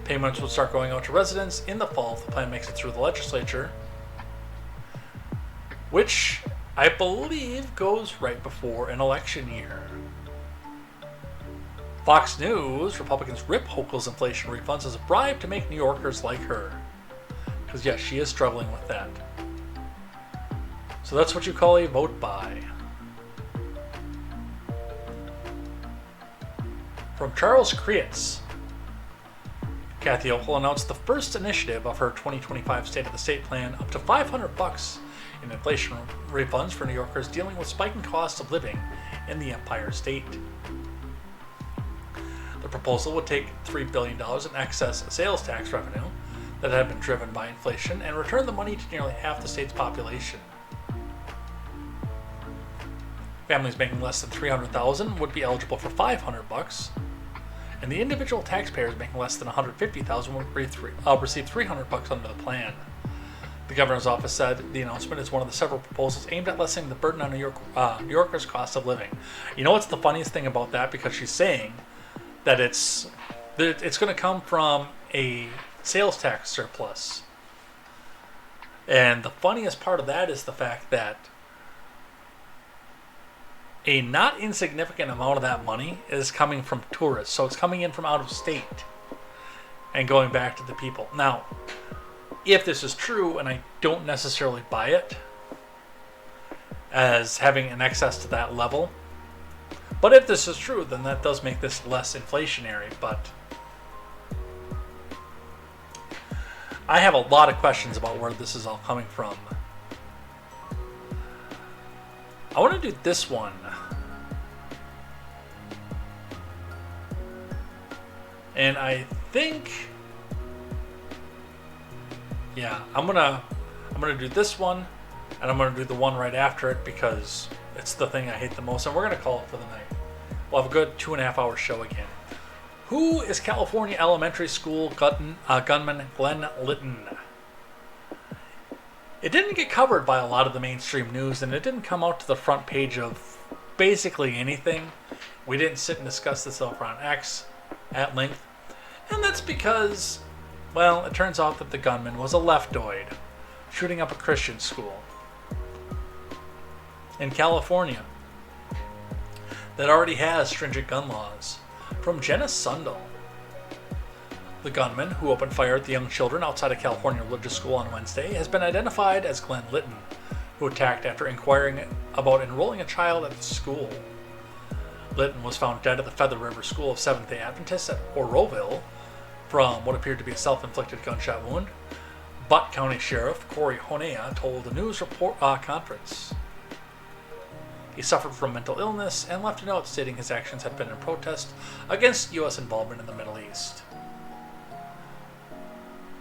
Payments would start going out to residents in the fall if the plan makes it through the legislature, which I believe goes right before an election year. Fox News, Republicans rip Hochul's inflation refunds as a bribe to make New Yorkers like her. Because yes, she is struggling with that. So that's what you call a vote buy. From Charles Kreitz, Kathy Hochul announced the first initiative of her 2025 State of the State plan, up to $500 in inflation refunds for New Yorkers dealing with spiking costs of living in the Empire State. The proposal would take $3 billion in excess sales tax revenue that had been driven by inflation and return the money to nearly half the state's population. Families making less than $300,000 would be eligible for $500, and the individual taxpayers making less than $150,000 would receive $300 under the plan. The governor's office said the announcement is one of the several proposals aimed at lessening the burden on New Yorkers' cost of living. You know what's the funniest thing about that? Because she's saying that it's going to come from a sales tax surplus. And the funniest part of that is the fact that a not insignificant amount of that money is coming from tourists. So it's coming in from out of state and going back to the people. Now, if this is true, and I don't necessarily buy it as having an excess to that level, but if this is true, then that does make this less inflationary. But I have a lot of questions about where this is all coming from. I want to do this one. And I think, yeah, I'm gonna do this one, and I'm gonna do the one right after it because it's the thing I hate the most, and we're gonna call it for the night. We'll have a good 2.5 hour show again. Who is California elementary school gunman Glenn Litton? It didn't get covered by a lot of the mainstream news, and it didn't come out to the front page of basically anything. We didn't sit and discuss this over on X at length, and that's because, well, it turns out that the gunman was a leftoid shooting up a Christian school in California that already has stringent gun laws. From Jenna Sundell. The gunman, who opened fire at the young children outside a California religious school on Wednesday, has been identified as Glenn Litton, who attacked after inquiring about enrolling a child at the school. Litton was found dead at the Feather River School of Seventh-day Adventists at Oroville from what appeared to be a self-inflicted gunshot wound. Butte County Sheriff Corey Honea told the news conference. He suffered from mental illness and left a note stating his actions had been in protest against U.S. involvement in the Middle East.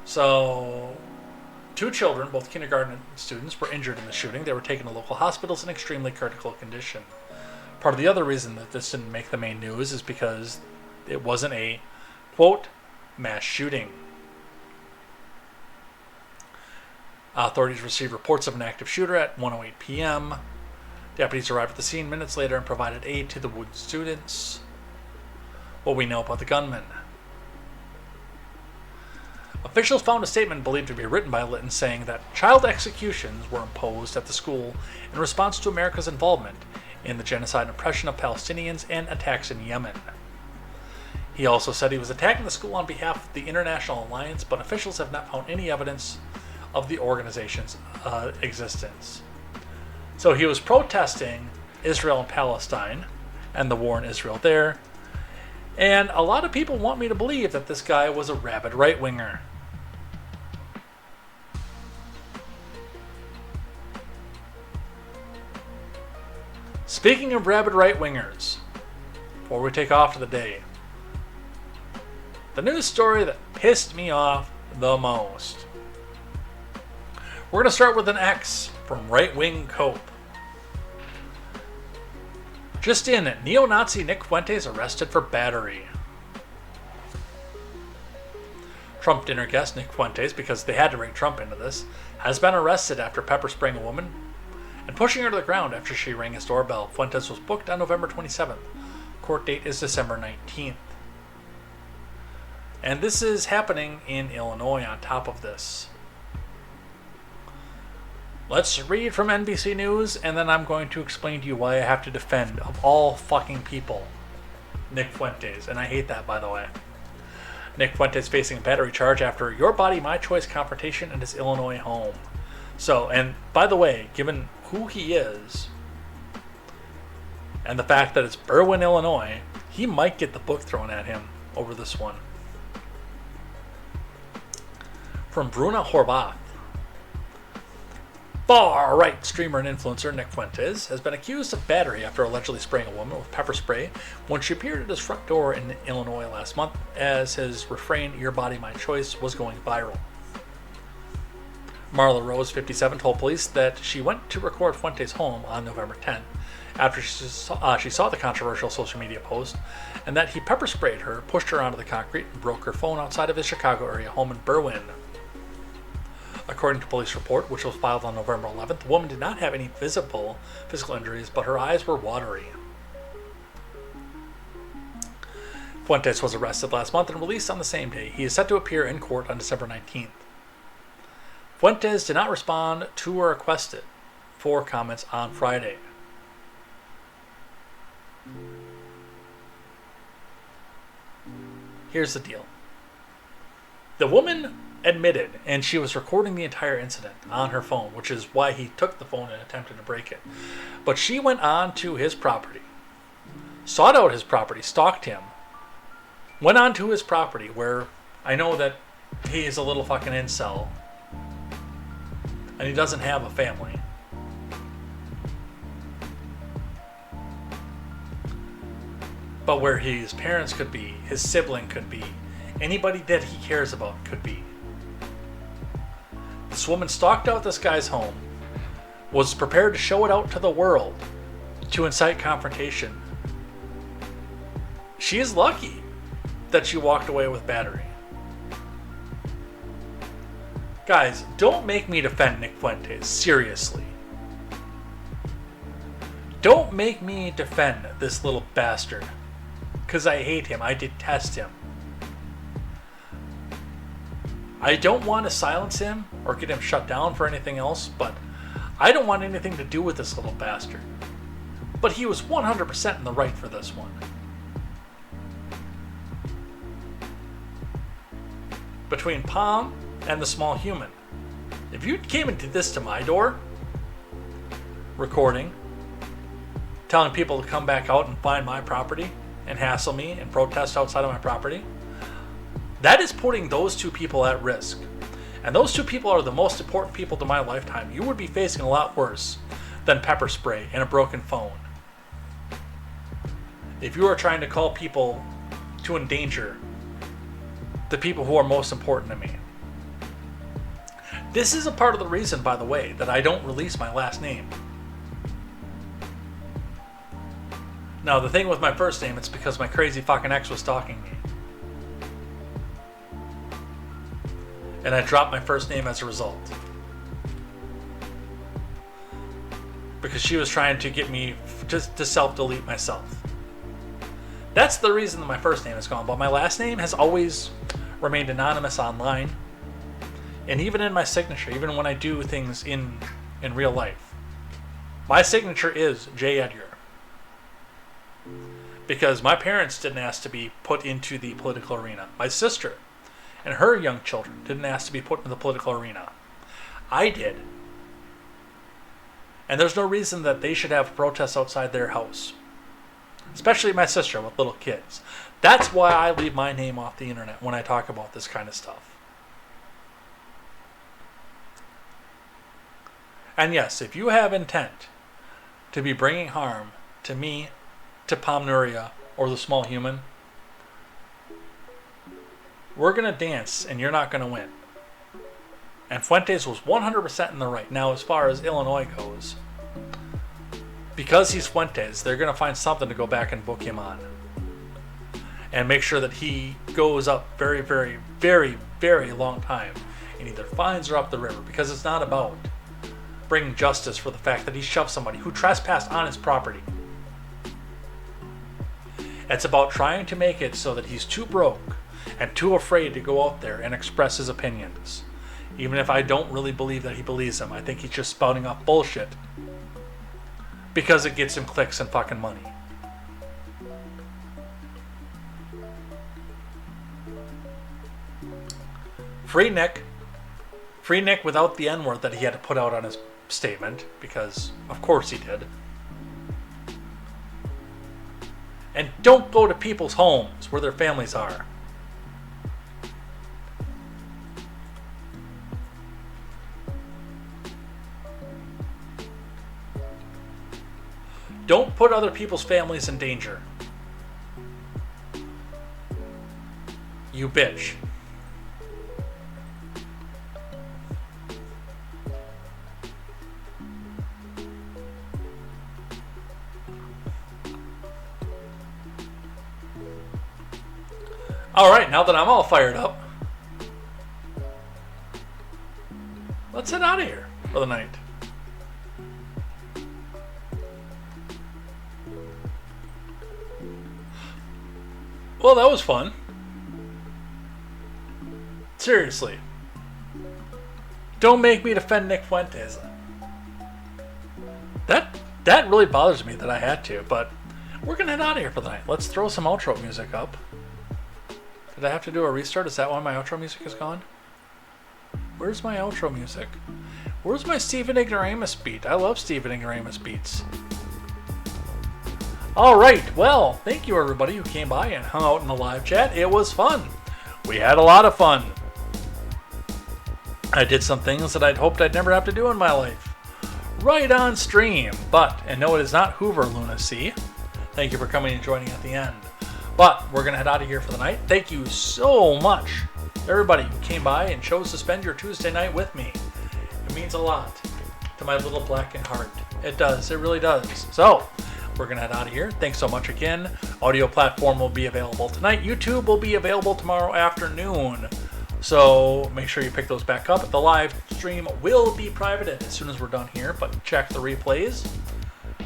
So, 2 children, both kindergarten students, were injured in the shooting. They were taken to local hospitals in extremely critical condition. Part of the other reason that this didn't make the main news is because it wasn't a, quote, mass shooting. Authorities received reports of an active shooter at 1:08 p.m. Deputies arrived at the scene minutes later and provided aid to the wounded students. What we know about the gunman. Officials found a statement believed to be written by Litton saying that child executions were imposed at the school in response to America's involvement in the genocide and oppression of Palestinians and attacks in Yemen. He also said he was attacking the school on behalf of the International Alliance, but officials have not found any evidence of the organization's existence. So he was protesting Israel and Palestine and the war in Israel there. And a lot of people want me to believe that this guy was a rabid right-winger. Speaking of rabid right-wingers, before we take off for the day, the news story that pissed me off the most. We're going to start with an X from Right-Wing Cope. Just in, neo-Nazi Nick Fuentes arrested for battery. Trump dinner guest Nick Fuentes, because they had to bring Trump into this, has been arrested after pepper spraying a woman and pushing her to the ground after she rang his doorbell. Fuentes was booked on November 27th. Court date is December 19th. And this is happening in Illinois on top of this. Let's read from NBC News, and then I'm going to explain to you why I have to defend, of all fucking people, Nick Fuentes. And I hate that, by the way. Nick Fuentes facing a battery charge after Your Body, My Choice confrontation in his Illinois home. So, and by the way, given who he is, and the fact that it's Berwyn, Illinois, he might get the book thrown at him over this one. From Bruna Horvath. Far-right streamer and influencer Nick Fuentes has been accused of battery after allegedly spraying a woman with pepper spray when she appeared at his front door in Illinois last month as his refrain, Your Body, My Choice, was going viral. Marla Rose, 57, told police that she went to record Fuentes' home on November 10th after she saw the controversial social media post, and that he pepper sprayed her, pushed her onto the concrete, and broke her phone outside of his Chicago area home in Berwyn. According to police report, which was filed on November 11th, the woman did not have any visible physical injuries, but her eyes were watery. Fuentes was arrested last month and released on the same day. He is set to appear in court on December 19th. Fuentes did not respond to or requested for comments on Friday. Here's the deal. The woman admitted, and she was recording the entire incident on her phone, which is why he took the phone and attempted to break it. But she went on to his property, sought out his property, stalked him, went on to his property where I know that he is a little fucking incel and he doesn't have a family. But where his parents could be, his sibling could be, anybody that he cares about could be. This woman stalked out this guy's home, was prepared to show it out to the world to incite confrontation. She is lucky that she walked away with battery. Guys, don't make me defend Nick Fuentes, seriously. Don't make me defend this little bastard. Because I hate him, I detest him. I don't want to silence him or get him shut down for anything else, but I don't want anything to do with this little bastard. But he was 100% in the right for this one. Between Palm and the small human, if you came and did this to my door, recording, telling people to come back out and find my property and hassle me and protest outside of my property, that is putting those two people at risk. And those two people are the most important people to my lifetime. You would be facing a lot worse than pepper spray and a broken phone. If you are trying to call people to endanger the people who are most important to me. This is a part of the reason, by the way, that I don't release my last name. Now, the thing with my first name, it's because my crazy fucking ex was stalking me. And I dropped my first name as a result. Because she was trying to get me to self-delete myself. That's the reason that my first name is gone, but my last name has always remained anonymous online. And even in my signature, even when I do things in real life, my signature is J. Edgar. Because my parents didn't ask to be put into the political arena. My sister and her young children didn't ask to be put into the political arena. I did. And there's no reason that they should have protests outside their house. Especially my sister with little kids. That's why I leave my name off the internet when I talk about this kind of stuff. And yes, if you have intent to be bringing harm to me, to Pomnuria, or the small human, we're going to dance and you're not going to win. And Fuentes was 100% in the right. Now, as far as Illinois goes, because he's Fuentes, they're going to find something to go back and book him on. And make sure that he goes up very, very, very, very long time in either fines or up the river. Because it's not about bringing justice for the fact that he shoved somebody who trespassed on his property. It's about trying to make it so that he's too broke and too afraid to go out there and express his opinions. Even if I don't really believe that he believes them. I think he's just spouting off bullshit because it gets him clicks and fucking money. Free Nick. Free Nick without the N-word that he had to put out on his statement, because of course he did. And don't go to people's homes where their families are. Don't put other people's families in danger. You bitch. All right, now that I'm all fired up, let's head out of here for the night. Well, that was fun. Seriously. Don't make me defend Nick Fuentes. That really bothers me that I had to, but we're going to head out of here for the night. Let's throw some outro music up. Did I have to do a restart? Is that why my outro music is gone? Where's my outro music? Where's my Stephen Ignoramus beat? I love Stephen Ignoramus beats. Alright, well, thank you everybody who came by and hung out in the live chat. It was fun. We had a lot of fun. I did some things that I'd hoped I'd never have to do in my life. Right on stream. And no, it is not Hoover Lunacy. Thank you for coming and joining at the end. But we're going to head out of here for the night. Thank you so much, everybody who came by and chose to spend your Tuesday night with me. It means a lot to my little blackened heart. It does. It really does. So, we're going to head out of here. Thanks so much again. Audio platform will be available tonight. YouTube will be available tomorrow afternoon. So make sure you pick those back up. The live stream will be privated as soon as we're done here, but check the replays.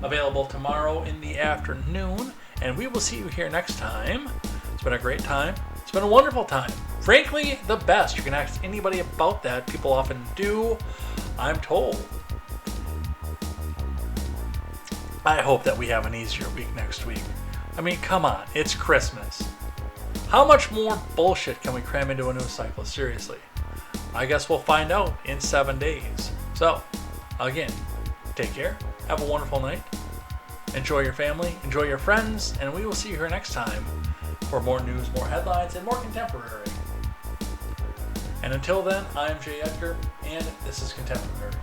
Available tomorrow in the afternoon, and we will see you here next time. It's been a great time. It's been a wonderful time. Frankly, the best. You can ask anybody about that. People often do, I'm told. I hope that we have an easier week next week. I mean, come on, it's Christmas. How much more bullshit can we cram into a news cycle? Seriously. I guess we'll find out in 7 days. So, again, take care. Have a wonderful night. Enjoy your family. Enjoy your friends. And we will see you here next time for more news, more headlines, and more contemporary. And until then, I'm Jay Edgar, and this is Contemporary.